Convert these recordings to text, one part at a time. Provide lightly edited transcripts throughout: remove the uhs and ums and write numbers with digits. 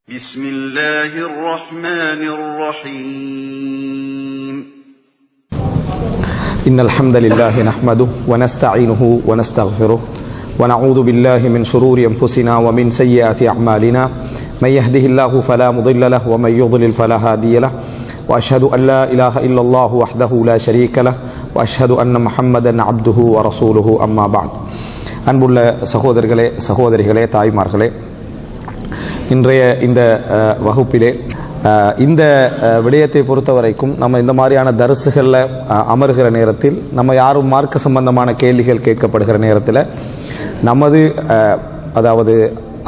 بسم الله الرحمن الرحيم إن الحمد لله نحمده ونستعينه ونستغفره ونعوذ بالله من شرور أنفسنا ومن سيئات أعمالنا من يهده الله فلا مضل له ومن يضلل فلا هادي له وأشهد أن لا إله إلا الله وحده لا شريك له وأشهد أن محمدا عبده ورسوله أما بعد அன்புள்ள சகோதரிகளே தாய்மார்களே, இன்றைய இந்த வகுப்பிலே இந்த விடயத்தை பொறுத்த வரைக்கும் நம்ம இந்த மாதிரியான தரிசுகளில் அமர்கிற நேரத்தில் நம்ம யாரும் மார்க்க சம்பந்தமான கேள்விகள் கேட்கப்படுகிற நேரத்தில் நமது அதாவது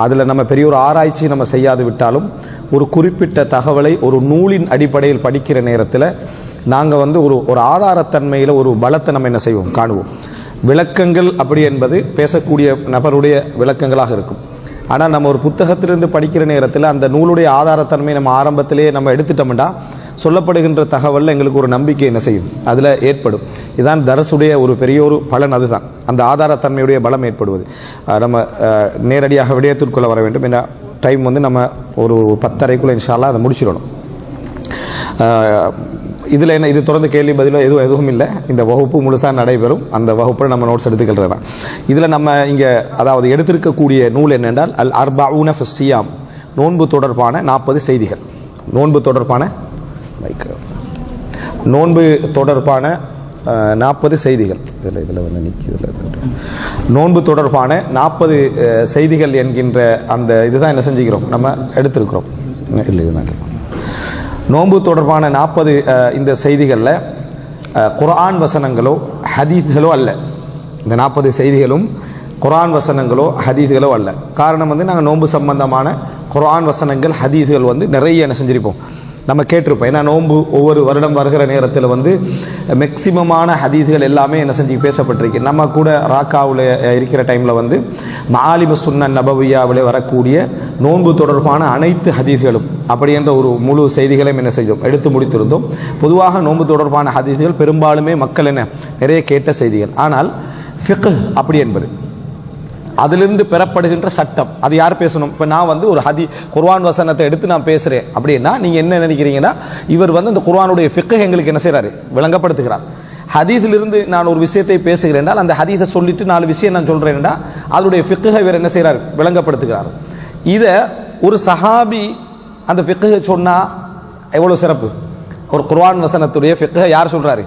அதில் நம்ம பெரிய ஒரு ஆராய்ச்சி நம்ம செய்யாது விட்டாலும் ஒரு குறிப்பிட்ட தகவலை ஒரு நூலின் அடிப்படையில் படிக்கிற நேரத்தில் நாங்கள் ஒரு ஆதாரத்தன்மையில் ஒரு பலத்தை நம்ம என்ன செய்வோம் காணுவோம். விளக்கங்கள் அப்படி என்பது பேசக்கூடிய நபருடைய விளக்கங்களாக இருக்கும். ஆனால் நம்ம ஒரு புத்தகத்திலிருந்து படிக்கிற நேரத்தில் அந்த நூலுடைய ஆதாரத்தன்மை நம்ம ஆரம்பத்திலேயே நம்ம எடுத்துட்டோம்னா சொல்லப்படுகின்ற தகவலில் எங்களுக்கு ஒரு நம்பிக்கை என்ன செய்யும், அதில் ஏற்படும். இதுதான் தரசுடைய ஒரு பெரிய ஒரு பலன். அதுதான் அந்த ஆதாரத்தன்மையுடைய பலம் ஏற்படுவது. நம்ம நேரடியாக விடயத்திற்குள்ள வர வேண்டும். ஏன்னா டைம் நம்ம ஒரு 10:30 இன்ஷா அல்லாஹ் அதை முடிச்சிடணும். இதில் என்ன, இது தொடர்ந்து கேள்வி பதிலோ எதுவும் இல்லை. இந்த வகுப்பு முழுசாக நடைபெறும். அந்த வகுப்பில் நம்ம நோட்ஸ் எடுத்துக்கிறது தான். இதில் நம்ம இங்கே அதாவது எடுத்திருக்கக்கூடிய நூல் என்னென்றால் அல் அர்பஊன ஃபி ஸியாம், நோன்பு தொடர்பான 40 செய்திகள். நோன்பு தொடர்பான 40 செய்திகள். நோன்பு தொடர்பான 40 செய்திகள் என்கின்ற அந்த இதுதான் என்ன செஞ்சுக்கிறோம், நம்ம எடுத்திருக்கிறோம். இல்லை, இதுதான் நோன்பு தொடர்பான 40 இந்த செய்திகளில் குர்ஆன் வசனங்களோ ஹதீஸ்களோ அல்ல. இந்த 40 செய்திகளும் குர்ஆன் வசனங்களோ ஹதீஸ்களோ அல்ல. காரணம் நாங்கள் நோன்பு சம்பந்தமான குர்ஆன் வசனங்கள் ஹதீஸ்கள் நிறைய என்ன செஞ்சிருப்போம், நம்ம கேட்டிருப்போம். ஏன்னா நோன்பு ஒவ்வொரு வருடம் வருகிற நேரத்தில் மேக்சிமமான ஹதீஸ்கள் எல்லாமே என்ன செஞ்சு பேசப்பட்டிருக்கு. நம்ம கூட ராக்காவில் இருக்கிற டைமில் மஆலிமு சுன்னன் நபவியாவில் வரக்கூடிய நோன்பு தொடர்பான அனைத்து ஹதீஸ்களும் அப்படி என்ற ஒரு முழு செய்திகளையும் என்ன செய்தோம், எடுத்து முடித்திருந்தோம். பொதுவாக நோன்பு தொடர்பான ஹதீஸ்கள் பெரும்பாலுமே மக்கள் நிறைய கேட்ட செய்திகள். ஆனால் ஃபிக்ஹ் அப்படி என்பது அதிலிருந்து பெறப்படுகின்ற சட்டம், அது யார் பேசணும்? இப்போ நான் ஒரு குர்ஆன் வசனத்தை எடுத்து நான் பேசுகிறேன் அப்படின்னா நீங்கள் என்ன நினைக்கிறீங்கன்னா, இவர் இந்த குர்ஆனுடைய ஃபிக்ஹ் எங்களுக்கு என்ன செய்கிறாரு, விளங்கப்படுத்துகிறார். ஹதீஸிலிருந்து நான் ஒரு விஷயத்தை பேசுகிறேன் என்றால் அந்த ஹதீஸை சொல்லிட்டு 4 விஷயம் நான் சொல்கிறேன்டா அதனுடைய ஃபிக்ஹை இவர் என்ன செய்கிறார், விளங்கப்படுத்துகிறார். இதை ஒரு சஹாபி அந்த ஃபிக்ஹை சொன்னால் எவ்வளோ சிறப்பு. ஒரு குர்ஆன் வசனத்துடைய ஃபிக்ஹை யார் சொல்கிறாரு?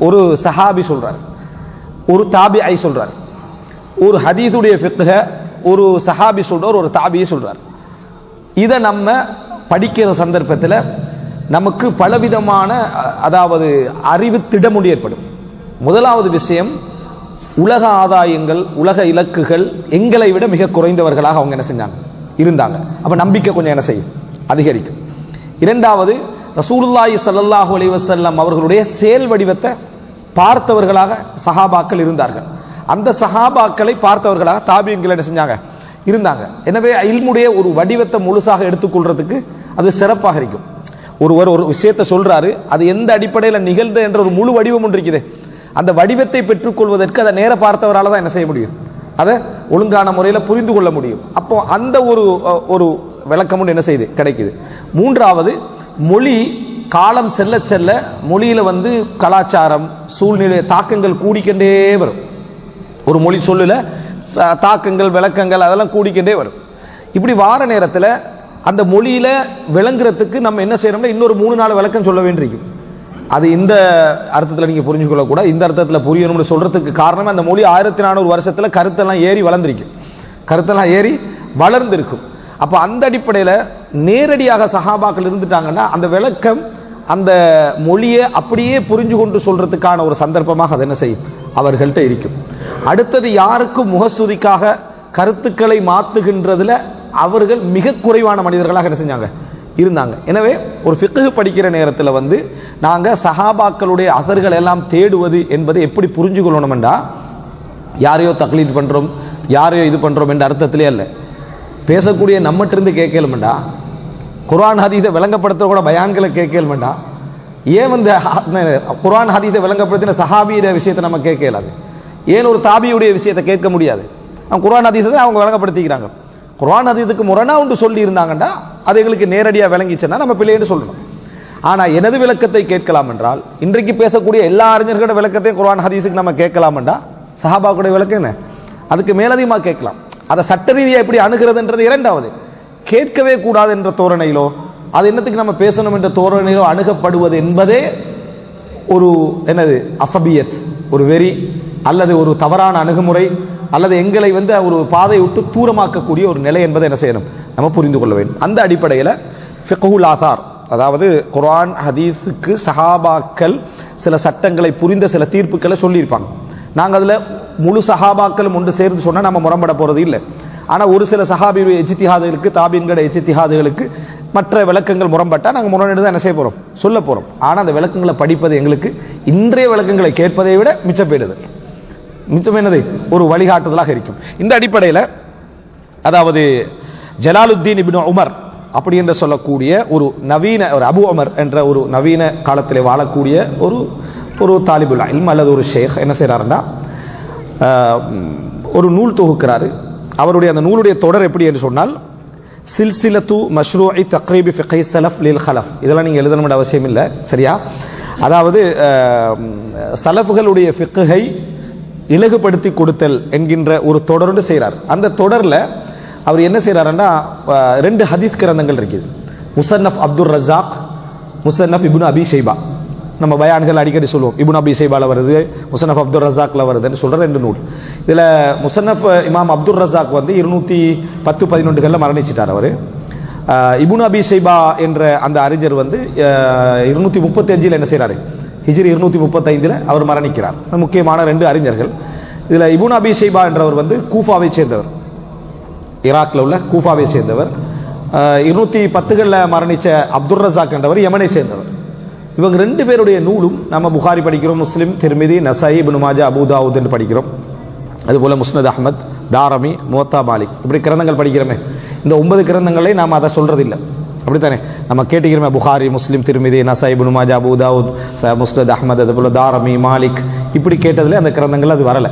ஒரு சஹாபி சொல்கிறார், ஒரு தாபிஐ சொல்கிறார். ஒரு ஹதீஸுடைய ஃபிக்ஹ ஒரு சஹாபி சொல்றார், ஒரு தாபியை சொல்றார். இதை நம்ம படிக்கிற சந்தர்ப்பத்தில் நமக்கு பலவிதமான அதாவது அறிவு திடமுடி ஏற்படும். முதலாவது விஷயம், உலக ஆதாயங்கள் உலக இலக்குகள் எங்களை விட மிக குறைந்தவர்களாக அவங்க என்ன செஞ்சாங்க, இருந்தாங்க. அப்ப நம்பிக்கை கொஞ்சம் என்ன செய்யும், அதிகரிக்கும். இரண்டாவது, ரசூலுல்லாஹி ஸல்லல்லாஹு அலைஹி வஸல்லம் அவர்களுடைய செயல் வடிவத்தை பார்த்தவர்களாக சஹாபாக்கள் இருந்தார்கள். அந்த சஹாபாக்களை பார்த்தவர்களாக தாபீன்கள் என்ன செஞ்சாங்க, இருந்தாங்க. எனவே இல்முடைய ஒரு வடிவத்தை முழுசாக எடுத்துக்கொள்றதுக்கு அது சிறப்பாக இருக்கும். ஒருவர் ஒரு விஷயத்தை சொல்றாரு, அது எந்த அடிப்படையில் நிகழ்ந்த என்ற ஒரு முழு வடிவம் ஒன்று இருக்குது. அந்த வடிவத்தை பெற்றுக்கொள்வதற்கு அதை நேர பார்த்தவரால் தான் என்ன செய்ய முடியும், அதை ஒழுங்கான முறையில் புரிந்து கொள்ள முடியும். அப்போ அந்த ஒரு விளக்கம் என்ன செய்யுது, கிடைக்குது. மூன்றாவது, மொழி காலம் செல்ல செல்ல மொழியில கலாச்சாரம் சூழ்நிலை தாக்கங்கள் கூடிக்கொண்டே வரும். ஒரு மொழி சொல்லுல தாக்கங்கள் விளக்கங்கள் அதெல்லாம் கூடிக்கிட்டே வரும். இப்படி வார நேரத்தில் அந்த மொழியில விளங்குறதுக்கு நம்ம என்ன செய்யறோம்னா இன்னொரு 3-4 விளக்கம் சொல்ல வேண்டியிருக்கும். அது இந்த அர்த்தத்தில் நீங்க புரிஞ்சுக்கொள்ள கூட, இந்த அர்த்தத்தில் புரியணும்னு சொல்றதுக்கு காரணம் அந்த மொழி 1400 வருஷத்துல கருத்தெல்லாம் ஏறி வளர்ந்திருக்கும். அப்ப அந்த அடிப்படையில் நேரடியாக சஹாபாக்கள் இருந்துட்டாங்கன்னா அந்த விளக்கம் அந்த மொழியை அப்படியே புரிஞ்சு கொண்டு சொல்றதுக்கான ஒரு சந்தர்ப்பமாக அது என்ன செய்யும், அவர்கள்ட்ட இருக்கும். அடுத்தது, யாருக்கும் முகஸ்துதிக்காக கருத்துக்களை மாத்துகின்றதுல அவர்கள் மிக குறைவான மனிதர்களாக என்ன செஞ்சாங்க, இருந்தாங்க. எனவே ஒரு ஃபிக்ஹ் படிக்கிற நேரத்தில் நாங்க சஹாபாக்களுடைய அசர்கள் எல்லாம் தேடுவது என்பதை எப்படி புரிஞ்சு கொள்ளணும்டா, யாரையோ தக்லீத் பண்றோம் யாரையோ இது பண்றோம் என்ற அர்த்தத்திலே அல்ல. பேசக்கூடிய நம்மகிட்ட இருந்து கேட்கலும்டா, குர்ஆன் ஹதீஸை விளங்கப்படுத்த கூட பயான்களை கேட்கலும்டா. ஏன் குர்ஆன் ஹதீஸை விளங்கப்படுத்தின சஹாபியுடைய விஷயத்தை நம்ம கேட்கலாது, ஏன் ஒரு தாபியுடைய விஷயத்தை கேட்க முடியாது? குர்ஆன் ஹதீஸை அவங்க விளங்கப்படுத்திக்கிறாங்க. குர்ஆன் ஹதீஸுக்கு முரணா ஒன்று சொல்லி இருந்தாங்கன்னா அது எங்களுக்கு நேரடியாக விளங்கிச்சுன்னா நம்ம பிள்ளைன்னு சொல்லணும். ஆனா எனது விளக்கத்தை கேட்கலாம் என்றால் இன்றைக்கு பேசக்கூடிய எல்லா அறிஞர்களோட விளக்கத்தையும் குர்ஆன் ஹதீஸுக்கு நம்ம கேட்கலாம் என்றா சஹாபாக்குடைய விளக்கம் என்ன, அதுக்கு மேலதிகமாக கேட்கலாம். அதை சட்ட ரீதியாக எப்படி அணுகிறதுன்றது இரண்டாவது. கேட்கவே கூடாது என்ற தோரணையிலோ அது என்னத்துக்கு நம்ம பேசணும் என்ற தோரணையிலோ அணுகப்படுவது என்பதே ஒரு என்னது அசபியத், ஒரு வெறி அல்லது ஒரு தவறான அணுகுமுறை அல்லது எங்களை ஒரு பாதை விட்டு தூரமாக்கக்கூடிய ஒரு நிலை என்பதை என்ன செய்யணும் நம்ம புரிந்து கொள்ள வேண்டும். அந்த அடிப்படையில் ஃபிக்ஹுல் ஆசார், அதாவது குர்ஆன் ஹதீஸுக்கு சஹாபாக்கள் சில சட்டங்களை புரிந்த சில தீர்ப்புகளை சொல்லியிருப்பாங்க. நாங்கள் அதில் முழு சஹாபாக்களும் ஒன்று சேர்ந்து சொன்னால் நம்ம முரண்பட போகிறது இல்லை. ஆனால் ஒரு சில சஹாபியுடைய இஜ்திஹாதுகளுக்கு தாபீன்களோட இஜ்திஹாதுகளுக்கு மற்ற விளக்கங்கள் முரண்பட்டால் நாங்கள் முரண்பட்டு தான் என்ன செய்ய போகிறோம், சொல்ல போகிறோம். ஆனால் அந்த விளக்கங்களை படிப்பது எங்களுக்கு இன்றைய விளக்கங்களை கேட்பதை விட மிச்சப்பேடுது, மிச்சம் என்னது ஒரு வழிகாட்டுதலாக இருக்கும். இந்த அடிப்படையில் அதாவது ஜலாலுத்தீன் இப்னு உமர் அப்படி என்று சொல்லக்கூடிய ஒரு நவீன ஒரு அபு உமர் என்ற ஒரு நவீன காலத்தில் வாழக்கூடிய ஒரு தாலிபுல் இல்ம் அல்லது ஒரு ஷேக் என்ன செய்கிறாருன்னா ஒரு நூல் தொகுக்கிறாரு. அவருடைய அந்த நூலுடைய தொடர் எப்படி என்று சொன்னால் சில்சிலத்து மஷ்ரூஇ தக்ரீபி ஃபிக்ஹி ஸலஃப் லில் ஹலஃப். இதெல்லாம் நீங்கள் எழுதணும்னு அவசியம் இல்லை, சரியா? அதாவது சலஃப்களுடைய ஃபிக்ஹை இலகுபடுத்தி கொடுத்தல் என்கின்ற ஒரு தொடர்ந்து செய்கிறார். அந்த தொடரில் அவர் என்ன செய்கிறாருன்னா 2 ஹதீஸ் கிரந்தங்கள் இருக்குது. முஸன்னஃப் அப்துர் ரஸாக், முஸன்னஃப் இப்னு அபி ஷைபா. நம்ம பயான்கள் அடிக்கடி சொல்லுவோம், இப்னு அபி ஷைபால வருது, முஸன்னஃப் அப்துர் ரஸாக்ல வருதுன்னு சொல்ற 2 நூல். இதில் முஸன்னஃப் இமாம் அப்துர் ரஸாக் 210-11 மரணிச்சிட்டார். அவர் இப்னு அபி ஷைபா என்ற அந்த அறிஞர் 235 என்ன செய்கிறாரு, ஹிஜ்ரி 235 அவர் மரணிக்கிறார். முக்கியமான 2 அறிஞர்கள். இதில் இப்னு அபி ஷைபா என்றவர் கூஃபாவை சேர்ந்தவர், ஈராக்கில் உள்ள கூஃபாவை சேர்ந்தவர். 210 மரணித்த அப்துர் ரஸாக் என்றவர் யமனை சேர்ந்தவர். இவங்க 2 பேருடைய நூலும் நம்ம புகாரி படிக்கிறோம், முஸ்லிம், திர்மிதி, நசாயி, இப்னு மாஜா, அபூ தாவூத் என்று படிக்கிறோம். அதுபோல முஸ்னத் அஹ்மத், தாரமி, முவத்தா மாலிக், இப்படி கிரந்தங்கள் படிக்கிறோமே. இந்த 9 கிரந்தங்களை நாம் அதை சொல்றதில்லை, அப்படித்தானே? நம்ம கேட்டுக்கிறோமே புகாரி, முஸ்லிம், திர்மிதி, நசாயி, இப்னு மாஜா, அபூ தாவூத், முஸ்னத் அஹ்மத், அதுபோல தாரமி, மாலிக், இப்படி கேட்டதில் அந்த கிரந்தங்கள் அது வரலை.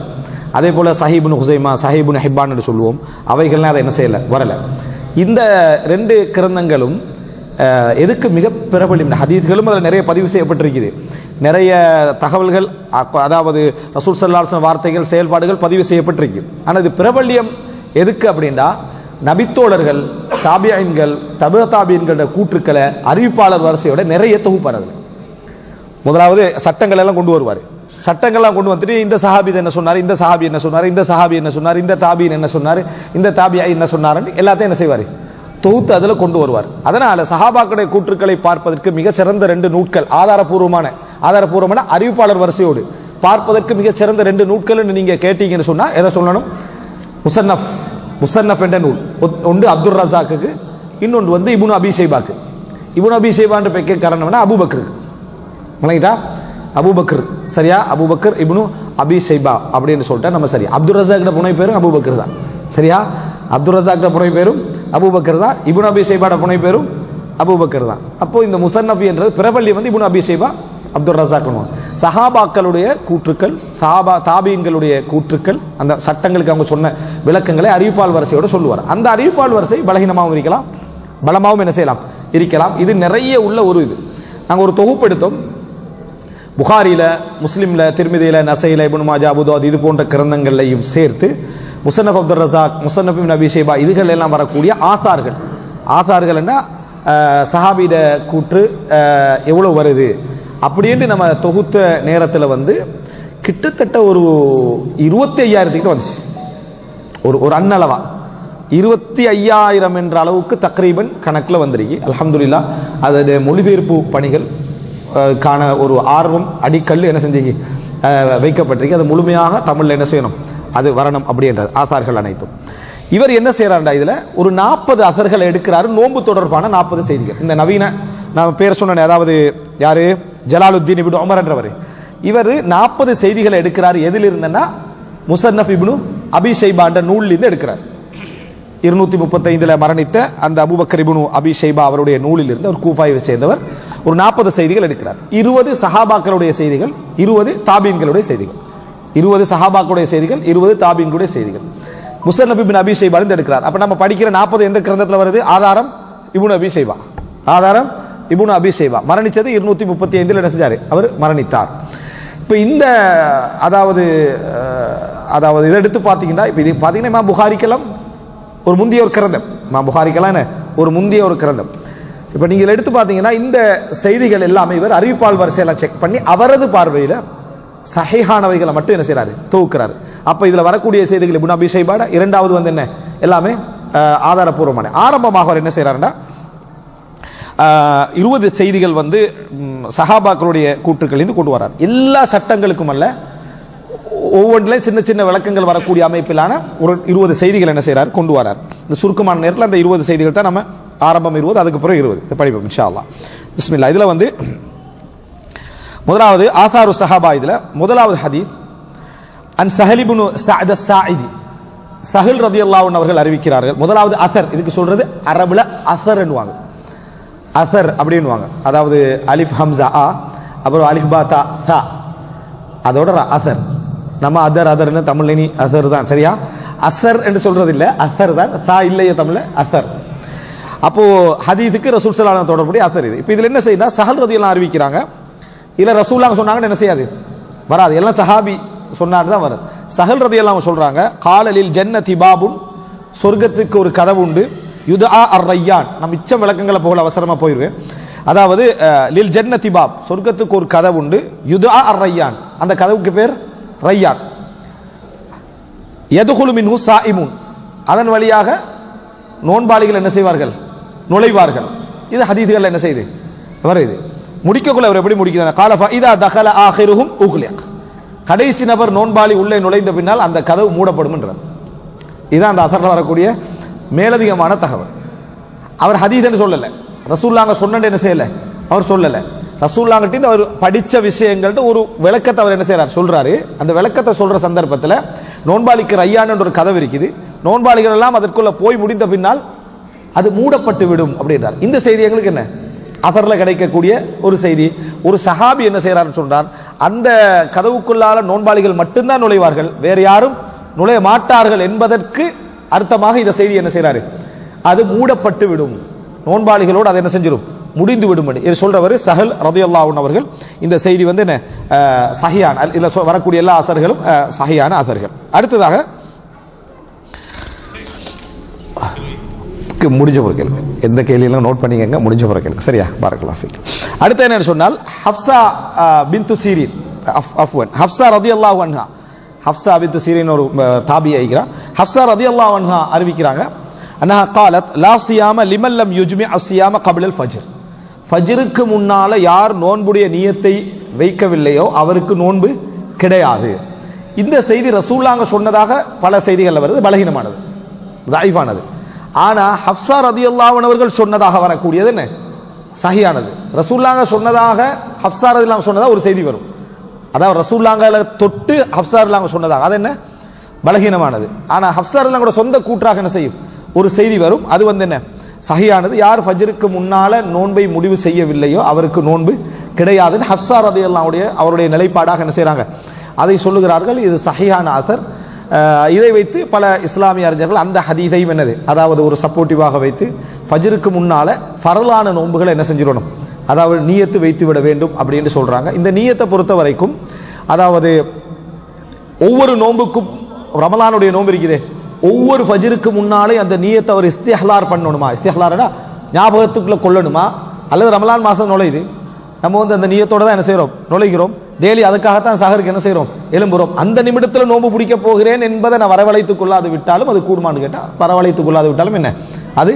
அதே போல சஹீபுன் ஹுசைமா, சஹீபுன் ஹிப்பான் என்று சொல்லுவோம், அவைகள்லாம் அதை என்ன செய்யலை, வரலை. இந்த 2 கிரந்தங்களும் எதுக்கு மிக பிரபலம், ஹதீஸ்களும் அதில் நிறைய பதிவு செய்யப்பட்டிருக்குது, நிறைய தகவல்கள், அதாவது ரசூல் ஸல்லல்லாஹு அலைஹி வஸல்லம் வார்த்தைகள், செயல்பாடுகள் பதிவு செய்யப்பட்டிருக்கு. ஆனால் இது பிரபல்யம் எதுக்கு அப்படின்னா நபித்தோழர்கள், தாபியீன்கள், தபு தாபியீன்களோட கூற்றுக்களை அறிவிப்பாளர் வரிசையோட நிறைய தொகுப்பார். முதலாவது சட்டங்கள் எல்லாம் கொண்டு வருவார். சட்டங்கள்லாம் கொண்டு வந்துட்டு இந்த சஹாபி என்ன சொன்னார், இந்த சஹாபி என்ன சொன்னார், இந்த சஹாபி என்ன சொன்னார், இந்த தாபியின் என்ன சொன்னார், இந்த தாபியா என்ன சொன்னார்னு எல்லாத்தையும் என்ன செய்வார், தொகுத்து அதில் கொண்டு வருவார். அதனால சஹாபாக்களுடைய கூற்றுக்களை பார்ப்பதற்கு மிக சிறந்த 2 நூட்கள், ஆதாரபூர்வமான அறிவிப்பாளர் வரிசையோடு பார்ப்பதற்கு மிக சிறந்த 2 நூட்கள் நீங்க கேட்டீங்கன்னு சொன்னா எதை சொல்லணும்? முஸன்னஃப் என்ற நூல் ஒன்று அப்துர் ரஸாக்கு, இன்னொன்று இப்னு அபி ஷைபாக்கு. இப்னு அபி ஷைபான்ற பெக்க காரணம்னா அபூபக்கர், வணங்கிட்டா அபூபக்கர், சரியா? அபூபக்கர் இப்னு அபி ஷைபா அப்படின்னு சொல்லிட்டா நம்ம சரி. அப்துர் ரஸாக் புனை பேரும் அபூபக்கர் தான், சரியா? அப்துர் ரஸாக் புனை பேரும் அபூபக்கர் தான், இப்னு அபி ஷைபாட புனை பேரும் அபூபக்கர் தான். அப்போ இந்த முஸன்னஃப் என்றது பிரபல்யம் இப்னு அபி ஷைபா, அப்துர் ரஸாக். சஹாபாக்களுடைய கூற்றுக்கள், தாபீன்களுடைய கூற்றுக்கள், அந்த சட்டங்களுக்கு அவங்க சொன்ன விளக்கங்களை அறிவிப்பால் வரிசையோடு சொல்லுவார். அந்த அறிவிப்பால் வரிசை பலகீனமாகவும் இருக்கலாம், பலமாகவும் என்ன செய்யலாம், இருக்கலாம். இது நிறைய உள்ள ஒரு இது. நாங்கள் ஒரு தொகுப்பு எடுத்தோம், புகாரில, முஸ்லிம்ல, திர்மிதியில, நசையில, இப்னு மாஜா, அபூ தாவூத் இது போன்ற கிரந்தங்களையும் சேர்த்து முஸன்னஃப் அப்துர் ரஸாக், முஸன்னஃப் இப்னு அபி ஷைபா இதுகள் எல்லாம் வரக்கூடிய ஆசார்கள் என்ன சஹாபிட கூற்று எவ்வளவு வருது அப்படின்னு நம்ம தொகுத்த நேரத்தில் கிட்டத்தட்ட ஒரு 25,000 வந்துச்சு. ஒரு அன்னளவா 25,000 என்ற அளவுக்கு தக்ரீபன் கணக்கில் வந்திருக்கு. அல்ஹம்துலில்லாஹ் அதோட மொழிபெயர்ப்பு பணிகள் காண ஒரு ஆர்வம் அடிக்கல் என்ன செஞ்சீங்க வைக்கப்பட்டிருக்கு. அது முழுமையாக தமிழில் என்ன செய்யணும், அது வரணும் அப்படின்றது ஆசார்கள் அனைத்தும். இவர் என்ன செய்யறாருண்டா, இதுல ஒரு 40 அசர்கள் எடுக்கிறாரு, நோன்பு தொடர்பான 40 செய்திகள். இந்த நவீன நான் பேர் சொன்ன, அதாவது யாரு, ஜலாலுத்தீன் இப்னு உமர் என்றவர், இவர் 40 செய்திகளை எடுக்கிறார். எதில் இருந்தன்னா முஸன்னஃப் இப்னு அபி ஷைபா என்ற நூலில் இருந்து எடுக்கிறார். 235 மரணித்த அந்த அபூபக்கர் இப்னு அபி ஷைபா அவருடைய நூலில் இருந்து அவர் கூஃபாவை சேர்ந்தவர். ஒரு 40 செய்திகள் எடுக்கிறார். 20 சஹாபாக்களுடைய செய்திகள், 20 தாபீன்களுடைய செய்திகள். 20 சஹாபாக்களுடைய செய்திகள், 20 தாபீன்களுடைய செய்திகள். முஸன்னஃப் இப்னு அபீ ஷைபா இருந்து எடுக்கிறார். அப்ப நம்ம படிக்கிற 40 எந்த கிரந்தத்துல வருது? ஆதாரம் இப்னு அபீ ஷைபா. ஆதாரம் இப்னு அபீ ஷைபா. மரணிச்சது 235 என்ன செஞ்சாரு? அவர் மரணித்தார். இப்ப இந்த அதாவது இதை எடுத்து பாத்தீங்கன்னா, இப்ப இது பாத்தீங்கன்னா இமாம் புகாரிக்கெல்லாம் ஒரு முந்திய ஒரு கிரந்தம். இமாம் புகாரிக்கெல்லாம் என்ன ஒரு முந்திய ஒரு கிரந்தம். இப்ப நீங்க எடுத்து பாத்தீங்கன்னா இந்த செய்திகள் எல்லாமே இவர் அறிவிப்பால் வரிசையெல்லாம் செக் பண்ணி அவரது பார்வையில சஹீஹானவைகளை மட்டும் என்ன செய்யறாரு? தொகுக்கிறாரு. அப்ப இதுல வரக்கூடிய செய்திகள் இப்னு அபீ ஷைபா. இரண்டாவது வந்து என்ன? எல்லாமே ஆதாரபூர்வமான. ஆரம்பமாக அவர் என்ன செய்யறாருன்னா 20 செய்திகள் வந்து சஹாபாக்களுடைய கூற்றுக்களிலிருந்து கொண்டு வரார். எல்லா சட்டங்களுக்கும் அல்ல, ஒவ்வொன்றிலையும் சின்ன சின்ன விளக்கங்கள் வரக்கூடிய அமைப்பிலான ஒரு 20 செய்திகள் என்ன செய்யறார்? கொண்டு வரார். இந்த சுருக்கமான நேரத்தில் அந்த 20 செய்திகள் தான் நம்ம ஆரம்பம் 20, அதுக்கு பிறகு 20 படிப்போம் இன்ஷா அல்லாஹ். பிஸ்மில்லாஹ். இதுல வந்து முதலாவது ஆசாரு சஹாபா. இதுல முதலாவது ஹதீஸ் அன் சஹல் இப்னு சஅத் அஸ்-சாஇதி, சஹல் ரலியல்லாஹு அன்ஹு அவர்கள் அறிவிக்கிறார்கள். முதலாவது அஸர், இதுக்கு சொல்றது அரபுல அஸர் என்னுவாங்க. அஸர் அப்படின்னுவாங்க. அதாவது அலிஃப் ஹம்ஸா ஆ, அப்புறம் அலிஃப் பா தா தா, அதோட அஸர். நம்ம அதர்னு தமிழ்ல நீ அஸர் தான் சரியா? அஸர் என்று சொல்றது இல்ல, அஸர் தான். தா இல்லையே தமிழ்ல, அஸர். அப்போ ஹதீஸுக்கு ரசூல் ஸல்லல்லாஹு அலைஹி வஸல்லம் தொடர்புடைய அஸர் இது. இப்போ இதுல என்ன செய்யுதா? சஹல் ரலியல்லாஹு அறிவிக்கிறாங்க. இல்ல ரசூலுல்லாஹ் சொன்னாங்கன்னு என்ன செய்யாது? வராது. எல்லாம் சஹாபி சொன்னாரு தான் வரும். சஹல் ரலியல்லாஹு சொல்றாங்க, காலலில் ஜன்னதி பாபுன், சொர்க்கத்துக்கு ஒரு கதவு உண்டு, யுதா அர் ரையான். நம்ம மிச்சம் விளக்கங்களை போல அவசரமா போயிருவேன். அதாவது லில் ஜன்னதி பாப், சொர்க்கத்துக்கு ஒரு கதவு உண்டு, யுதா அர் ரையான், அந்த கதவுக்கு பேர் ரையான். யதுகுலு மின்ஹு ஸாயிமுன், அதன் வழியாக நோன்பாளிகள் என்ன செய்வார்கள்? நுழைவார்கள். இது ஹதீஸ்கள் என்ன செய்யுது? வருது. முடிக்கக்குள்ள அவர் எப்படி முடிக்கிறார்? கால ஃபஇதா தகல ஆகிருஹும் உக்லிக், கடைசி நபர் நோன்பாளி உள்ளே நுழைந்த பின்னால் அந்த கதவு மூடப்படும் என்றார். இதுதான் அந்த அஸர்ல வரக்கூடிய மேலதிகமான தகவல். அவர் ஹதீஸ்னு சொல்லல, ரசூலுல்லாஹ் சொன்னது என்ன செய்யல, அவர் சொல்லல. ரசூலுல்லாஹ்கிட்ட அவர் படிச்ச விஷயங்கள்ட்ட ஒரு விளக்கத்தை அவர் என்ன செய்யறார்? சொல்றாரு. அந்த விளக்கத்தை சொல்ற சந்தர்ப்பத்தில் நோன்பாளிக்கு ரையான் என்ற ஒரு கதவு இருக்குது, நோன்பாளிகள் எல்லாம் அதற்குள்ள போய் முடிந்த பின்னால் அது மூடப்பட்டு விடும் அப்படின்றார். இந்த செய்தி எங்களுக்கு என்ன? அஸர்ல கிடைக்கக்கூடிய ஒரு செய்தி. ஒரு சஹாபி என்ன செய்யறாருன்னு சொல்றார், அந்த கதவுக்குள்ளால நோன்பாளிகள் மட்டும்தான் நுழைவார்கள், வேறு யாரும் நுழைய மாட்டார்கள் என்பதற்கு அர்த்தமாக இந்த செய்தி என்ன செய்யறாரு? அது மூடப்பட்டு விடும், நோன்பாளிகளோடு அதை என்ன செஞ்சிடும்? முடிந்து விடும். இது சொல்றவர் சஹல் ரலியல்லாஹு அன்ஹு அவர்கள். இந்த செய்தி வந்து என்ன சஹீஹான, இதுல வரக்கூடிய எல்லா அஸர்களும் சஹீஹான அஸர்கள். அடுத்ததாக முடிஞ்ச ஒரு கேள்வி, எந்த கேள்வியெல்லாம் நோட் பண்ணிக்கங்க, முடிஞ்ச ஒரு கேள்வி சரியா? பாரக்கல்லாஹு ஃபீக். அடுத்து என்ன சொன்னால், ஹப்ஸா பின்து சீரின், அஃப்வன் ஹப்ஸா ரலியல்லாஹு அன்ஹா, ஹப்ஸா பின்து சீரின் ஒரு தாபியா இருக்கிறா. ஹப்ஸா ரலியல்லாஹு அன்ஹா அறிவிக்கிறாங்க, அன்னஹா قالت لا صيام لمن لم يجمع الصيام قبل الفجر, ஃபஜ்ருக்கு முன்னால யார் நோன்புடைய நியத்தை வைக்கவில்லையோ அவருக்கு நோன்பு கிடையாது. இந்த செய்தி ரசூலுல்லாஹ் சொன்னதாக பல செய்திகள்ல வருது, பலகீனமானது, தைஃபானது. ஆனா ஹப்ஸா ரலியல்லாஹு அன்ஹா அவர்கள் சொன்னதாக வரக்கூடியது என்ன? சஹீஹானது. ரசூலுல்லாஹ் சொன்னதாக ஹப்ஸா ரலியல்லாஹு சொன்னதா ஒரு செய்தி வரும், அதாவது ரசூலுல்லாஹ்ல தொட்டு ஹப்ஸா ரலியல்லாஹு சொன்னதாக, அது என்ன? பலகீனமானது. ஆனா ஹப்ஸா ரலியல்லாஹு கூட சொந்த கூற்றாக என்ன செய்யும்? ஒரு செய்தி வரும், அது வந்து என்ன? சஹீஹானது. யார் ஃபஜ்ருக்கு முன்னால நோன்பை முடிவு செய்யவில்லையோ அவருக்கு நோன்பு கிடையாதுன்னு ஹப்ஸா ரலியல்லாஹு அவருடைய நிலைப்பாடாக என்ன செய்றாங்க? அதை சொல்லுகிறார்கள். இது சஹீஹான அஸர். இதை வைத்து பல இஸ்லாமிய அறிஞர்கள் அந்த ஹதீஸையும் என்னது, அதாவது ஒரு சப்போர்ட்டிவாக வைத்து ஃபஜ்ருக்கு முன்னால ஃபர்லான நோன்புகளை என்ன செஞ்சிடணும், அதாவது நியத்து வைத்து விட வேண்டும் அப்படின்னு சொல்றாங்க. இந்த நியத்தை பொறுத்த வரைக்கும், அதாவது ஒவ்வொரு நோன்புக்கும், ரமலானுடைய நோன்பு இருக்குதே, ஒவ்வொரு ஃபஜ்ருக்கு முன்னாலே அந்த நியத்தை அவர் இஸ்திஹ்லார் பண்ணணுமா? இஸ்திஹ்லார்னா ஞாபகத்துக்குள்ள கொள்ளணுமா? அல்லது ரமலான் மாசம் நுழையுது, நம்ம வந்து அந்த நியத்தோட தான் என்ன செய்யறோம்? நுழைகிறோம். டெய்லி அதுக்காகத்தான் சஹருக்கு என்ன செய்யறோம்? எழும்புறோம். அந்த நிமிடத்தில் நோன்பு பிடிக்க போகிறேன் என்பதை நான் வரவழைத்துக் கொள்ளாது விட்டாலும் அது கூடுமான்னு கேட்டா, வரவழைத்துக் கொள்ளாது விட்டாலும் என்ன, அது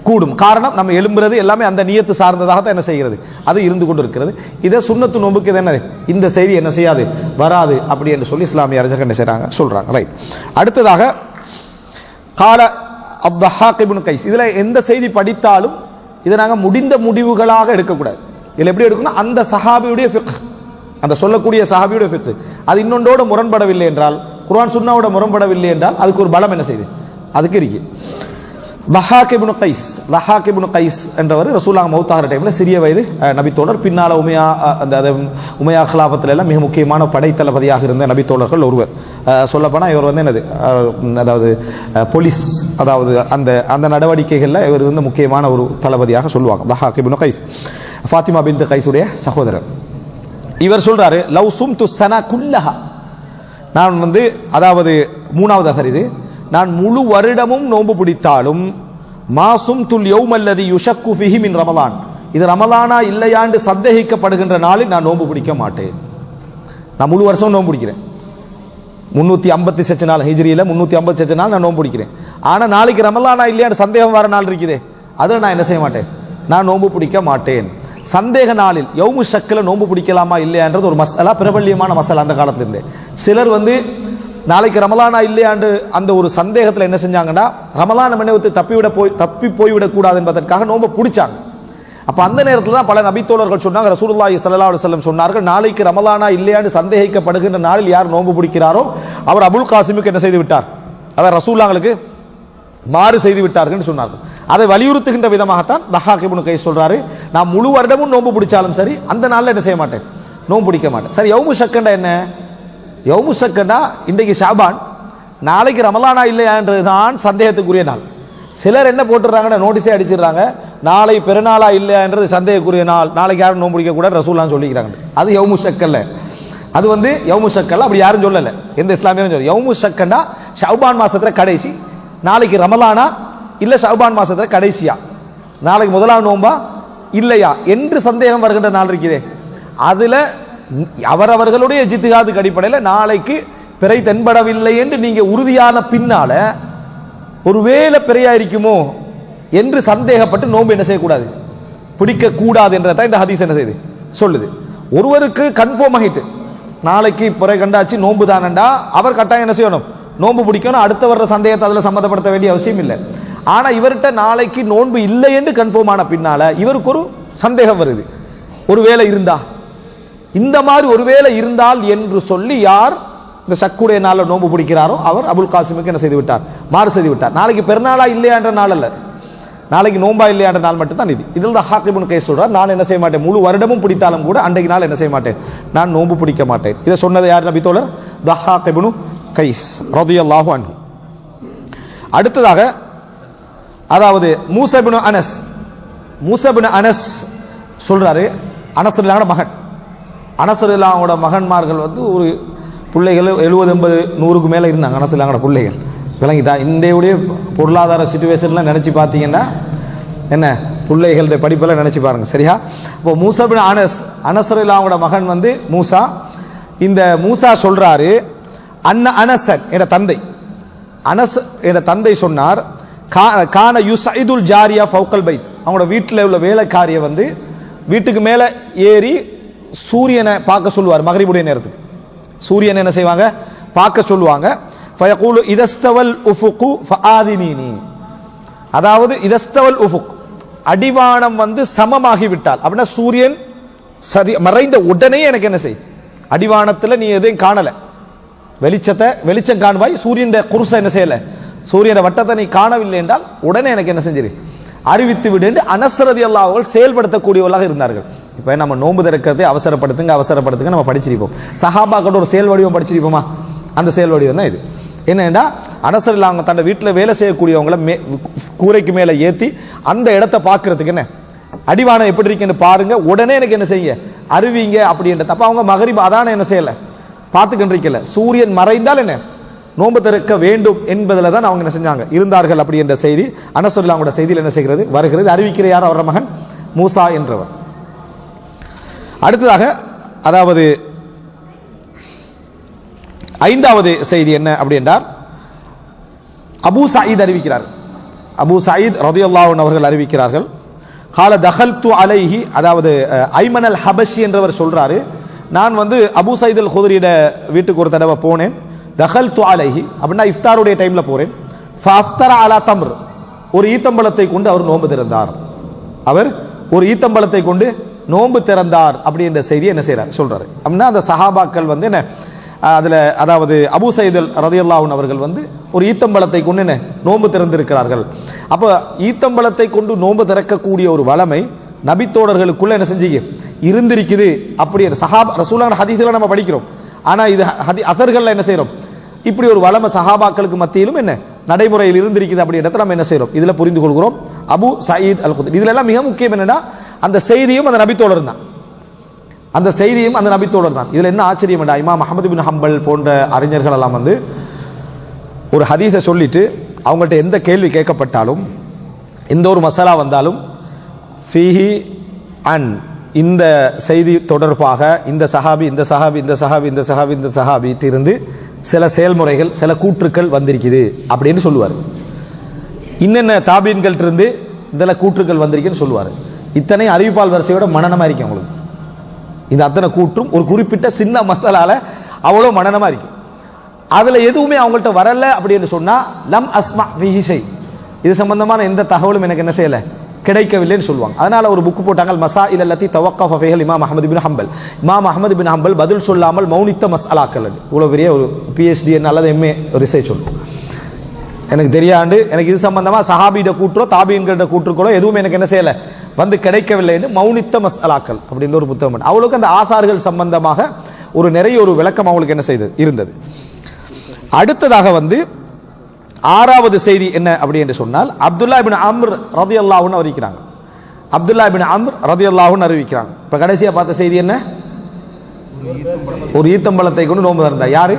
கூடும். காரணம், நம்ம எழும்புறது எல்லாமே அந்த நியத்து சார்ந்ததாகத்தான் என்ன செய்கிறது, அது இருந்து கொண்டு இருக்கிறது. இதை சுன்னத்து நோன்புக்கு இது என்னது, இந்த செய்தி என்ன செய்யாது, வராது அப்படி என்று சொல்லி இஸ்லாமிய அறிஞர்கள் என்ன செய்றாங்க, சொல்றாங்க. ரைட். அடுத்ததாக கால அப்தஹாக் இப்னு கைஸ். இதுல எந்த செய்தி படித்தாலும் இதை நாங்க முடிந்த முடிவுகளாக எடுக்கக்கூடாது. இதுல எப்படி எடுக்கணும்? அந்த சஹாபியுடைய ஃபிக்ஹ், அந்த சொல்லக்கூடிய சஹாபியுடைய ஃபிக்ஹ், அது இன்னொன்றோட முரண்படவில்லை என்றால், குர்ஆன் சுன்னாவோட முரண்படவில்லை என்றால் அதுக்கு ஒரு பலம் என்ன செய்யுது, அதுக்கு இருக்கு. லஹாக் இப்னு கைஸ் என்றவர் ரசூலுல்லாஹ் மௌத்தாகிற டைம்ல சிறிய வயது நபித்தோழர். பின்னால உமையா கிலாபத்துல எல்லாம் மிக முக்கியமான படைத்தளபதியாக இருந்த நபித்தோழர்கள் ஒருவர். சொல்லப்போனா இவர் வந்து என்னது, அதாவது போலீஸ், அதாவது அந்த அந்த நடவடிக்கைகள்ல இவர் வந்து முக்கியமான ஒரு தளபதியாக சொல்லுவாங்க. லஹாக் இப்னு கைஸ் ஃபாத்திமா பின்த் கைஸுடைய சகோதரர். இவர் சொல்றாரு, லவ் சும்து சனா குல்லஹா, நான் வந்து அதாவது மூணாவது அசர் இது, நான் முழு வருடமும் நோன்பு பிடித்தாலும் மாசும் துல் யௌமல்லதி யுஷக்கு ஃபிஹி மின் ரமலான், இது ரமலானா இல்லையாண்டு சந்தேகிக்கப்படுகின்ற நாளில் நான் நோன்பு பிடிக்க மாட்டேன். நான் முழு வருஷம் நோன்பு பிடிக்கிறேன். 356 நாள் ஹிஜ்ரியில 356 நாள் நான் நோன்பு பிடிக்கிறேன். ஆனா நாளைக்கு ரமலானா இல்லையாண்டு சந்தேகம் வர நாள் இருக்குதே, அதில் நான் என்ன செய்ய மாட்டேன், நான் நோன்பு பிடிக்க மாட்டேன். சந்தேக நாளில் யௌமு ஷக்கில் நோன்பு பிடிக்கலாமா இல்லையான்றது ஒரு மசாலா, பிரபல்யமான மசாலா அந்த காலத்துல இருந்து. சிலர் வந்து நாளைக்கு ரமலானா இல்லையாண்டு அந்த ஒரு சந்தேகத்தில் என்ன செஞ்சாங்கன்னா, ரமலான மனைவித்து தப்பி போய்விடக் கூடாது என்பதற்காக நோன்பு பிடிச்சாங்க. அப்ப அந்த நேரத்தில் தான் பல நபித்தோழர்கள் சொன்னாங்க, ரசூலுல்லாஹி ஸல்லல்லாஹு அலைஹி வஸல்லம் சொன்னார்கள், நாளைக்கு ரமலானா இல்லையாண்டு சந்தேகிக்கப்படுகின்ற நாளில் யார் நோன்பு பிடிக்கிறாரோ அவர் அபுல் காசிமுக்கு என்ன செய்து விட்டார், அதாவது ரசூலுல்லாஹ்களுக்கு மாறு செய்து விட்டார்கள் சொன்னார்கள். அதை வலியுறுத்துகின்ற விதமாகத்தான் லஹாக் இப்னு கைஸ் சொல்றாரு, நான் முழு வருடமும் நோன்பு பிடிச்சாலும் சரி அந்த நாளில் என்ன செய்ய மாட்டேன், நோன்பு பிடிக்க மாட்டேன். சரி, யௌமு ஷக்கண்டா என்ன? யௌமு ஷக்கண்டா இன்றைக்கு ஷாபான், நாளைக்கு ரமலானா இல்லையான்றது தான் சந்தேகத்துக்குரிய நாள். சிலர் என்ன போட்டுறாங்கன்னா, நோட்டீஸே அடிச்சிடுறாங்க, நாளை பெருநாளா இல்லையான்றது சந்தேகக்குரிய நாள், நாளைக்கு யாரும் நோன்பு பிடிக்க கூட ரசூலுல்லாஹ் சொல்லிக்கிறாங்க. அது யௌமு ஷக்கல்ல, அது வந்து யௌமு ஷக்கல்ல, அப்படி யாரும் சொல்லல, எந்த இஸ்லாமியரும் சொல்லல. யௌமு ஷக்கண்டா ஷாபான் மாசத்துல கடைசி, நாளைக்கு ரமலானா இல்ல ஷாபான் மாசத்துல கடைசியா, நாளைக்கு முதலாம் நோன்பா இல்லையா என்று சந்தேகம் வருகின்ற நாள் இருக்குதே, அதுல அவரவர்களுடைய இஜ்திஹாதுக்கு அடிப்படையில் நாளைக்கு பிறை தென்படவில்லை என்று நீங்க உறுதியான பின்னால ஒருவேளை பிறையா இருக்குமோ என்று சந்தேகப்பட்டு நோன்பு என்ன செய்யக்கூடாது, பிடிக்க கூடாது என்றதான் இந்த ஹதீஸ் என்ன செய்யுது சொல்லுது. ஒருவருக்கு கன்ஃபார்ம் ஆகிட்டு நாளைக்கு பிறை கண்டாச்சு நோன்பு தானண்டா, அவர் கட்டாயம் என்ன செய்யணும், நோன்பு பிடிக்கணும். அடுத்த வர்ற சந்தேகத்தை அதில் சம்மந்தப்படுத்த வேண்டிய அவசியம் இல்லை. ஆனா இவர்கிட்ட நாளைக்கு நோன்பு இல்லை என்று கன்ஃபார்ம் ஆன பின்னால இவருக்கு ஒரு சந்தேகம் வருது, ஒருவேளை இருந்தா, இந்த மாதிரி ஒருவேளை இருந்தால் என்று சொல்லி யார் இந்த சக்குடைய நாளில் நோன்பு பிடிக்கிறாரோ அவர் அபுல் காசிமுக்கு என்ன செய்து விட்டார், மாறு செய்து விட்டார். நாளைக்கு பெருநாளா இல்லையா என்ற நாள் அல்ல, நாளைக்கு நோன்பா இல்லையா என்ற நாள் மட்டும் தான் இது. இதில் தான் லஹாக் இப்னு கைஸ் சொல்றார், நான் என்ன செய்ய மாட்டேன், முழு வருடமும் பிடித்தாலும் கூட அன்றைக்கு நாள் என்ன செய்ய மாட்டேன், நான் நோன்பு பிடிக்க மாட்டேன். இதை சொன்னது யார் நபி தோழர்? லஹாக் இப்னு கைஸ் ரலியல்லாஹு அன்ஹு. அடுத்ததாக அதாவது மூஸா இப்னு அனஸ் சொல்றாரு, அனஸ் ரலியல்லாஹு மகன், அனஸ் ரலியல்லாஹுவோட மகன்மார்கள் வந்து ஒரு பிள்ளைகள் 70-80-100க்கு மேல இருந்தாங்க. அனஸ் ரலியல்லாஹுவோட பிள்ளைகள் விளங்கிட்டா. இன்றைய பொருளாதார சிச்சுவேஷன்லாம் நினைச்சு பார்த்தீங்கன்னா என்ன, பிள்ளைகளுடைய படிப்பெல்லாம் நினைச்சு பாருங்க, சரியா? இப்போ மூஸா இப்னு அனஸ் ரலியல்லாஹுவோட மகன் வந்து மூஸா. இந்த மூஸா சொல்றாரு, அனசன் என்ற தந்தை, அனஸ் என்ற தந்தை சொன்னார், கான யுஸைதுல் ஜாரியா ஃபௌகல் பைத், அவங்களோட வீட்டில் உள்ள வேலைக்காரிய வந்து வீட்டுக்கு மேல ஏறி சூரியனை பார்க்க சொல்லுவார். மகரிபுடைய நேரத்துக்கு சூரியனை என்ன செய்வாங்க, பார்க்க சொல்லுவாங்க. ஃபயகூலு இதஸ்தவல் உஃபுகு ஃபஆதினீனி, அதாவது இதஸ்தவல் உஃபுக், அடிவானம் வந்து சமமாகி விட்டால் அப்படின்னா சூரியன் சரி மறைந்த உடனே எனக்கு என்ன செய், அடிவானத்தில் நீ எதையும் காணல, வெளிச்சம் காணுவாய், சூரியன் குருசை என்ன செய்யல, சூரியன் வட்டத்தை நீ காணவில்லை என்றால் உடனே எனக்கு என்ன செஞ்சிரு, அறிவித்து விடு என்று அனஸ் ரலியல்லாஹு அவர்கள் செயல்படுத்தக்கூடியவர்களாக இருந்தார்கள். இப்ப நம்ம நோன்பு திறக்கிறதை அவசரப்படுத்துங்க நம்ம படிச்சிருப்போம். சஹாபாக்களோட ஒரு செயல் வடிவம் படிச்சிருப்போமா, அந்த செயல் வடிவம் தான் இது. என்னன்னா அனஸ் ரலியல்லாஹு அவங்க தன்னை வீட்டில் வேலை செய்யக்கூடியவங்களை கூரைக்கு மேலே ஏற்றி அந்த இடத்தை பார்க்கறதுக்கு என்ன அடிவானம் எப்படி இருக்குன்னு பாருங்க, உடனே எனக்கு என்ன செய்ய அறிவிங்க அப்படின்ற. அப்ப அவங்க மகரிப் அதான என்ன செய்யல பார்த்துக்கின்றிருக்கல, சூரியன் மறைந்தால் என்ன நோன்பு திறக்க வேண்டும் என்பதில் தான் அவங்க என்ன செஞ்சாங்க இருந்தார்கள். அப்படி என்ற செய்தி அனஸ் ரலியல்லாஹு செய்தியில் என்ன செய்கிறது வருகிறது. அறிவிக்கிற யார், அவர மகன் மூசா என்றவர். அடுத்ததாக அதாவது 5வது செய்தி என்ன அப்படி என்றால், அபூ சயீத் அறிவிக்கிறார். அபூ சயீத் ரலியல்லாஹு அன்ஹு அவர்கள் அறிவிக்கிறார்கள், கால தகல்து அலைஹி, அதாவது ஐமன் அல் ஹபஷி என்றவர் சொல்றாரு, நான் வந்து அபூ சயீத் அல் குத்ரியோட வீட்டுக்கு ஒரு தடவை போனேன். தகல்து அலைஹி அப்படின்னா இஃப்தாருடைய டைம்ல போறேன். ஃபஅஃப்தர அலா தம்ர், ஒரு ஈத்தம்பழத்தை கொண்டு அவர் நோன்பு திறந்தார். அவர் ஒரு ஈத்தம்பழத்தை கொண்டு நோன்பு திறந்தார் அப்படி என்ற செய்தி என்ன செய்யறார் சொல்றாரு. அப்படின்னா அந்த சஹாபாக்கள் வந்து என்ன அதுல அதாவது அபூ சயீத் ரலியல்லாஹு அன்ஹு அவர்கள் வந்து ஒரு ஈத்தம்பழத்தை கொண்டு என்ன நோன்பு திறந்திருக்கிறார்கள். அப்ப ஈத்தம்பழத்தை கொண்டு நோன்பு திறக்கக்கூடிய ஒரு வளமை நபித்தோழர்களுக்குள்ள என்ன செஞ்சீங்க இருந்திருக்குது. அப்படி சஹாபா ரசூலுல்லாஹ் ஹதீஸ்ல நம்ம படிக்கிறோம். ஆனா இது அஸர்கள்ல என்ன செய்யறோம், இப்படி ஒரு வளமை சஹாபாக்களுக்கு மத்தியிலும் என்ன நடைமுறையில் இருந்திருக்குது அப்படி இடத்துல நம்ம என்ன செய்யறோம் இதுல புரிந்து கொள்கிறோம். அபூ சயீத் அல் குத்ரி இதுல எல்லாம் மிக முக்கியம் என்னன்னா அந்த செய்தியும் அந்த நபித்தோழர் தான், அந்த செய்தியும் அந்த நபித்தோழர் தான். இதுல என்ன ஆச்சரியம் என்றா இமாம் அஹ்மத் பின் ஹம்பல் போன்ற அறிஞர்கள் எல்லாம் வந்து ஒரு ஹதீஸை சொல்லிட்டு அவங்கள்ட்ட எந்த கேள்வி கேட்கப்பட்டாலும் எந்த ஒரு மசாலா வந்தாலும் ஃபீஹி அன் இந்த செய்தி தொடர்பாக இந்த சஹாபி இந்த சஹாபி இந்த சஹாபி இந்த சஹாபி இந்த சஹாபி இருந்து சில செயல்முறைகள் சில கூற்றுக்கள் வந்திருக்குது அப்படின்னு சொல்லுவார். இன்னென்ன தாபீன்கள் இருந்து இந்த கூற்றுக்கள் வந்திருக்குன்னு சொல்லுவார். இத்தனை அறிவிப்பால் வரிசையோட மனநமா இருக்கு அவங்களுக்கு. இந்த அத்தனை கூற்றும் ஒரு குறிப்பிட்ட சின்ன மசாலால அவ்வளவு மனநமா இருக்கு. அதுல எதுவுமே அவங்கள்ட்ட வரல அப்படின்னு சொன்னா லம் அஸ்மா ஃபிஹி ஷை, இது சம்பந்தமான எந்த தகவலும் எனக்கு என்ன செய்யல கிடைக்கவில்லைன்னு சொல்லுவாங்க. அதனால ஒரு புக் போட்டாங்க மசாயில் அல்லதி தவக்கஃப ஃபீஹல் இமாம் அஹ்மத் பின் ஹம்பல். இமாம் அஹ்மத் பின் ஹம்பல் பதில் சொல்லாமல் மௌனித்த மஸ்அலாக்கள். இவ்வளவு பெரிய ஒரு PhD அல்லது MA ரிசர்ச் சொல்லும். எனக்கு தெரியாண்டு எனக்கு இது சம்பந்தமா சஹாபியிட கூற்றோ தாபீன்களோட கூற்றுக்களோ எதுவும் எனக்கு என்ன செய்யல வந்து கிடைக்கவில்லைன்னு மௌனித்த மஸ்அலாக்கள் அப்படின்னு ஒரு புத்தகம். அவளுக்கு அந்த ஆசார்கள் சம்பந்தமாக ஒரு நிறைய ஒரு விளக்கம் அவங்களுக்கு என்ன செய்தது இருந்தது. அடுத்ததாக வந்து ஆறாவது செய்தி என்ன அப்படி என்று சொன்னால் அப்துல்லா இப்னு அம்ர் ரலியல்லாஹு அன்ஹு அறிவிக்கிறாங்க. அப்துல்லா இப்னு அம்ர் ரலியல்லாஹு அன்ஹு அறிவிக்கிறாங்க. இப்ப கடைசியா பார்த்த செய்தி என்ன, ஒரு ஈத்தம்பழத்தை கொண்டு நோன்பு திறந்தா யாரு,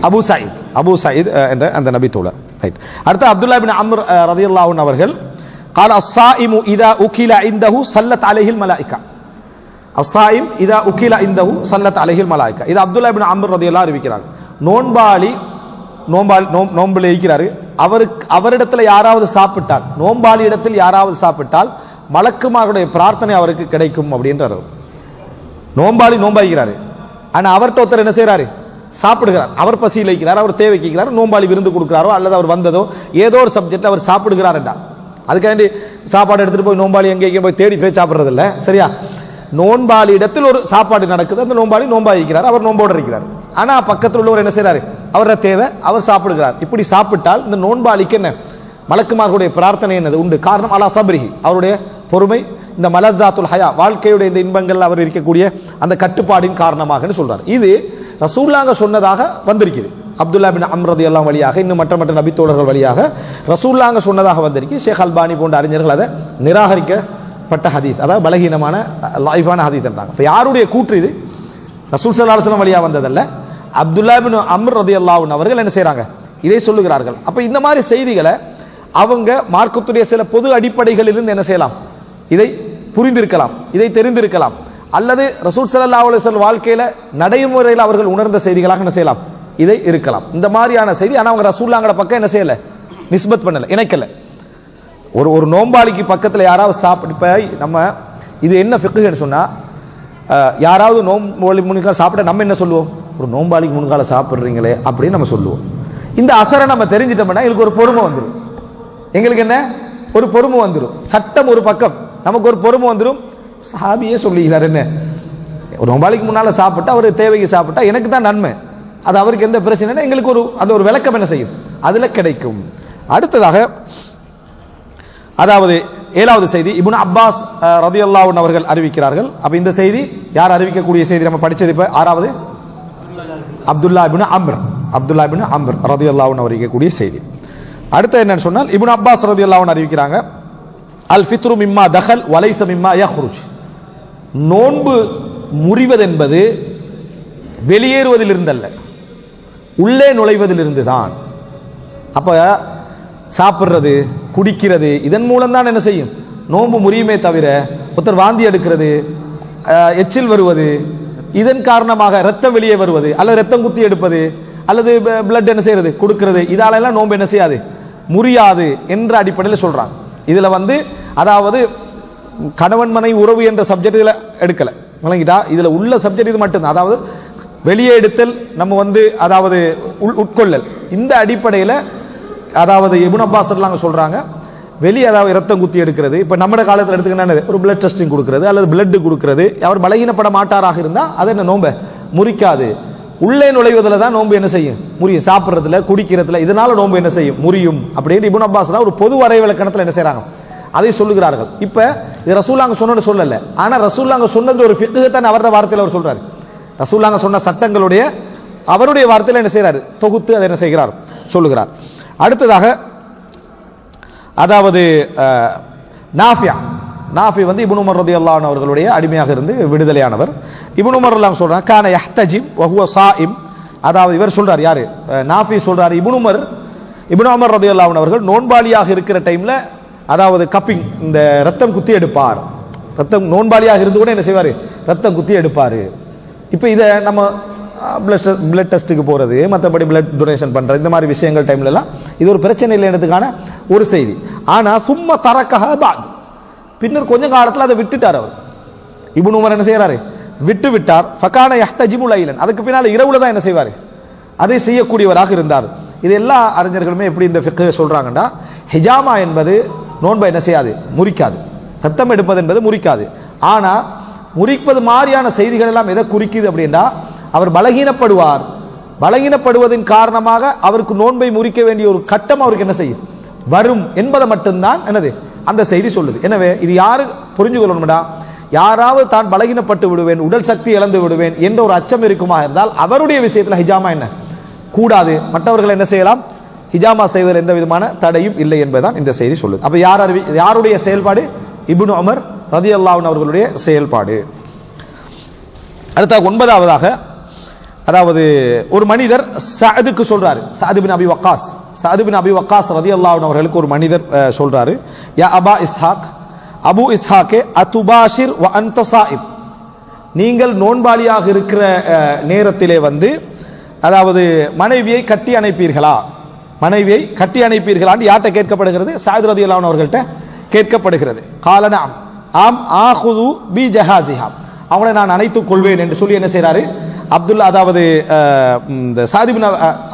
அபூ சயீத், அபூ சயீத் என்ற அந்த நபி தோழர். ரைட். அடுத்து அப்துல்லா இப்னு அம்ர் ரலியல்லாஹு அன்ஹு அவர்கள் قال الصائم اذا اكل عنده صلت عليه الملائكه. الصائم اذا اكل عنده صلت عليه الملائكه. இது அப்துல்லா இப்னு அம்ர் ரலியல்லாஹு அறிவிக்கிறாங்க. நோன்பாளி நோம்பில் இருக்கிறாரு, அவரிடத்தில் யாராவது சாப்பிட்டால், நோம்பாளி இடத்தில் யாராவது சாப்பிட்டால் மலக்குமாருடைய பிரார்த்தனை அவருக்கு கிடைக்கும் அப்படின்றார். நோம்பாளி நோம்பாகிறாரு, ஆனா அவர்கிட்ட ஒருத்தர் என்ன செய்யறாரு சாப்பிடுகிறார், அவர் பசியில் இருக்கிறார், அவர் தேவைக்கிறார், நோம்பாளி விருந்து கொடுக்கிறாரோ அல்லது அவர் வந்ததோ ஏதோ ஒரு சப்ஜெக்ட் அவர் சாப்பிடுகிறார் என்றார். அதுக்காண்டி சாப்பாடு எடுத்துட்டு போய் நோம்பாளி எங்கேயும் போய் தேடி போய் சாப்பிடுறது இல்லை, சரியா? நோன்பாளி இடத்தில் ஒரு சாப்பாடு நடக்குது, அந்த நோம்பாளி நோம்பா இருக்கிறார், அவர் நோம்போடு இருக்கிறார். ஆனா பக்கத்தில் உள்ளவர் என்ன செய்யறாரு, அவர தேவை, அவர் சாப்பிடுகிறார். இப்படி சாப்பிட்டால் இந்த நோன்பாளிக்கு என்ன மலக்குமார்களுடைய பிரார்த்தனை என்னது உண்டு. காரணம் அலா சப்ரிஹி, அவருடைய பொறுமை, இந்த மலதாத்துல் ஹயா வாழ்க்கையுடைய இந்த இன்பங்கள் அவர் இருக்கக்கூடிய அந்த கட்டுப்பாடின் காரணமாக சொல்றார். இது ரசூலுல்லாஹ் சொன்னதாக வந்திருக்குது. அப்துல்லா பின் அம்ர் ரலியல்லாஹு வழியாக இன்னும் மற்ற மற்ற நபி தோழர்கள் வழியாக ரசூலுல்லாஹ் சொன்னதாக வந்திருக்கு. ஷேக் அல்பானி போன்ற அறிஞர்கள் அதை நிராகரிக்கப்பட்ட ஹதீஸ், அதாவது பலகீனமான லைஃபான ஹதீஸ் என்றாங்க. இப்ப யாருடைய கூற்று இது? ரசூல் ஸல்லல்லாஹு அலைஹி வஸல்லம் வழியா வந்ததல்ல, அப்துல்லா பின் அம்ர் ரலியல்லாஹு அன்ஹு அவர்கள் என்ன செய்றாங்க, இதை சொல்லுகிறார்கள். அப்ப இந்த மாதிரி செய்திகளை அவங்க மார்க்கத்துடைய சில பொது அடிப்படைகளிலிருந்து என்ன செய்யலாம், இதை புரிந்திருக்கலாம், இதை தெரிந்திருக்கலாம், அல்லது ரசூல் ஸல்லல்லாஹு அலைஹி வஸல்லம் வாழ்க்கையில நடைமுறையில் அவர்கள் உணர்ந்த செய்திகளாக என்ன செய்யலாம், இதை இருக்கலாம். இந்த மாதிரியான செய்தி ஆனா அவங்க ரசூலுல்லாஹ்ங்கட பக்கம் என்ன செய்யல, நிஸ்பத் பண்ணல, இணைக்கல. ஒரு நோம்பாளிக்கு பக்கத்துல யாராவது இப்ப நம்ம இது என்ன ஃபிக்ஹ்னு சொன்னா, யாராவது நோம்பு முன்கால சாப்பிட நம்ம என்ன சொல்லுவோம், ஒரு நோம்பாளிக்கு முன்கால சாப்பிடுறீங்களே அப்படின்னு நம்ம சொல்லுவோம். இந்த அசரை நம்ம தெரிஞ்சிட்டோம்னா எங்களுக்கு ஒரு பொறுமை வந்துடும். எங்களுக்கு என்ன ஒரு பொறுமை வந்துடும். சட்டம் ஒரு பக்கம், நமக்கு ஒரு பொறுமை வந்துடும். சஹாபியே சொல்லுகிறார், என்ன ஒரு நோம்பாளிக்கு முன்னால சாப்பிட்டா அவர் தேவைக்கு சாப்பிட்டா எனக்கு தான் நன்மை, அது அவருக்கு எந்த பிரச்சனை, எங்களுக்கு ஒரு அந்த ஒரு விளக்கம் என்ன செய்யும் அதுல கிடைக்கும். அடுத்ததாக அதாவது ஏழாவது செய்தி இப்னு அப்பாஸ் ரலியல்லாஹு அன்ஹு அவர்கள் அறிவிக்கிறார்கள். அப்ப இந்த செய்தி யார் அறிவிக்கக்கூடிய செய்தி நம்ம படிச்சது? இப்ப ஆறாவது அப்துல்லா இப்னு அம்ர், அப்துல்லா இப்னு அம்ர் ரலியல்லாஹு அன்ஹு அறிவிக்கக்கூடிய செய்தி. அடுத்து என்னன்னு சொன்னால் இப்னு அப்பாஸ் ரலியல்லாஹு அன்ஹு அறிவிக்கிறாங்க, அல் ஃபித்ரு மிம்மா தஹல் வலைஸ மிம்மா யஹ்ருஜ். நோன்பு முறிவது என்பது வெளியேறுவதில் இருந்தல்ல, உள்ளே நுழைவதிலிருந்து தான். அப்ப சாப்பிடுறது குடிக்கிறது இதன் மூலம் தான் என்ன செய்யும் நோன்பு முறியுமே தவிர ஒருத்தர் வாந்தி எடுக்கிறது, எச்சில் வருவது, இதன் காரணமாக ரத்தம் வெளியே வருவது அல்லது ரத்தம் குத்தி எடுப்பது அல்லது பிளட் என்ன செய்யறது கொடுக்கிறது, இதாலெல்லாம் நோன்பு என்ன செய்யாது முறியாது என்ற அடிப்படையில் சொல்றாங்க. இதுல வந்து அதாவது கணவன் மனைவி உறவு என்ற சப்ஜெக்ட் இதுல எடுக்கல, விளங்கிட்டா? இதுல உள்ள சப்ஜெக்ட் இது மட்டும்தான், அதாவது வெளியே எடுத்தல் நம்ம வந்து அதாவது உட்கொள்ளல், இந்த அடிப்படையில் அதாவது இப்னு அப்பாஸ் சொல்றாங்க வெளியே அதாவது ரத்தம் குத்தி எடுக்கிறது. இப்ப நம்ம காலத்தில் எடுத்துக்கிட்டா ஒரு பிளட் டெஸ்டிங் கொடுக்கிறது அல்லது பிளட் கொடுக்கிறது, அவர் பலகீனப்பட மாட்டாராக இருந்தா அதை என்ன நோம்ப முறிக்காது. உள்ளே நுழைவதில் தான் நோன்பு என்ன செய்யும் முறியும், சாப்பிட்றதுல குடிக்கிறதுல, இதனால நோன்பு என்ன செய்யும் முறியும் அப்படின்னு இப்னு அப்பாஸ் ஒரு பொது வரைவிலக்கணத்தில் என்ன செய்றாங்க அதை சொல்லுகிறார்கள். இப்ப இது ரசூலுல்லாஹ் சொன்னது சொல்லல, ஆனா ரசூலுல்லாஹ் சொன்னது ஒரு ஃபிக்ஹ் தான் அவருடைய வார்த்தையில் அவர் சொல்றாரு. ரசூலுல்லாஹ் சொன்ன சட்டங்களுடைய அவருடைய வார்த்தையில் என்ன செய்யறாரு தொகுத்து அதை என்ன செய்கிறார் சொல்லுகிறார். அடுத்ததாக அதாவது நாஃபி வந்து இப்னு உமர் ரலியல்லாஹு அன்ஹு அவர்களுடைய அடிமையாக இருந்து விடுதலையானவர். இப்னு உமர் ரலியல்லாஹு அன்ஹு சொல்றாங்க கான யஹ்தஜிம் வ ஹுவ ஸாயிம். அதாவது இவர் சொல்றார், யாரு நாஃபி சொல்றாரு, இப்னு உமர் ரலியல்லாஹு அன்ஹு அவர்கள் நோன்பாளியாக இருக்கிற டைம்ல அதாவது கப்பிங் இந்த ரத்தம் குத்தி எடுப்பார். ரத்தம் நோன்பாளியாக இருந்து கூட என்ன செய்வாரு ரத்தம் குத்தி எடுப்பாரு. இப்போ இதை நம்ம பிளட் டெஸ்ட்டுக்கு போறது, மற்றபடி பிளட் டொனேஷன் பண்றது, இந்த மாதிரி விஷயங்கள் டைம்ல எல்லாம் இது ஒரு பிரச்சனை இல்லைன்றதுக்கான ஒரு செய்தி. ஆனா சும்மா தரக்கஹ பாத், பின்னர் கொஞ்ச காலத்தில் அதை விட்டுட்டார் அவர். இப்னு உமர் என்ன செய்யறாரு விட்டு விட்டார். ஃபகான யஹ்தஜிமு லைலன், அதுக்கு பின்னால் இரவுல தான் என்ன செய்வார் அதை செய்யக்கூடியவராக இருந்தார். இது எல்லா அறிஞர்களுமே எப்படி இந்த ஃபிக்ஹ் சொல்றாங்கன்னா, ஹிஜாமா என்பது நோன்பை என்ன செய்யாது முறிக்காது, ரத்தம் எடுப்பது என்பது முறிக்காது. ஆனா முறிப்பது மாதிரியான செய்திகள் எல்லாம் எதை குறிக்குது அப்படின்னா, அவர் பலகீனப்படுவார், பலகீனப்படுவதன் காரணமாக அவருக்கு நோன்பை முறிக்க வேண்டிய ஒரு கட்டம் அவருக்கு என்ன செய்யும் வரும் என்பதை மட்டும்தான் என்னது அந்த செய்தி சொல்லுது. எனவே இது யாரு புரிஞ்சு கொள்ளணும்டா, யாராவது தான் பலகீனப்பட்டு விடுவேன், உடல் சக்தி இழந்து விடுவேன் என்ற ஒரு அச்சம் இருக்குமா இருந்தால் அவருடைய விஷயத்தில் ஹிஜாமா என்ன கூடாது, மற்றவர்கள் என்ன செய்யலாம் ஹிஜாமா செய்வதில் எந்த விதமான தடையும் இல்லை என்பதுதான் இந்த செய்தி சொல்லுது. அப்ப யாருடைய செயல்பாடு இப்னு உமர் ரலியல்லாஹு அன்ஹு அவர்களுடைய செயல்பாடு. அடுத்த 9வதாக அதாவது ஒரு மனிதர் சஅதுக்கு சொல்றாரு, சஅத் பின் அபி வக்காஸ் ரலியல்லாஹு அன்ஹு அவர்களுக்கு ஒரு மனிதர் சொல்றாரு, யா அபா இஸ்ஹாக், அபு இஸ்ஹாக்கே அத்துபாஷிர் வ அன்த ஸாயிம், நீங்கள் நோன்பாளியாக இருக்கிற நேரத்திலே வந்து அதாவது மனைவியை கட்டி அணைப்பீர்களா, மனைவியை கட்டி அணைப்பீர்களான்னு யார்கிட்ட கேட்கப்படுகிறது சஅத் ரலியல்லாஹு அன்ஹு அவர்கள்ட்ட கேட்கப்படுகிறது. கால நஅம், ஆம் ஆஹுது பி ஜஹாசிஹா, அவங்களை நான் அணைத்துக் கொள்வேன் என்று சொல்லி என்ன செய்யறாரு அப்துல்லா, அதாவது இந்த சஅத் பின்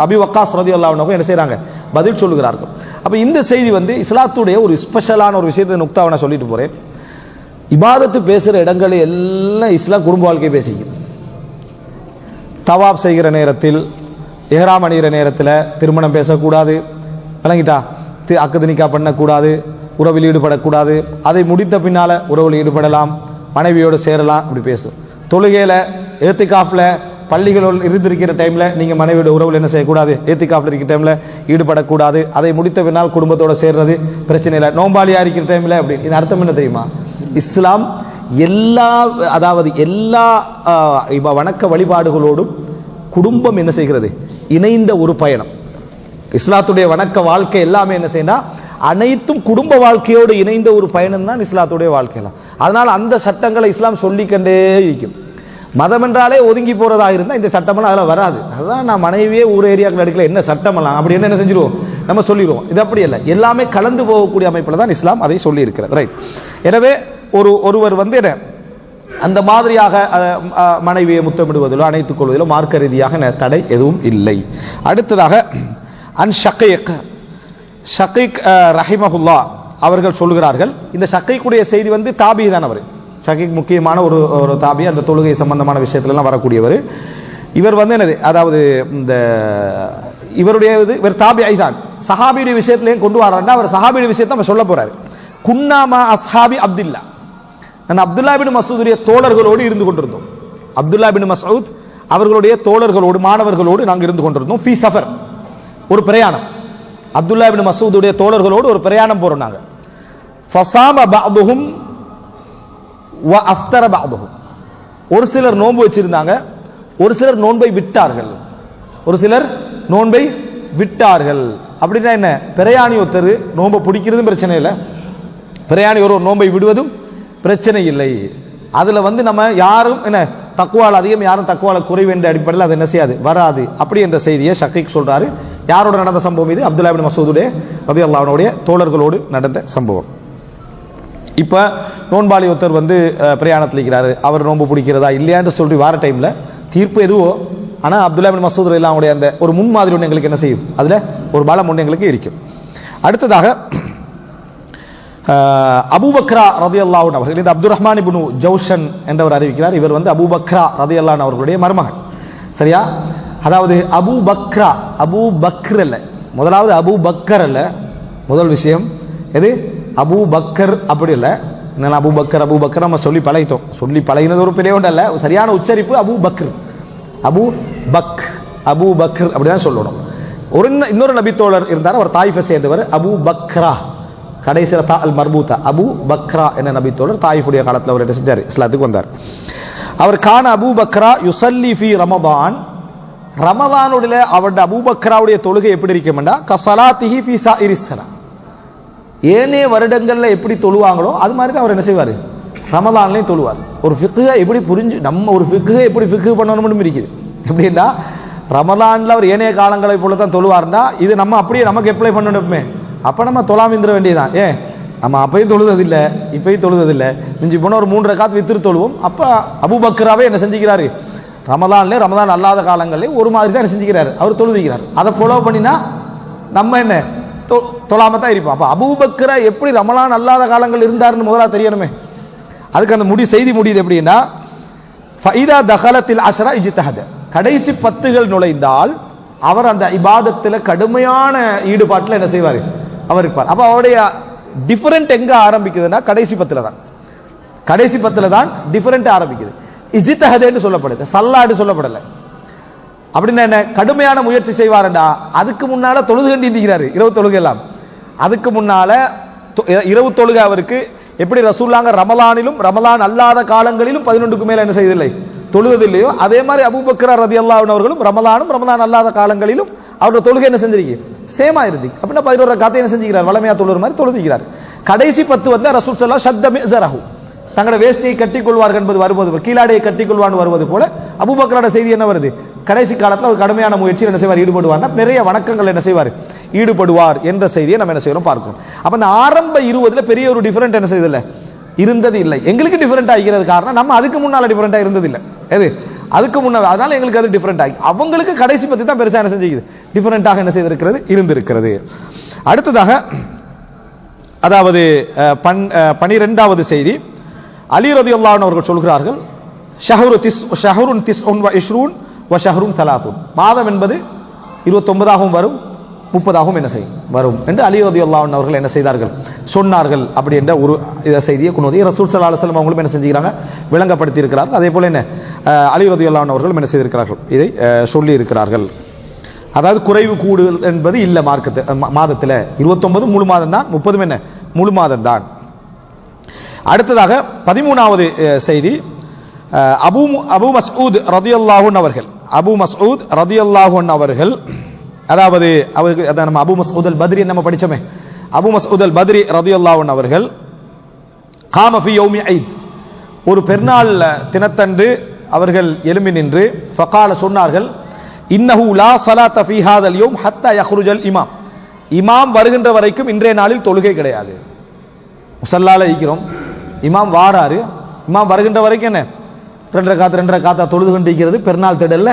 அபி வக்காஸ் ரலியல்லாஹு அன்ஹு என்ன செய்றாங்க பதில் சொல்லுகிறார்கள். அப்ப இந்த செய்தி வந்து இஸ்லாத்துடைய ஒரு ஸ்பெஷலான ஒரு விஷயத்தை நுக்தாவை நான் சொல்லிட்டு போறேன். இபாதத்து பேசுற இடங்களை எல்லாம் இஸ்லாம் குடும்ப வாழ்க்கை பேசிக்கும். தவாப் செய்கிற நேரத்தில், இஹ்ராம் அணிகிற நேரத்தில் திருமணம் பேசக்கூடாது, விளங்கிட்டா, அக்கது நிக்கா பண்ணக்கூடாது, உறவில் ஈடுபடக்கூடாது, அதை முடித்த பின்னால உறவில் ஈடுபடலாம், மனைவியோடு சேரலாம், அப்படி பேசும். தொழுகையில ஏத்திகாஃப்ல பள்ளிகளோடு இருந்திருக்கிற டைம்ல நீங்க மனைவியோட உறவில் என்ன செய்யக்கூடாது, ஏத்திகாஃப்ல இருக்கிற டைம்ல ஈடுபடக்கூடாது, அதை முடித்த பின்னால் குடும்பத்தோட சேர்றது பிரச்சனை இல்லை, நோம்பாளியா இருக்கிற டைம்ல அப்படி. இது அர்த்தம் என்ன தெரியுமா, இஸ்லாம் எல்லா அதாவது எல்லா வணக்க வழிபாடுகளோடும் குடும்பம் என்ன செய்கிறது இணைந்த ஒரு பயணம். இஸ்லாத்துடைய வணக்க வாழ்க்கை எல்லாமே என்ன செய்யணும், அனைத்தும் குடும்ப வாழ்க்கையோடு இணைந்த ஒரு பயணம் தான் இஸ்லாத்துடைய வாழ்க்கையெல்லாம். அதனால அந்த சட்டங்களை இஸ்லாம் சொல்லிக்கண்டே இருக்கும். மதம் என்றாலே ஒதுங்கி போறதா இருந்தால் இந்த சட்டமெல்லாம் அதில் வராது. அதுதான் நான் மனைவியே ஊர் ஏரியாக்கள் எடுக்கல, என்ன சட்டமெல்லாம் அப்படி என்ன செஞ்சிருவோம் நம்ம சொல்லிடுவோம். இது அப்படி இல்லை, எல்லாமே கலந்து போகக்கூடிய அமைப்பில் தான் இஸ்லாம் அதை சொல்லி இருக்கிறது. ரைட். எனவே ஒருவர் வந்து என்ன அந்த மாதிரியாக மனைவியை முத்தமிடுவதிலோ அணைத்துக் கொள்வதிலோ மார்க்க ரீதியாக தடை எதுவும் இல்லை. அடுத்ததாக அன் ஷகீக் ரஹிமஹுல்லா அவர்கள் சொல்கிறார்கள், இந்த ஷகீக்குடைய செய்தி வந்து தாபி தான். அவர் ஷகீக் முக்கியமான ஒரு தாபி, அந்த தொழுகை சம்பந்தமான விஷயத்துலலாம் வரக்கூடியவர். இவர் வந்து என்னது அதாவது இந்த இவர் தாபி ஐதான், சஹாபியுடைய விஷயத்திலையும் கொண்டு வராருன்னா அவர் சஹாபியுடைய விஷயத்தை நம்ம சொல்ல போறாரு. குன்னாமா அஸ்ஹாபி அப்துல்லா, நான் அப்துல்லா பின் மசூதுடைய தோழர்களோடு இருந்து கொண்டிருந்தோம். அப்துல்லா பின் மசூத் அவர்களுடைய தோழர்களோடு மாணவர்களோடு நாங்கள் இருந்து கொண்டிருந்தோம். ஃபீ சஃபர், ஒரு பிரயாணம். அப்துல்லா பின் மசூதுடைய தோழர்களோடு ஒரு பிரயாணம் போறோம் நாங்கள். ஃபஸாம பஅதுஹும் வ அஃப்தர பஅதுஹும், ஒரு சிலர் நோன்பு வச்சிருந்தாங்க, ஒரு சிலர் நோன்பை விட்டார்கள், ஒரு சிலர் நோன்பை விட்டார்கள். அப்படின்னா என்ன, பிரயாணி ஒருத்தர் நோன்பை பிடிக்கிறதும் பிரச்சனை இல்லை, பிரயாணி ஒரு நோன்பை விடுவதும் பிரச்சனை இல்லை. அதுல வந்து நம்ம யாரும் என்ன தக்குவால் அதிகம், யாரும் தக்குவால குறைவு என்ற அடிப்படையில் அது என்ன செய்யாது வராது. அப்படி என்ற செய்தியை ஷகீக் சொல்றாரு. யாரோட நடந்த சம்பவம் இது, அப்துல்லா பின் மசூதுடைய ரலியல்லாஹு அன்ஹுடைய தோழர்களோடு நடந்த சம்பவம். இப்ப நோன்பாளி ஒருத்தர் வந்து பிரயாணத்தில் இருக்கிறாரு, அவர் நோன்பு பிடிக்கிறதா இல்லையான்னு சொல்லி வார டைம்ல தீர்ப்பு எதுவோ, ஆனா அப்துல்லா பின் மசூத் ரலியல்லாஹு அன்ஹுடைய அந்த ஒரு முன்மாதிரி ஒன்று எங்களுக்கு என்ன செய்யும், அதுல ஒரு பலம் ஒன்று எங்களுக்கு இருக்கும். அடுத்ததாக அபூபக்ரா ரலியல்லாஹு அன்ஹு அவர்கள், இந்த அப்துர் ரஹ்மான் இப்னு ஜௌஷன் என்றவர் அறிவிக்கிறார், இவர் வந்து அபூபக்ரா ரலியல்லாஹு அன்ஹு அவர்களுடைய மருமகன். சரியா? அதாவது அபூ பக்ரா, அபூ பக்ர் அல்ல, முதலாவது அபூ பக்கர் அல்ல, முதல் விஷயம் எது? அபூ பக்கர் அப்படி இல்லை. என்ன அபூ பக்கர் அபூ பக்கர் நம்ம சொல்லி பழகிட்டோம், சொல்லி பழகினது ஒரு பெரிய ஒன்று அல்ல, சரியான உச்சரிப்பு Abu Bakr, Abu buck, Abu Bakr அப்படிதான் சொல்லணும். இன்னொரு நபித்தோழர் இருந்தார், அவர் தாயிஃபை சேர்ந்தவர், அபூ பக்ரா, கடைசியில் தா அல் மர்பூத்தா, அபூ பக்ரா என்ன நபித்தோழர், தாயிஃபுடைய காலத்தில் அவர் என்ன செஞ்சார், இஸ்லாத்துக்கு வந்தார். அவர் கான அபூ பக்ரா யுசல்லி ஃபி ரமதான், ரமதானுடைய அவருடைய அபூ பக்ராவுடைய தொழுகை எப்படி இருக்கும்னா கஸலாத்திஹி ஃபி ஸாயிரிஸ்ஸலா, ஏனைய வருடங்கள்ல எப்படி தொழுவாங்களோ அது மாதிரி தான் அவர் என்ன செய்வார், ரமதான்லையும் தொழுவார். ஒரு ஃபிக்ஹை எப்படி புரிஞ்சு, நம்ம ஒரு ஃபிக்ஹை எப்படி ஃபிக்ஹ் பண்ணணும்னு இருக்குது. எப்படின்னா ரமதான்ல அவர் ஏனைய காலங்களை போல தான் தொழுவார்னா, இது நம்ம அப்படியே நமக்கு அப்ளை பண்ணணுமே, அப்ப நம்ம தொழாமிந்திர வேண்டியதான். ஏன் நம்ம அப்பயும் தொழுததில்லை, இப்பயும் தொழுததில்லை, மிஞ்சி போன ஒரு 3 ரக்காத் வித்திரு தொழுவோம். அப்ப அபூ பக்ராவே என்ன செஞ்சுக்கிறாரு, ரமதான்ல ரமதான் அல்லாத காலங்களே ஒரு மாதிரி தான் செஞ்சுக்கிறாரு, அவர் தொழுதுகிறார். அதை ஃபாலோ பண்ணினா நம்ம என்ன தொழாம தான் இருப்போம். அப்ப அபூ பக்ரா எப்படி ரமலான் அல்லாத காலங்கள் இருந்தாருன்னு முதல்ல தெரியணுமே. அதுக்கு அந்த செய்தி முடியுது எப்படின்னா, ஃபைதா தஹலத்தில் அஷ்ரா இஜ்தஹத, கடைசி 10கள் நுழைந்தால் அவர் அந்த இபாதத்தில் கடுமையான ஈடுபாட்டில் என்ன செய்வார், அவர் இருப்பார். அப்ப அவருடைய டிஃபரெண்ட் எங்க ஆரம்பிக்குதுன்னா கடைசி 10ல தான், கடைசி 10ல தான் டிஃபரெண்ட் ஆரம்பிக்குது. இஜ்தஹதுன்னு சொல்லப்படுது, சல்லாடு சொல்லப்படலை. அப்படின்னா என்ன, கடுமையான முயற்சி செய்வாருண்டா அதுக்கு முன்னால தொழுது கண்டிருக்கிறாரு, இரவு தொழுகை எல்லாம். அதுக்கு முன்னால இரவு தொழுகை அவருக்கு எப்படி ரசூலுல்லாஹ் ரமலானிலும் ரமலான் அல்லாத காலங்களிலும் 11க்கு மேல என்ன செய்யவில்லை, தொழுவதில்லையோ, அதே மாதிரி அபூ பக்ர் ரலியல்லாஹு அன்ஹு அவர்களும் ரமலானும் ரமலான் அல்லாத காலங்களிலும் அவருடைய தொழுகை என்ன செஞ்சிருக்கு, சேமா இருந்து. அப்படின்னா 11 ரக்காத்தை என்ன செஞ்சுக்கிறார், வளமையா தொழுகிற மாதிரி தொழுதுகிறார். கடைசி 10 வந்து ரசூல் ஸல்லல்லாஹு ஷத்த மிஸரஹு, தங்களோட வேஷ்டியை கட்டிக் கொள்வார்கள் என்பது வருவது, கீழாடையை கட்டிக் கொள்வான்னு வருவது போல அபூ பக்ரோட செய்தி என்ன வருது, கடைசி காலத்தில் ஒரு கடுமையான முயற்சியில் என்ன செய்வார், ஈடுபடுவார், நிறைய வணக்கங்கள் என்ன செய்வார், ஈடுபடுவார் என்ற செய்தியை நம்ம என்ன செய்யறோம் பார்க்கிறோம். அப்ப இந்த ஆரம்ப 20ல பெரிய ஒரு டிஃபரெண்ட் என்ன செய்யல இருந்தது இல்லை. எங்களுக்கு டிஃபரெண்ட் ஆகிறது காரணம் நம்ம அதுக்கு முன்னால டிஃபரெண்டா இருந்தது இல்லை, எது அதுக்கு முன்னால, அதனால எங்களுக்கு அது டிஃபரெண்ட் ஆகி, அவங்களுக்கு கடைசி பத்தி தான் பெருசா என்ன செஞ்சுக்குது, டிஃபரெண்டாக என்ன செய்திருக்கிறது, இருந்திருக்கிறது. அடுத்ததாக அதாவது 12வது செய்தி, அலி ரலியல்லாஹு அன்ஹு அவர்கள் சொல்கிறார்கள், ஷஹ்ருன் திஸ்உன் வ இஷ்ரூன் வ ஷஹ்ருன் தலாத்துன், மாதம் என்பது 29ஆகவும் வரும் 30ஆகவும் என்ன செய்யும் வரும் என்று அலி ரலியல்லாஹு அன்ஹு அவர்கள் என்ன செய்தார்கள், சொன்னார்கள். அப்படி என்ற ஒரு செய்தியை கொண்டு வந்து ரசூல் ஸல்லல்லாஹு அலைஹி வஸல்லம் அவங்களும் என்ன செஞ்சுக்கிறாங்க, விளங்கப்படுத்தி இருக்கிறார்கள். அதே போல என்ன அலி ரலியல்லாஹு அன்ஹு அவர்களும் என்ன செய்திருக்கிறார்கள், இதை சொல்லி இருக்கிறார்கள். அதாவது குறைவு கூடு என்பது இல்லை மார்க்கத்து, மாதத்தில் 29 முழு மாதம் தான், 30 என்ன முழு மாதம் தான். அடுத்ததாக 13வது செய்தி, அபூ மஸ்ஊத் ரலியல்லாஹு அன்ஹு அவர்கள், அபூ மஸ்ஊத் ரலியல்லாஹு அன்ஹு அவர்கள், அதாவது அவருக்கு நம்ம அபூ மஸ்ஊத் அல் பத்ரி நம்ம படிச்சோமே, அபூ மஸ்ஊத் அல் பத்ரி ரலியல்லாஹு அன்ஹு அவர்கள் காம ஃபி யௌமி ஈத், ஒரு பெருநாள் தினத்தன்று அவர்கள் எழும்பி நின்று ஃபகால சொன்னார்கள், இன்னஹு லா ஸலாத ஃபீ ஹாதல் யௌம் ஹத்தா யக்ருஜல் இமாம், இமாம் வருகின்ற வரைக்கும் இன்றைய நாளில் தொழுகை கிடையாது. முஸல்லால இருக்கிறோம், இமாம் வாராரு, இமாம் வருகின்ற வரைக்கும் என்ன 2 ரக்காத்தா தொழுது கொண்டிருக்கிறது, பெருநாள் திடல்ல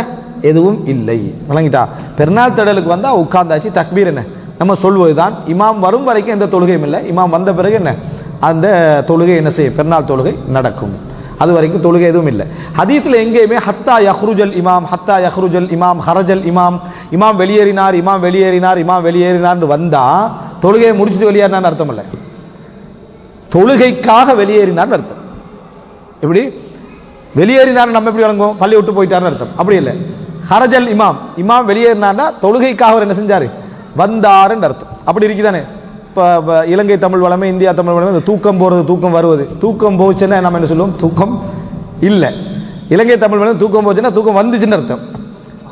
எதுவும் இல்லை. விளங்கிட்டா, பெருநாள் திடலுக்கு வந்தா உட்கார்ந்தாச்சு, தக்பீர் என்ன நம்ம சொல்வதுதான், இமாம் வரும் வரைக்கும் எந்த தொழுகையும் இல்லை, இமாம் வந்த பிறகு என்ன அந்த தொழுகை என்ன செய்யும், பெருநாள் தொழுகை நடக்கும், அது வரைக்கும் தொழுகை எதுவும் இல்லை. ஹதீஸ்ல எங்கேயுமே ஹத்தா யஹ்ருஜல் இமாம், ஹத்தா யஹ்ருஜல் இமாம், ஹரஜல் இமாம், இமாம் வெளியேறினார், இமாம் வெளியேறினார், இமாம் வெளியேறினார் வந்தா தொழுகையை முடிச்சுட்டு வெளியேறினான்னு அர்த்தம் இல்லை, தொழுகைக்காக வெளியேறினார் அர்த்தம். எப்படி வெளியேறினார் நம்ம எப்படி வழங்குவோம், பள்ளி விட்டு போயிட்டார்னு அர்த்தம், அப்படி இல்லை. ஹரஜல் இமாம், இமாம் வெளியேறினார்னா தொழுகைக்காக அவர் என்ன செஞ்சாரு, வந்தாருன்னு அர்த்தம். அப்படி இருக்குதானே. இப்போ இலங்கை தமிழ் வளமை, இந்தியா தமிழ் வளமை, தூக்கம் போறது தூக்கம் வருவது, தூக்கம் போச்சுன்னா நம்ம என்ன சொல்லுவோம், தூக்கம் இல்லை. இலங்கை தமிழ் வளமை தூக்கம் போச்சுன்னா தூக்கம் வந்துச்சுன்னு அர்த்தம்.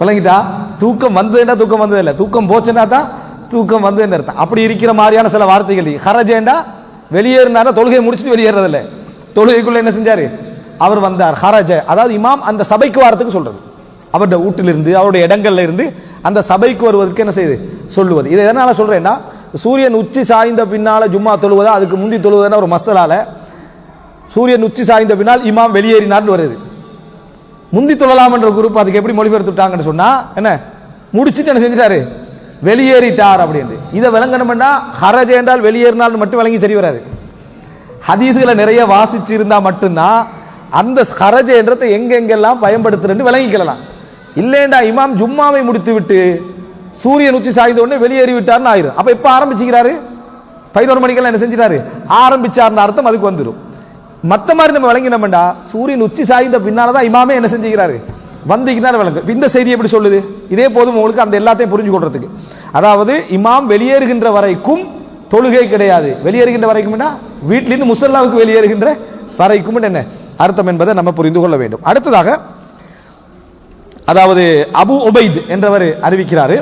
விளங்கிட்டா, தூக்கம் வந்ததுன்னா தூக்கம் வந்தது இல்லை, தூக்கம் போச்சுன்னா தான் தூக்கம் வந்ததுன்னு அர்த்தம். அப்படி இருக்கிற மாதிரியான சில வார்த்தைகள். ஹரஜேண்டா வெளியேறினாரா தொழுகையை முடிச்சுட்டு வெளியேறதில்ல, தொழுகைக்குள்ள என்ன செஞ்சாரு, அவர் வந்தார். ஹரஜ அதாவது இமாம் அந்த சபைக்கு வாரத்துக்கு சொல்றது, அவருடைய வீட்டிலிருந்து அவருடைய இடங்கள்ல இருந்து அந்த சபைக்கு வருவதற்கு என்ன செய்யுது சொல்லுவது. இதை எதனால சொல்றேன்னா, சூரியன் உச்சி சாய்ந்த பின்னால ஜும்மா தொழுவதா அதுக்கு முந்தி தொழுவதுன்னா ஒரு மசலால, சூரியன் உச்சி சாய்ந்த பின்னால் இமாம் வெளியேறினார்னு வருது. முந்தி தொழலாம் என்ற குரூப் அதுக்கு எப்படி மொழிபெயர்த்துட்டாங்கன்னு சொன்னா என்ன, முடிச்சுட்டு என்ன செஞ்சிட்டாரு, வெளியேறிட்டார் அப்படின்னு. இதை விளங்கணும்னா ஹரஜ என்றால் வெளியேறினால் மட்டும் விளங்கி சரி வராது, ஹதீஸ்களை நிறைய வாசிச்சு இருந்தா மட்டும்தான் அந்த ஹரஜ என்றதை எங்கெங்கெல்லாம் பயன்படுத்துறேன்னு விளங்கிக்கலாம். இல்லேண்டா இமாம் ஜும்மாவை முடித்து விட்டு சூரியன் உச்சி சாய்ந்த உடனே வெளியேறி விட்டார்னு ஆயிரும். அப்ப எப்ப ஆரம்பிச்சுக்கிறாரு? 11 மணிக்கெல்லாம் என்ன செஞ்சிட்டாரு? ஆரம்பிச்சார்ன்ற அர்த்தம் அதுக்கு வந்துடும். மத்த மாதிரி நம்ம விளங்கினோம்டா சூரியன் உச்சி சாய்ந்த பின்னாலதான் இமாமே என்ன செஞ்சுக்கிறாரு? வந்திக்கிறார் விளங்கு. இந்த செய்தி எப்படி சொல்லுது? இதே போதும் உங்களுக்கு அந்த எல்லாத்தையும் புரிஞ்சு கொள்றதுக்கு. அதாவது இமாம் வெளியேறுகின்ற வரைக்கும் தொழுகை கிடையாது. வெளியேறுகின்ற வரைக்கும் வீட்டிலிருந்து முசல்லாவுக்கு வெளியேறுகின்ற வரைக்கும் என்ன அர்த்தம் என்பதை நம்ம புரிந்து கொள்ள வேண்டும். அடுத்ததாக அதாவது அபு உபைத் என்றவர் அறிவிக்கிறாரு.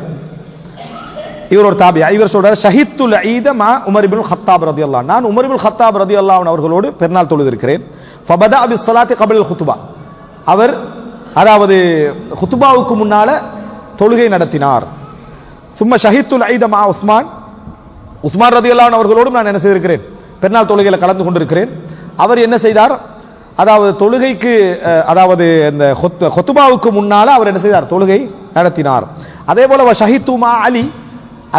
இவர் ஒரு தாபியா. இவர் சொல்றார், ஷஹீத்துல் ஈத மா உமர் இப்னு கத்தாப் ரலியல்லாஹு அன்ஹு. நான் உமர் இப்னு கத்தாப் ரலியல்லாஹு அன்ஹு அவர்களோடு பெருநாள் தொழுதிருக்கிறேன். ஃபபதா பிஸ்ஸலாத்தி கப்ல குத்பா. அவர் அதாவது குத்பாவுக்கு முன்னால தொழுகை நடத்தினார். சும்ம ஷஹீத்துல் ஈத மா உஸ்மான். உஸ்மான் ரலியல்லாஹு அன்ஹு அவர்களோடு நான் என்ன செய்திருக்கிறேன்? பெருநாள் தொழுகையில கலந்து கொண்டிருக்கிறேன். அவர் என்ன செய்தார்? அதாவது தொழுகைக்கு அதாவது இந்த குத்பாவுக்கு முன்னால அவர் என்ன செய்தார்? தொழுகை நடத்தினார். அதே போல ஷஹீத்துமா அலி.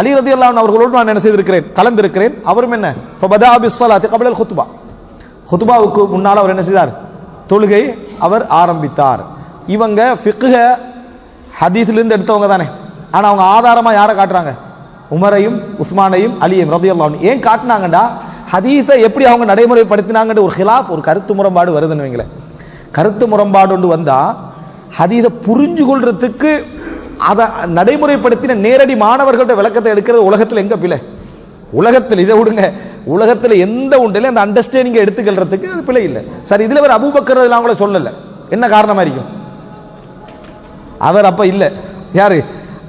அலி ரலியல்லாஹு அன்ஹு அவர்களோடு நான் என்ன செய்திருக்கிறேன்? கலந்திருக்கிறேன். அவரும் என்ன ஃபபதா பிஸ்ஸலாத்தி கப்ல குத்பா. குத்பாவுக்கு முன்னால் அவர் என்ன செய்தார்? தொழுகை அவர் ஆரம்பித்தார். இவங்க ஃபிக்ஹ ஹதீஸ்ல இருந்து எடுத்தவங்க தானே. ஆனா அவங்க ஆதாரமா யாரை காட்டுறாங்க? உமரையும் உஸ்மானையும் அலியையும் ரலியல்லாஹு அன்ஹு. ஏன் காட்டினாங்கடா? ஹதீஸை எப்படி அவங்க நடைமுறைப்படுத்தினாங்கன்ற ஒரு ஹிலாஃப், ஒரு கருத்து முரண்பாடு வருதுன்னு வைங்களேன். கருத்து முரண்பாடு ஒன்று வந்தா ஹதீஸை புரிஞ்சு கொள்றதுக்கு அதை நடைமுறைப்படுத்தின நேரடி மாணவர்கள்ட்ட விளக்கத்தை எடுக்கிறது உலகத்தில் எங்க பிழை? உலகத்தில் இதை விடுங்க, உலகத்தில் எந்த ஒன்றில அந்த அண்டர்ஸ்டாண்டிங் எடுத்துக்கிறதுக்கு அது பிழை இல்லை. சரி, இதுல அவர் அபூபக்கர் எல்லாம் கூட சொல்லல. என்ன காரணமா இருக்கும்? அவர் அப்ப இல்ல. யாரு?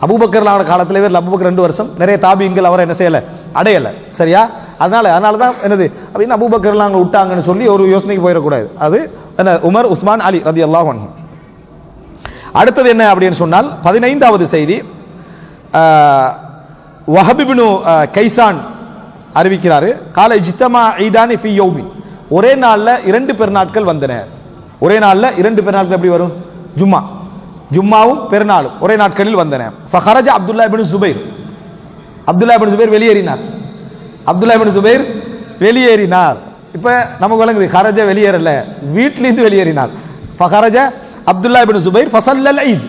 அபூபக்கர் காலத்துல இவர் அபூபக்கர் 2 வருஷம் நிறைய தாபீன்கள் அவரை என்ன செய்யல, அடையல. சரியா? அதனாலதான் என்னது அப்படின்னு அபூபக்கர் எல்லாம் விட்டாங்கன்னு சொல்லி ஒரு யோசனைக்கு போயிடக்கூடாது. அது உமர், உஸ்மான், அலி ரலியல்லாஹு அன்ஹு. அடுத்தது என்ன அப்படின்னு சொன்னால் 15வது செய்தி. வஹப் இப்னு கைசான் அறிவிக்கிறாரு, கால இஜ்தமா ஈதானி ஃபீ யௌமின். ஒரே நாள்ல 2 பெருநாட்கள் வந்தன. ஒரே நாள்ல 2 பெருநாட்கள் எப்படி வரும்? ஜும்மாவும் பெருநாளும் ஒரே நாட்களில் வந்தன. ஃபஹரஜ அப்துல்லா இப்னு சுபைர். அப்துல்லா இப்னு சுபைர் வெளியேறினார். அப்துல்லா இப்னு சுபைர் வெளியேறினார். இப்ப நமக்கு விளங்குது, ஹரஜ வெளியேறல, வீட்டிலிருந்து வெளியேறினார். ஃபஹரஜ அப்துல்லா இப்னு சுபைர் ஃபஸல்லல் ஈத்.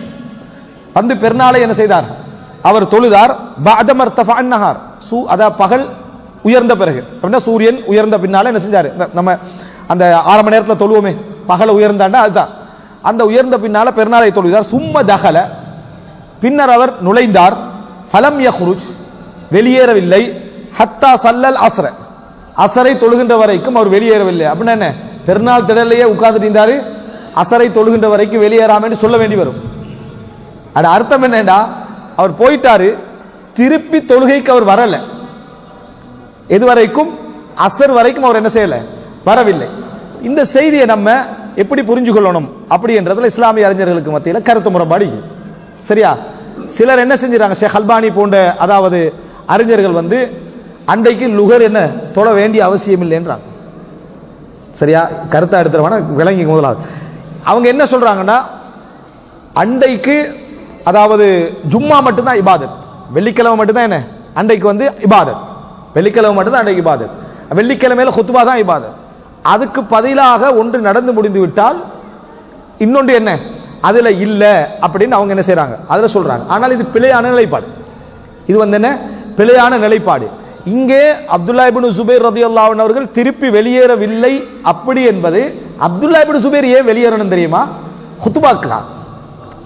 வந்து பெருநாளை என்ன செய்தார்? அவர் தொழுதார். பஅத மர்தஃபஅ அன்-நஹார். அத பகல் உயர்ந்த பிறகு, அப்படின்னா சூரியன் உயர்ந்த பின்னால என்ன செஞ்சாரு? நம்ம அந்த 6 மணி நேரத்தில் தொழுவோமே, பகல உயர்ந்தாண்டா அதுதான். அந்த உயர்ந்த பின்னால பெருநாளை தொழுதார். சும்ம தகல. பின்னர் அவர் நுழைந்தார். ஃபலம் யஹ்ருஜ். வெளியேறவில்லை. ஹத்தா சல்லல் அஸ்ர. அசரை தொழுகின்ற வரைக்கும் அவர் வெளியேறவில்லை. அப்படின்னா என்ன? பெருநாள் திடலையே உட்கார்ந்துட்டு இருந்தாரு, அசரை தொழுகின்ற வரைக்கும் வெளியேறாமன்னு சொல்ல வேண்டி வரும். அது அர்த்தம் என்னடா? அவர் போயிட்டாரு, திருப்பி தொழுகைக்கு அவர் வரல. எது வரைக்கும்? அசர் வரைக்கும் அவர் என்ன செய்யல, வரவில்லை. இந்த செய்தியை நம்ம எப்படி புரிஞ்சு கொள்ளணும் அப்படின்றதுல இஸ்லாமிய அறிஞர்களுக்கு மத்தியில் கருத்து முரண்பாடு. சரியா? சிலர் என்ன செஞ்சாங்க, ஷேக் அல்பானி போன்ற அதாவது அறிஞர்கள் வந்து அன்றைக்கு லுகர் என்ன தொழ வேண்டிய அவசியம் இல்லைன்றாங்க. சரியா? கருத்தை எடுத்துறவன விளங்கி முதலாவது அவங்க என்ன சொல்றாங்கன்னா, அன்றைக்கு அதாவது ஜும்மா மட்டும்தான் இபாதத், வெள்ளிக்கிழமை மட்டும்தான் என்ன அன்றைக்கு வந்து இபாதத், வெள்ளிக்கிழமை மட்டும்தான் அன்றைக்கு இபாதத், வெள்ளிக்கிழமையில குத்பா தான் இபாதத். அதுக்கு பதிலாக ஒன்று நடந்து முடிந்து விட்டால் இன்னொன்று என்ன அதுல இல்ல அப்படின்னு அவங்க என்ன செய்யறாங்க, அதுல சொல்றாங்க. ஆனால் இது பிழையான நிலைப்பாடு. இது வந்து என்ன பிழையான நிலைப்பாடு. இங்கே அப்துல்லா இப்னு சுபைர் ரலியல்லாஹு அன்ஹு அவர்கள் திருப்பி வெளியேறவில்லை. அப்படி என்பது அப்துல்லா இப்னு சுபைர் ஏன் வெளியேறணும் தெரியுமா? குத்பாக்கா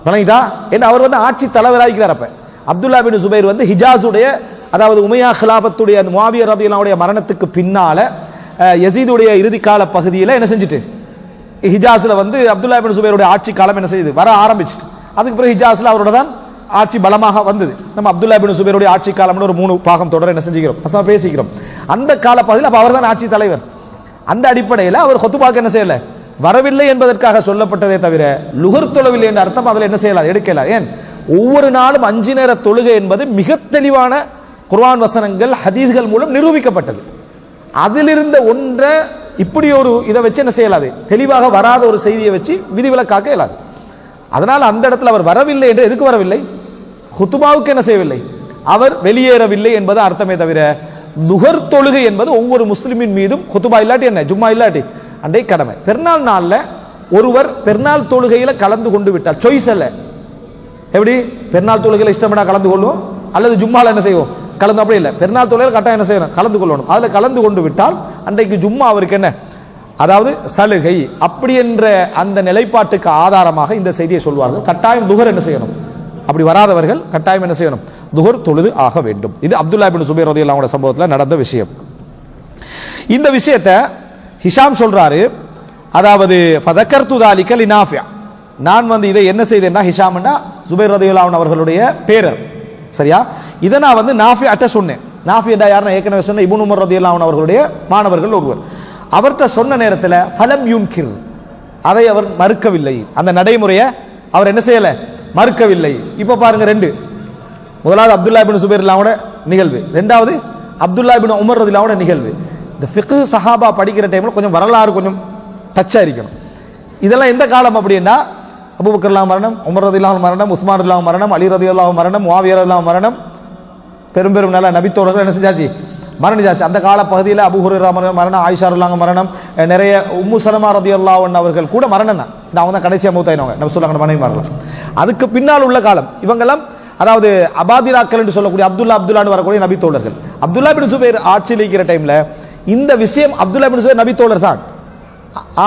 வணங்கிதா என்ன? அவர் வந்து ஆட்சி தலைவராகிறார். அப்ப அப்துல்லா இப்னு சுபைர் வந்து ஹிஜாஸுடைய அதாவது உமையா கிலாபத்துடைய முஆவியா ரலியல்லாஹு அன்ஹுடைய மரணத்துக்கு பின்னால யசீதுடைய இறுதி கால பகுதியில் என்ன செஞ்சுட்டு ஹிஜாஸ்ல வந்து அப்துல்லா இப்னு சுபைருடைய ஆட்சி காலம் என்ன செய்யுது வர ஆரம்பிச்சுட்டு. அதுக்கு பிறகு ஹிஜாஸ்ல அவரோட தான் ஆட்சி பலமாக வந்தது. நம்ம அப்துல்லா இப்னு சுபைருடைய ஆட்சி காலம்னு ஒரு 3 பாகம் தொடர் என்ன செஞ்சுக்கிறோம், அசமா பேசிக்கிறோம். அந்த கால பகுதியில் அப்ப அவர் தான் ஆட்சி தலைவர். அந்த அடிப்படையில் அவர் ஹுத்பாக்கு என்ன செய்யல, வரவில்லை என்பதற்காக சொல்லப்பட்டதே தவிர லுகர் தொழவில்லை என்ற அர்த்தம் அதில் என்ன செய்யலாம், எடுக்கலாம். ஏன் ஒவ்வொரு நாளும் 5 நேர தொழுகை என்பது மிக தெளிவான குர்ஆன் வசனங்கள் ஹதீஸ்கள் மூலம் நிரூபிக்கப்பட்டது. அதிலிருந்த ஒன்றை இப்படி ஒரு இதை வச்சு என்ன செய்யலாது, தெளிவாக வராத ஒரு செய்தியை வச்சு விதிவிலக்காக்க இயலாது. அதனால அந்த இடத்துல அவர் வரவில்லை என்று எதுக்கு வரவில்லை, ஹுத்பாவுக்கு என்ன செய்யவில்லை, அவர் வெளியேறவில்லை என்பது அர்த்தமே தவிர லுகர் தொழுகை என்பது ஒவ்வொரு முஸ்லிமின் மீதும் ஹுத்பா இல்லாட்டி என்ன ஜும்மா இல்லாட்டி அன்றை கடமை. பெருநாள் நாள்ல ஒருவர் பெருநாள் தொழுகையில கலந்து கொண்டு விட்டால் சாய்ஸ் அல்ல, எப்படி பெருநாள் தொழுகையில் இஷ்டப்பட்டா கலந்து கொள்வோம், அல்லது ஜும்மால என்ன செய்வோம் கலந்து, அப்படி இல்லை. பெருநாள் தொழுகையில் கட்டாயம் என்ன செய்யணும் கலந்து கொள்ளணும். அதில் கலந்து கொண்டு விட்டால் அன்றைக்கு ஜும்மா அவருக்கு என்ன, அதாவது சலுகை. அப்படி என்ற அந்த நிலைப்பாட்டுக்கு ஆதாரமாக இந்த செய்தியை சொல்வார்கள். கட்டாயம் துஹர் என்ன செய்யணும், அப்படி வராதவர்கள் கட்டாயம் என்ன செய்யணும், துஹர் தொழுது ஆக வேண்டும். இது அப்துல்லா இப்னு சுபைர் ரலியல்லாஹு அன்ஹு சம்பவத்தில் நடந்த விஷயம். இந்த விஷயத்தை ஹிஷாம் சொல்றாரு, அதாவது ஃபதக்கர்து தாலிக லிநாஃபி, நான் வந்து இதை என்ன செய்தேன்னா, ஹிஷாம்னா சுபைர் ரலியல்லாஹு அன்ஹு அவர்களுடைய பேரர், சரியா? இதை நான் வந்து நாஃபி அட்ட சொன்னேன். நாஃபி யாருன்னா ஏற்கனவே சொன்ன இப்னு உமர் ரலியல்லாஹு அன்ஹு அவர்களுடைய மாணவர்கள் ஒருவர். அவர்கிட்ட சொன்ன நேரத்தில் ஃபலம் யுன்கிர், அதை அவர் மறுக்கவில்லை. அந்த நடைமுறையை அவர் என்ன செய்யல, மறுக்கவில்லை. இப்ப பாருங்க, ரெண்டு, முதலாவது அப்துல்லா இப்னு சுபைர் ரலியல்லாஹு நிகழ்வு, ரெண்டாவது அப்துல்லா இப்னு உமர் ரலியல்லாஹு நிகழ்வு. இந்த ஃபிக்ஹ் சஹாபா படிக்கிற டைம்ல கொஞ்சம் வரலாறு கொஞ்சம் டச்சா இருக்கணும். இதெல்லாம் எந்த காலம் அப்படின்னா, அபூபக்கர் ரலியல்லாஹு மரணம், உமர் ரலியல்லாஹு மரணம், உஸ்மான் ரலியல்லாஹு மரணம், அலி ரலியல்லாஹு மரணம், முஆவியா ரலியல்லாஹு மரணம், பெரும் பெரும் நல்ல நபித்தோழர்கள் என்ன செஞ்சாச்சு, மரணிச்சாச்சு. அந்த கால பகுதியில் அபூ ஹுரைரா மரணம், ஆயிஷா ரலியல்லாஹு மரணம், நிறைய உம்மு சலமா ரலியல்லாஹு அன்ஹா அவர்கள் கூட மரணம் தான். அவங்க தான் கடைசியா மௌத்தாயினவங்க, நபி ஸல்லல்லாஹு அலைஹி வஸல்லம் மரணம். அதுக்கு பின்னால் உள்ள காலம் இவங்கெல்லாம், அதாவது அபாதிராக்கள் என்று சொல்லக்கூடிய அப்துல்லான்னு வரக்கூடிய நபி தோழர்கள். அப்துல்லா பின் சுபைர் ஆட்சியில் இருக்கிற டைம்ல இந்த விஷயம், அப்துல்லா பின் சுபைர் நபி தோழர் தான்.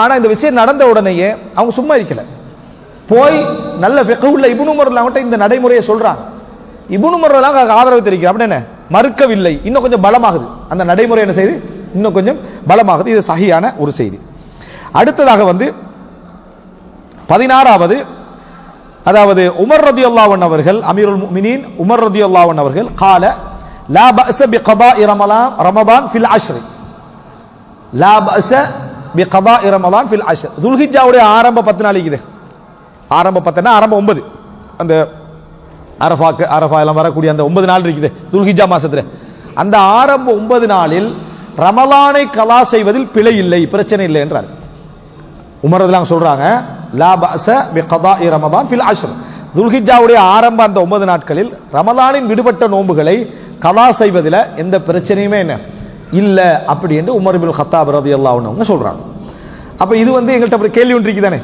ஆனா இந்த விஷயம் நடந்த உடனேயே அவங்க சும்மா இருக்கல, போய் நல்ல ஃபிக்ஹ் உள்ள இப்னு உமர் ரலியல்லாஹு இந்த நடைமுறையை சொல்றாங்க. இப்னு உமர் ரலியல்லாஹு ஆதரவு தெரிவிக்கிறார். அப்படி என்ன, மறுக்கவில்லை. இன்னும் கொஞ்சம் பலமாகுது அந்த நடைமுறை, என்ன செய்து இன்னும் கொஞ்சம் பலமாகுது. இது சஹீஹான ஒரு செய்தி. அடுத்ததாக வந்து 16வது, அதாவது உமர் ரலியல்லாஹு அன்ஹு அவர்கள், அமீருல் முஃமினீன் உமர் ரலியல்லாஹு அன்ஹு அவர்கள் قال لا بأس بقضاء رمضان في العشر، لا بأس بقضاء رمضان في العشر. துல்ஹிஜ்ஜாவுடைய ஆரம்ப 10 நாள் இருக்குது. ஆரம்ப 10னா ஆரம்ப 9, அந்த அரஃபா எல்லாம் வரக்கூடிய அந்த 9 நாள் இருக்குது துல்ஹிஜ்ஜா மாசத்துல. அந்த ஆரம்ப 9 நாளில் ரமலானை கலா செய்வதில் பிழை இல்லை, பிரச்சனை இல்லை என்றார் உமர் ரலியல்லாஹு சொல்றாங்க. லா பஅஸ பிகதாஇ ரமதான் ஃபில் அஷ்ர், துல்ஹிஜ்ஜாவுடைய ஆரம்ப அந்த 9 நாட்களில் ரமலானின் விடுபட்ட நோன்புகளை கலா செய்வதில் எந்த பிரச்சனையுமே என்ன இல்ல, அப்படி என்று உமர் இப்னு கத்தாப் ரலியல்லாஹு அன்ஹு சொல்றாங்க. அப்ப இது வந்து எங்கள்கிட்ட ஒரு கேள்வி ஒன்று இருக்குதானே,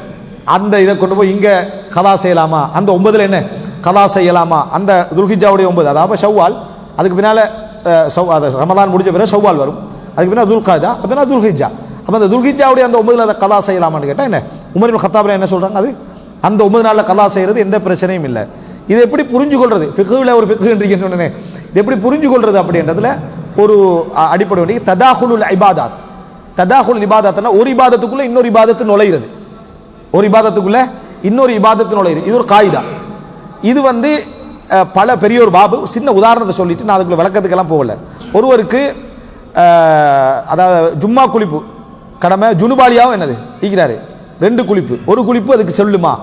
அந்த இதை கொண்டு போய் இங்க கலா செய்யலாமா, அந்த 9ல என்ன கலா செய்யலாமா, அந்த துல்ஹிஜ்ஜாவுடைய 9, அதாவது ஷவ்வால், அதுக்கு பின்னால ரமலான் முடிஞ்ச பிறகு ஷவ்வால் வரும், அதுக்கு பின்னால் துல்காதா, அப்படின்னா துல்ஹிஜ்ஜா. அப்ப அந்த துல்ஹிஜ்ஜாவுடைய அந்த 9ல அதை கலா செய்யலாமான்னு கேட்டா என்ன, உமர் இப்னு கத்தாப் என்ன சொல்றாங்க, அது அந்த 9 நாள்ல கலா செய்யறது எந்த பிரச்சனையும் இல்லை. இது எப்படி புரிஞ்சு கொள்றது, ஃபிக்ஹ்ல ஒரு ஃபிக்ஹ் என்று சொன்னேனே, இது எப்படி புரிஞ்சு கொள்றது அப்படின்றதுல ஒரு அடிப்படை வேண்டிய ததாஹுலுல் இபாதத். ததாஹுல் இபாதத்னா ஒரு இபாதத்துக்குள்ள இன்னொரு இபாதத்து நுழையிறது, ஒரு இபாதத்துக்குள்ள இன்னொரு இபாதத்து நுழையிறது. இது ஒரு காயிதா. இது வந்து பல பெரிய ஒரு பாபு. சின்ன உதாரணத்தை சொல்லிட்டு நான் அதுக்குள்ள விளக்கத்துக்கெல்லாம் போகல. ஒருவருக்கு அதாவது ஜும்மா குளிப்பு கடமை, ஜுனுபாலியாவும் என்னது ஈக்கிறாரு, 2 குளிப்பு, ஒரு குளிப்பு அதுக்கு செல்லுமா,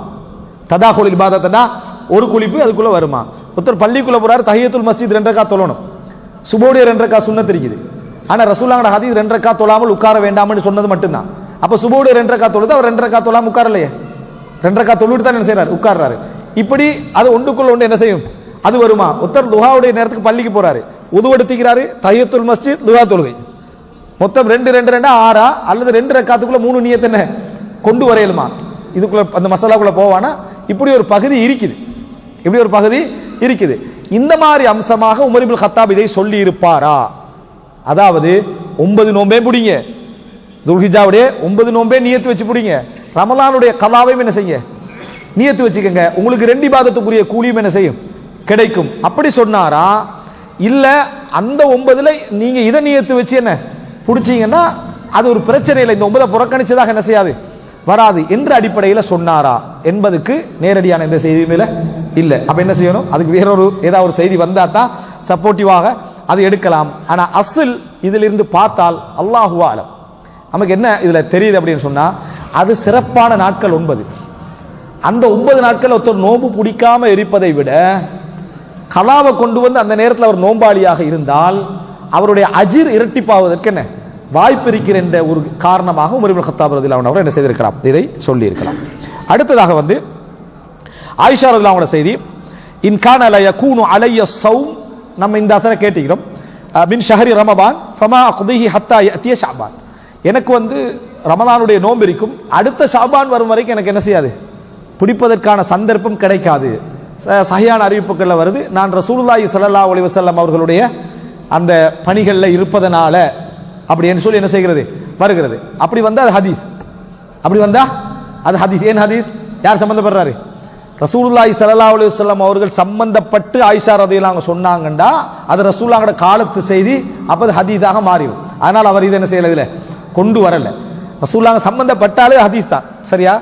ததாஹுல் இபாதத்னா ஒரு குளிப்பு அதுக்குள்ள வருமா? ஒருத்தர் பள்ளிக்குள்ள போறாரு, தஹியத்துல் மஸ்ஜித் 2 ரக்காத் தொழணும், சுபோடைய 2 ரக்காத் சுன்னத் இருக்குது. ஆனா ரசூலுல்லாஹ்வோட ஹதீஸ் 2 ரக்காத் தொழாமல் உட்கார வேண்டாம்னு சொன்னது மட்டும்தான். அப்ப சுபோடைய 2 ரக்காத் தொழுது அவர் 2 ரக்காத் தொழாம உட்காரலையே, 2 ரக்காத் தொழுது தான் என்ன செய்யறாரு, உட்கார்றாரு. இப்படி அது ஒன்றுக்குள்ள ஒன்று என்ன செய்யும், அது வருமா? ஒருத்தர் துஹாவுடைய நேரத்துக்கு பள்ளிக்கு போறாரு, உது எடுத்துக்கிறாரு, தஹியத்துல் மஸ்ஜித், துஹா தொழுகை, மொத்தம் 2 2 2 6 அல்லது 2 ரக்காத்துக்குள்ள 3 நியத் என்ன கொண்டு வரையலுமா? இதுக்குள்ள அந்த மசாலாக்குள்ள போவானா? இப்படி ஒரு பகுதி இருக்குது, இப்படி ஒரு பகுதி இருக்குது. இந்த மாதிரி அம்சமாக உமர் இப்னு கத்தாப் இதை சொல்லி இருப்பாரா? அதாவது 9 நோன்பே பிடிங்க, துல்ஹிஜ்ஜாவுடைய 9 நோன்பே நியத்து வச்சு பிடிங்க, ரமலானுடைய கலாவையும் என்ன செய்ய நியத்து வச்சுக்கங்க, உங்களுக்கு 2 இபாதத்துக்குரிய கூலியும் என்ன செய்யும் கிடைக்கும். அப்படி சொன்னாரா? இல்ல அந்த 9ல நீங்க இதை நியத்து வச்சு என்ன பிடிச்சீங்கன்னா அது ஒரு பிரச்சனை இல்லை, இந்த 9 புறக்கணிச்சதாக என்ன செய்யாது வராது என்ற அடிப்படையில் சொன்னாரா என்பதுக்கு நேரடியான எந்த செய்தியும் இல்லை. அப்ப என்ன செய்யணும், அதுக்கு வேறொரு ஏதாவது ஒரு செய்தி வந்தா தான் சப்போர்ட்டிவாக அது எடுக்கலாம். ஆனா அஸ்ல் இதிலிருந்து பார்த்தால் அல்லாஹு ஆலம், நமக்கு என்ன இதுல தெரியுது அப்படின்னு சொன்னா, அது சிறப்பான நாட்கள் 9. அந்த 9 நாட்கள் ஒருத்தர் நோன்பு பிடிக்காம இருப்பதை விட கலாவை கொண்டு வந்து அந்த நேரத்தில் அவர் நோம்பாளியாக இருந்தால் அவருடைய அஜிர் இரட்டிப்பாவதற்கு என்ன வாய்ப்பு இருக்கிற என்ற ஒரு காரணமாக உமர் இப்னு கத்தாப் ரலியல்லாஹு அன்ஹு அவர் என்ன செய்திருக்கிறார், இதை சொல்லி இருக்கலாம். அடுத்ததாக வந்து ஆயிஷா ரலியல்லாஹு அன்ஹா செய்தி, இன் கான லா யகூனு அலைய ஸௌம், நம்ம இந்த அசரை கேட்டிக்கிறோம், மின் ஷஹரி ரமதான் ஃபமா அக்திஹி ஹத்தா யஅதிய ஷஅபான், எனக்கு வந்து ரமலானுடைய நோன்பு இருக்கும், அடுத்த ஷஅபான் வரும் வரைக்கும் எனக்கு என்ன செய்யாது பிடிப்பதற்கான சந்தர்ப்பம் கிடைக்காது. சஹியான அறிவிப்புகளில் வருது, நான் ரசூலுல்லாஹி ஸல்லல்லாஹு அலைஹி வஸல்லம் அவர்களுடைய அந்த பணிகளில் இருப்பதனால அப்படின்னு சொல்லி என்ன செய்கிறது வருகிறது. அப்படி வந்தா அது ஹதீஸ், அப்படி வந்தா அது ஹதீஸ். ஏன் ஹதீஸ்? யார் சம்பந்தப்படுறாரு? ரசூலுல்லாஹி ஸல்லல்லாஹு அலைஹி வஸல்லம் அவர்கள் சம்பந்தப்பட்டு ஆயிஷா ரலியல்லாஹு அன்ஹா சொன்னாங்கண்டா அது ரசூலுல்லாஹோட காலத்து செய்தி, அப்ப அது ஹதீஸாக மாறிடும். அதனால் அவர் இது என்ன செய்யல, இதுல கொண்டு வரல. ரசூலுல்லாஹ் சம்பந்தப்பட்டாலே ஹதீஸ் தான். சரியா?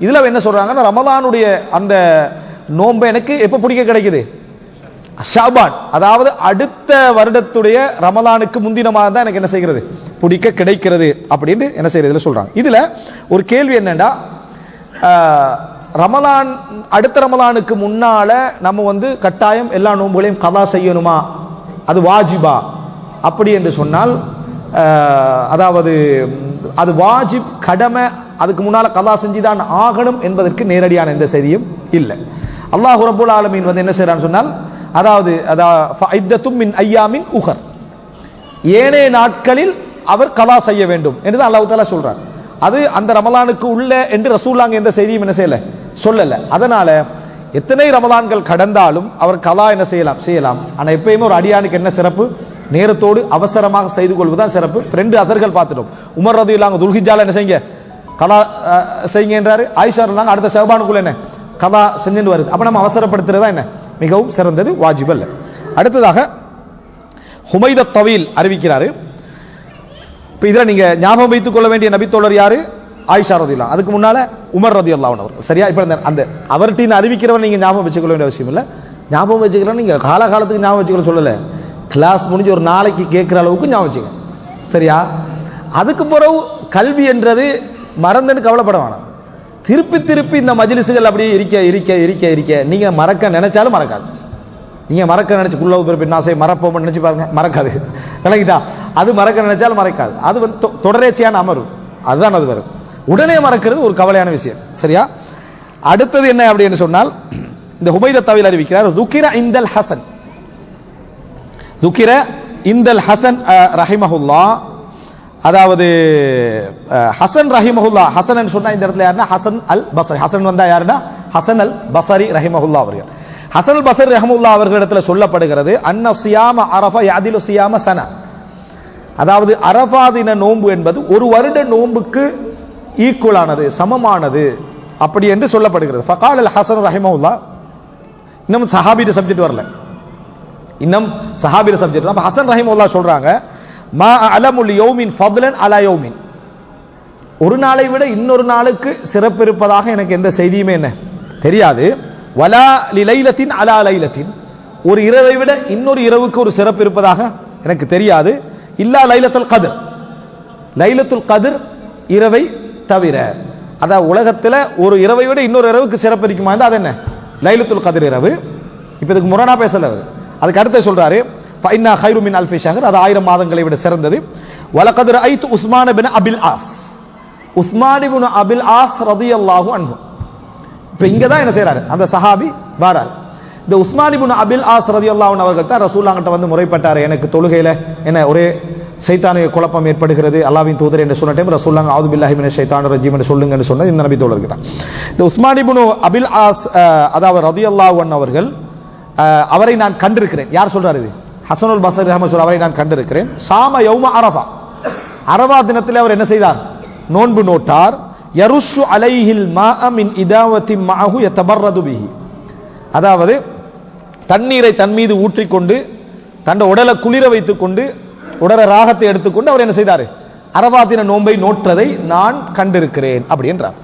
இதுல என்ன சொல்றாங்கன்னா, ரமலானுடைய அந்த நோன்பை எனக்கு எப்ப பிடிக்க கிடைக்குது? ஷாபான், அதாவது அடுத்த வருடத்துடைய ரமலானுக்கு முந்தின மாதம் தான் எனக்கு என்ன செய்கிறது, பிடிக்க கிடைக்கிறது அப்படின்னு என்ன செய்யறது சொல்றாங்க. இதுல ஒரு கேள்வி என்னன்னா, ரமலான் அடுத்த ரமலானுக்கு முன்னால நம்ம வந்து கட்டாயம் எல்லா நோன்புகளையும் கதா செய்யணுமா, அது வாஜிபா அப்படி என்று சொன்னால், அதாவது அது வாஜிப் கடமை, அதுக்கு முன்னால கதா செஞ்சுதான் ஆகணும் என்பதற்கு நேரடியான எந்த செய்தியும் இல்லை. அல்லாஹ் ரப்பல் ஆலமீன் வந்து என்ன செய்யறான்னு சொன்னால், அதாவது மின் ஐயாமின் உஹர், ஏனைய நாட்களில் அவர் கதா செய்ய வேண்டும் என்று அல்லாஹ் தஆலா சொல்றார். அது அந்த ரமலானுக்கு உள்ள என்று ரசூலுல்லாஹ் எந்த செய்தியும் என்ன செய்யல, சொல்லல. அதனால எத்தனை ரமலான்கள் கடந்தாலும் அவர் கதா என்ன செய்யலாம். ஆனா எப்பயுமே ஒரு அடியானுக்கு என்ன சிறப்பு, நேரத்தோடு அவசரமாக செய்து கொள்வதுதான் சிறப்பு. ரெண்டு அதர்கள் பார்த்துட்டோம். உமர் ரலியல்லாஹு அன்ஹு துல்ஹிஜ்ஜால என்ன செய்யுங்க, கதா செய்யுங்க என்றாரு. ஆயிஷா ரலியல்லாஹு அடுத்த ஷஅபானுக்குள்ள என்ன கதா செஞ்சுட்டு வருது. அப்ப நம்ம அவசரப்படுத்துறதா என்ன மிகவும் சிறந்தது, வாஜிப் அல்ல. அடுத்ததாக ஹுமைத தவீல் அறிவிக்கிறாரு. இப்ப இதுல நீங்க ஞாபகம் வைத்துக் கொள்ள வேண்டிய நபித்தோழர் யாரு? ஆயிஷா ரலியல்லாஹு. அதுக்கு முன்னால உமர் ரலியல்லாஹு அன்ஹு. சரியா? இப்ப அந்த அவர்கிட்ட அறிவிக்கிறவன் நீங்க ஞாபகம் வச்சுக்கொள்ள வேண்டிய அவசியம் இல்ல. ஞாபகம் வச்சுக்கலாம், நீங்க காலகாலத்துக்கு ஞாபகம் வச்சுக்கல சொல்லல, கிளாஸ் முடிஞ்சு ஒரு நாளைக்கு கேட்கிற அளவுக்கு ஞாபகம் வச்சுக்க. சரியா? அதுக்கு பிறகு கல்வி என்றது மறந்துன்னு கவலைப்பட வேணாம். திருப்பி திருப்பி இந்த மஜ்லிஸ்கள் அப்படியே இருக்க இருக்க இருக்க இருக்க நீங்க மறக்க நினைச்சாலும் மறக்காது. நீங்க மறக்க நினைச்சு குள்ள பின்னாசை மறப்போம் நினைச்சு பாருங்க, மறக்காது. விளங்கிட்டா? அது மறக்க நினைச்சாலும் மறக்காது. அது வந்து தொடர்ச்சியான அமர்வு, அதுதான் அது வரும். உடனே மறக்கிறது ஒரு கவலையான விஷயம். சரியா? அடுத்தது என்ன அப்படின்னு சொன்னால், இந்த ஹுமைத தவீல் அறிவிக்கிறார், துக்கிர இந்தல் ஹசன், துக்கிர இந்தல் ஹசன் ரஹிமஹுல்லா, அதாவது ஹசன் ரஹிமஹுல்லா. ஹசன் சொன்னா இந்த இடத்துல யாருன்னா ஹசன் அல் பஸ்ரி. ஹசன் வந்தா யாருன்னா ஹசன் அல் பஸ்ரி ரஹிமஹுல்லா அவர்கள். ஹசன் அல் பஸ்ரி ரஹிமஹுல்லா அவர்களிடத்தில் சொல்லப்படுகிறது, அன்ன சியாம அரஃபா யஅதிலு சியாம சன, அதாவது அரஃபா தின நோன்பு என்பது ஒரு வருட நோன்புக்கு ஈக்குவலானது, சமமானது அப்படி என்று சொல்லப்படுகிறது. ஃபகால் அல் ஹசன் ரஹிமஹுல்லா, இன்னும் சஹாபிட சப்ஜெக்ட் வரல, இன்னும் சஹாபிட சப்ஜெக்ட். அப்ப ஹசன் ரஹிமஹுல்லா சொல்றாங்க, மா அலமுல் யௌமின் ஃபத்லன் அலா யௌமின், ஒரு நாளை விட இன்னொரு நாளுக்கு சிறப்பு இருப்பதாக எனக்கு எந்த செய்தியுமே என்ன தெரியாது. வலா லிலைலத்தின் அலா லைலத்தின், ஒரு இரவை விட இன்னொரு இரவுக்கு ஒரு சிறப்பு இருப்பதாக எனக்கு தெரியாது. இல்லா லைலத்துல் கத்ர், லைலத்துல் கத்ர் இரவை தவிர. அதாவது உலகத்துல ஒரு இரவை விட இன்னொரு இரவுக்கு சிறப்பு இருக்குமா, அது என்ன லைலத்துல் கத்ர் இரவு. இப்ப இதுக்கு முரணா பேசல, அதுக்கு அடுத்து சொல்றாரு, ஃபைன்னா கைரு மின் அல்ஃபி ஷஹர், அது 1000 மாதங்களை விட சிறந்தது. வலகத் ரஅய்து உஸ்மான் இப்னு அபில் ஆஸ், உஸ்மான் இப்னு அபில் ஆஸ் ரலியல்லாஹு அன்ஹு. இப்ப இங்க தான் என்ன செய்றாரு, அந்த சஹாபி வாரார். இந்த உஸ்மான் இப்னு அபில் ஆஸ் ரலியல்லாஹு அன்ஹு அவர்கள் தான் ரசூலுல்லாஹ் கிட்ட வந்து முறைப்பட்டார், எனக்கு தொழுகையில என்ன ஒரே சைத்தானிய குழப்பம் ஏற்படுகிறது, அல்லாஹ்வின் தூதர் என்று சொன்ன டைம் ரசூலுல்லாஹ் அஊது பில்லாஹி மினஷ் ஷைத்தானிர் ரஜீம் என்று சொல்லுங்கன்னு சொன்னது இந்த நபி தோழருக்கு தான். இந்த உஸ்மான் இப்னு அபில் ஆஸ் அதாவது ரலியல்லாஹு அன்ஹு அவர்கள், அவரை நான் கண்டிருக்கிறேன். யார் சொல்றாரு? இது ஹசனுல் பஸ்ரி ரஹ்மத்துல்லாஹி, அவரை நான் கண்டிருக்கிறேன். சாம யௌம அரஃபா, அரஃபா தினத்தில் அவர் என்ன செய்தார், நோன்பு நோட்டார். யருஷு அலைஹில் மாஅ மின் இதாவத்தி மஅஹு யதபர்ரது பிஹி, அதாவது தண்ணீரை தன் மீது ஊற்றிக்கொண்டு தன் உடலை குளிர வைத்துக் கொண்டு உடல ராகத்தை எடுத்துக்கொண்டு அவர் என்ன செய்தார், அரஃபா தின நோன்பை நோற்றதை நான் கண்டிருக்கிறேன் அப்படின்றார்.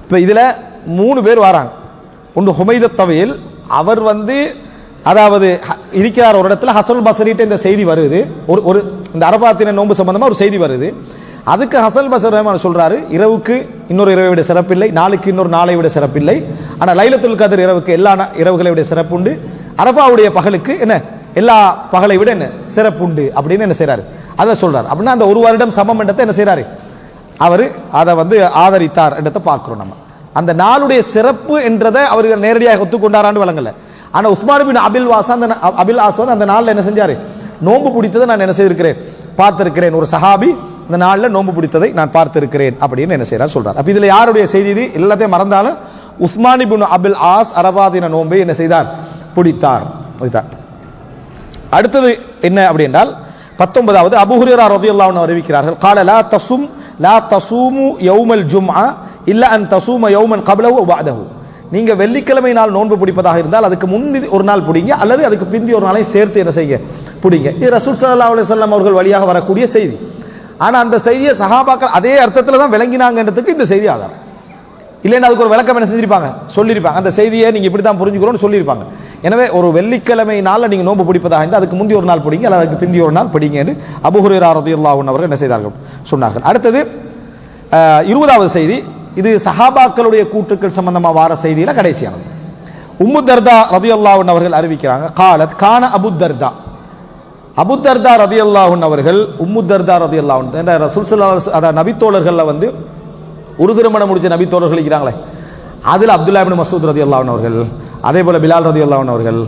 இப்ப இதுல 3 பேர் வராங்க. ஒன்று ஹுமைத தவீல், அவர் வந்து அதாவது இருக்கிறார் ஒரு இடத்துல, ஹசனுல் பஸ்ரிட்ட இந்த செய்தி வருது, ஒரு இந்த அரஃபா தின நோன்பு சம்பந்தமா ஒரு செய்தி வருது. அதுக்கு ஹசன் பஸ்ரி ரஹ்மத்துல்லாஹி சொல்றாரு, இரவுக்கு இன்னொரு இரவை விட சிறப்பில்லை, நாளுக்கு இன்னொரு நாளை விட சிறப்பில்லை, ஆனா லைலத்துல் கத்ர் இரவுக்கு எல்லா இரவுகளை விட சிறப்புண்டு, அரஃபாவுடைய பகலுக்கு என்ன எல்லா பகலை விட என்ன சிறப்புண்டு அப்படின்னு என்ன செய்றாரு, அதை சொல்றாரு. அப்படின்னா அந்த ஒரு வருடம் சமம் என்றதை என்ன செய்றாரு, அவரு அதை வந்து ஆதரித்தார் என்றதை பார்க்கிறோம். நம்ம அந்த நாளுடைய சிறப்பு என்றதை அவர் நேரடியாக ஒத்துக்கொண்டாரான்னு வழங்கல. ஆனா உஸ்மான் பின் அபில் ஆஸ் அந்த நாள்ல என்ன செஞ்சாரு, நோன்பு பிடித்ததை நான் என்ன செய்திருக்கிறேன், பார்த்திருக்கிறேன். ஒரு சஹாபி அந்த நாள்ல நோன்பு பிடித்ததை நான் பார்த்திருக்கிறேன் அப்படின்னு என்ன செய்யறாரு சொல்றாரு. அப்ப இதுல யாருடைய செய்தி? இது எல்லாத்தையும் மறந்தாலும் உஸ்மான் இப்னு அபுல் ஆஸ் அரபா தின நோன்பை என்ன செய்தார், பிடித்தார். அடுத்தது என்ன அப்படி என்றால் 19வது அபூ ஹுரைரா ரலியல்லாஹு அன்ஹு அறிவிக்கிறார்கள், قال لا تصوموا يوم الجمعة إلا أن تصوم يوما قبله وبعده. நீங்க வெள்ளிக்கிழமை நாள் நோன்பு பிடிப்பதாக இருந்தால் அதுக்கு முந்தி ஒரு நாள் பிடிங்க அல்லது அதுக்கு பிந்தி ஒரு நாளை சேர்த்து என்ன செய்ய பிடிங்க. இது ரசூல் ஸல்லல்லாஹு அலைஹி வஸல்லம் அவர்கள் வழியாக வரக்கூடிய செய்தி. ஆனா அந்த செய்தியை சஹாபாக்கள் அதே அர்த்தத்துல தான் விளங்கினாங்கன்றதுக்கு இந்த செய்தி ஆதாரம். இல்லைன்னா அதுக்கு ஒரு விளக்கம் என்ன செஞ்சிருப்பாங்க, சொல்லியிருப்பாங்க. அந்த செய்தியை நீங்க இப்படி தான் புரிஞ்சுக்கணும்னு சொல்லியிருப்பாங்க. எனவே ஒரு வெள்ளிக்கிழமை நாள்ல நீங்க நோன்பு பிடிப்பதாக இருந்தால் அதுக்கு முந்தி ஒரு நாள் பிடிங்க அல்லது அதுக்கு பிந்தி ஒரு நாள் பிடிங்க என்று அபூ ஹுரைரா ரலியல்லாஹு அன்ஹு அவர்கள் என்ன செய்தார்கள், சொன்னார்கள். அடுத்தது 20வது செய்தி, இது சஹாபாக்களுடைய கூற்றுக்கள் சம்பந்தமாக வார செய்தியில கடைசியானது. உம்மு தர்தா ரலியல்லாஹு அன்ஹு அவர்கள் அறிவிக்கிறாங்க, காலத் கான அபு தர்தா ரலியல்லாஹு அன்ஹு அவர்கள், உம்மு தர்தா ரலியல்லாஹு அன்ஹு ரசூல் ஸல்லல்லாஹு அலைஹி வஸல்லம் நபித்தோழர்கள்ல வந்து ஒரு திருமணம் முடிச்ச நபித்தோழர்கள் இருக்கிறாங்களே, அதில் அப்துல்லா இப்னு மஸ்ஊத் ரலியல்லாஹு அன்ஹு அவர்கள், அதே போல பிலால் ரலியல்லாஹு அன்ஹு அவர்கள்,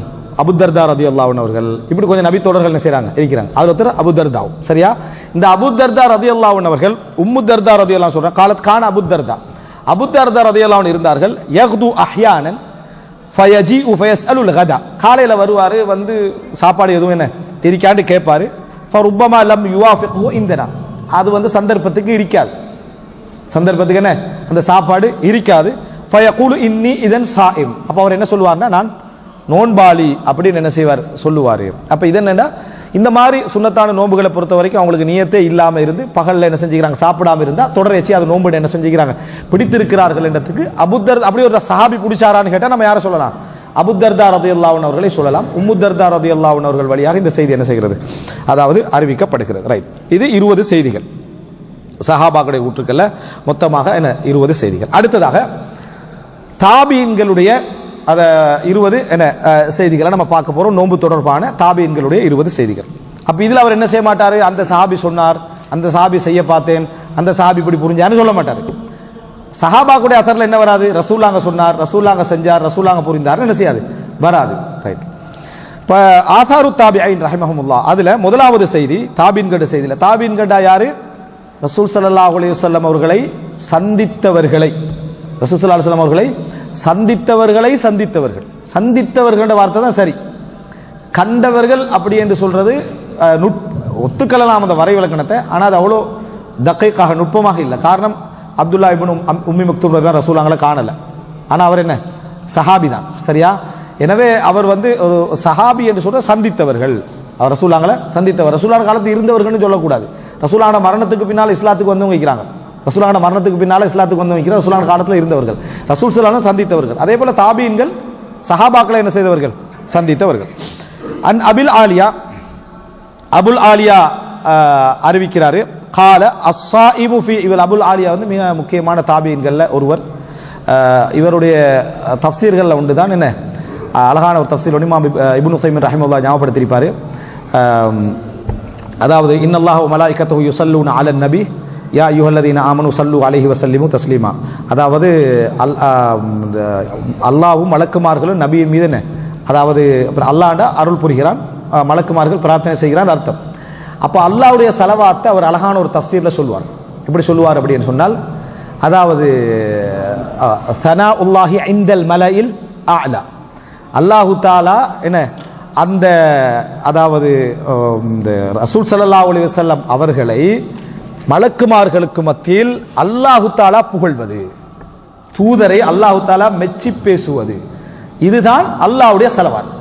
அபு தர்தா ரலியல்லாஹு அன்ஹு அவர்கள், இப்படி கொஞ்சம் நபித்தோழர்கள் என்ன செய்றாங்க, இருக்கிறாங்க. அதுல ஒருத்தர் அபு தர்தா. சரியா? இந்த அபு தர்தா ரலியல்லாஹு அன்ஹு அவர்கள் உம்மு தர்தா ரலியல்லாஹு அன்ஹு சொல்றாங்க, காலத் கான அபு தர்தா ரலியல்லாஹு அன்ஹு இருந்தார்கள், யக்து அஹ்யானன் ஃபயஜீஉ ஃபயஸ்அலுல் கதா. காலையில வருவாரு, வந்து சாப்பாடு எதுவும் என்ன இருக்கான்னு கேட்பாரு. ஃபருப்பமா லம் யுவாஃபிகு இந்தனா, அது வந்து சந்தர்ப்பத்துக்கு இருக்காது, சந்தர்ப்பத்துக்கு என்ன அந்த சாப்பாடு இருக்காது. ஃபயகூலு இன்னி இதன் சாயிம், அப்ப அவர் என்ன சொல்லுவார்னா நான் நோன்பாளி அப்படின்னு என்ன செய்வார், சொல்லுவார். அப்ப இது என்னன்னா இந்த மாதிரி சுன்னத்தான நோன்புகளை பொறுத்த வரைக்கும் அவங்களுக்கு நியத்தே இல்லாம இருந்து பகல்ல என்ன செஞ்சுக்கிறாங்க, சாப்பிடாம இருந்தா தொடர்ச்சி அது நோன்பு என்ன செஞ்சுக்கிறாங்க, பிடித்திருக்கிறார்கள் என்றதுக்கு அபூ தர்தா அப்படி ஒரு சஹாபி பிடிச்சாரான்னு கேட்டா நம்ம யாரை சொல்லலாம், அபூ தர்தா ரலியல்லாஹு அன்ஹு அவர்களை சொல்லலாம். உம்மு தர்தா ரலியல்லாஹு அன்ஹு அவர்கள் வழியாக இந்த செய்தி என்ன செய்கிறது, அதாவது அறிவிக்கப்படுகிறது. ரைட், இது 20 செய்திகள் சஹாபாக்களுடைய ஊற்றுக்கள்ல மொத்தமாக என்ன 20 செய்திகள். அடுத்ததாக தாபீன்களுடைய அத 20 என்ன செய்திகளை நம்ம பார்க்க போறோம். நோன்பு தொடர்பான தாபீன்களுடைய 20 செய்திகள். அப்ப இதுல அவர் என்ன செய்ய மாட்டாரு, அந்த சஹாபி சொன்னார், அந்த சஹாபி செய்ய பார்த்தேன், அந்த சஹாபி இப்படி புரிஞ்சான்னு சொல்ல மாட்டாரு. சஹாபாக்குடைய அசர்ல என்ன வராது, ரசூலுல்லாஹ் சொன்னார், ரசூலுல்லாஹ் செஞ்சார், ரசூலுல்லாஹ் புரிந்தார் என்ன செய்யாது, வராது. ரைட். இப்ப ஆசாரு தாபிஈன் ரஹிமஹுமுல்லாஹ் அதுல முதலாவது செய்தி தாபீன்களுடைய செய்தியில, தாபீன்கள்டா யாரு, ரசூல் ஸல்லல்லாஹு அலைஹி வஸல்லம் அவர்களை சந்தித்தவர்களை, ரசூல் ஸல்லல்லாஹு அலைஹி வஸல்லம் அவர்களை சந்தித்தவர்கள் வார்த்தை தான் சரி. கண்டவர்கள் அப்படி என்று சொல்றது ஒத்துக்கொள்ளலாம் அந்த வரை விளக்கணத்தை, ஆனால் அது அவ்வளோ தக்கைக்காக நுட்பமாக இல்லை. காரணம் அப்துல்லா இப்னு உம்மி மக்தூம் ரசூலுல்லாஹ்வை காணல, ஆனால் அவர் என்ன சஹாபி தான். சரியா? எனவே அவர் வந்து ஒரு சஹாபி என்று சொல்ற சந்தித்தவர்கள், அவர் ரசூலுல்லாஹ்வை சந்தித்தவர், ரசூலுல்லாஹ் காலத்தில் இருந்தவர்கள்னு சொல்லக்கூடாது. ரசூலுல்லாஹ் மரணத்துக்கு பின்னால் இஸ்லாத்துக்கு வந்தவங்க வைக்கிறாங்க, ரசூலுல்லாஹ் மரணத்துக்கு பின்னால இஸ்லாத்துக்கு வந்தவங்க வைக்கிறாங்க, ரசூலுல்லாஹ் காலத்தில் இருந்தவர்கள், ரசூல் ஸல்லல்லாஹு அலைஹி சந்தித்தவர்கள். அதே போல தாபீன்கள் சஹாபாக்களை என்ன செய்தவர்கள், சந்தித்தவர்கள். அன் அபுல் ஆலியா அறிவிக்கிறாரு, கால அஸ்ஸாயிமு ஃபீ, இவர் அபுல் ஆலியா வந்து மிக முக்கியமான தாபீன்கள்ல ஒருவர். இவருடைய தஃப்சீர்கள்ல உண்டு தான் என்ன அழகான ஒரு தஃப்சீர் இமாம் இப்னு உஸைமீன் ரஹிமஹுல்லாஹ் ஞாபகப்படுத்தியிருப்பாரு. அதாவது இன்னல்லாஹு வ மலாயிகத்துஹு யுஸல்லூன அலன் நபி யா அய்யுஹல்லதீன ஆமனு ஸல்லு அலைஹி வஸல்லிமு தஸ்லீமா. அதாவது அல்லாஹ்வும் மலக்குமார்களும் நபியின் மீது என்ன, அதாவது அல்லாஹ்ட அருள் புரிகிறான், மலக்குமார்கள் பிரார்த்தனை செய்கிறான் அர்த்தம். அப்போ அல்லாஹ்வுடைய ஸலவாத்தை அவர் அழகான ஒரு தஃப்சீர்ல சொல்வார். எப்படி சொல்லுவார் அப்படின்னு சொன்னால், அதாவது ஸனாஉல்லாஹி இன்தல் மலஇல் அஅலா, அல்லாஹு தஆலா என்ன அந்த அதாவது இந்த ரசூல் ஸல்லல்லாஹு அலைஹி வஸல்லம் அவர்களை மலக்குமார்களுக்கு மத்தியில் அல்லாஹு தஆலா புகழ்வது, தூதரை அல்லாஹு தஆலா மெச்சி பேசுவது, இதுதான் அல்லாஹ்வுடைய ஸலவாத்,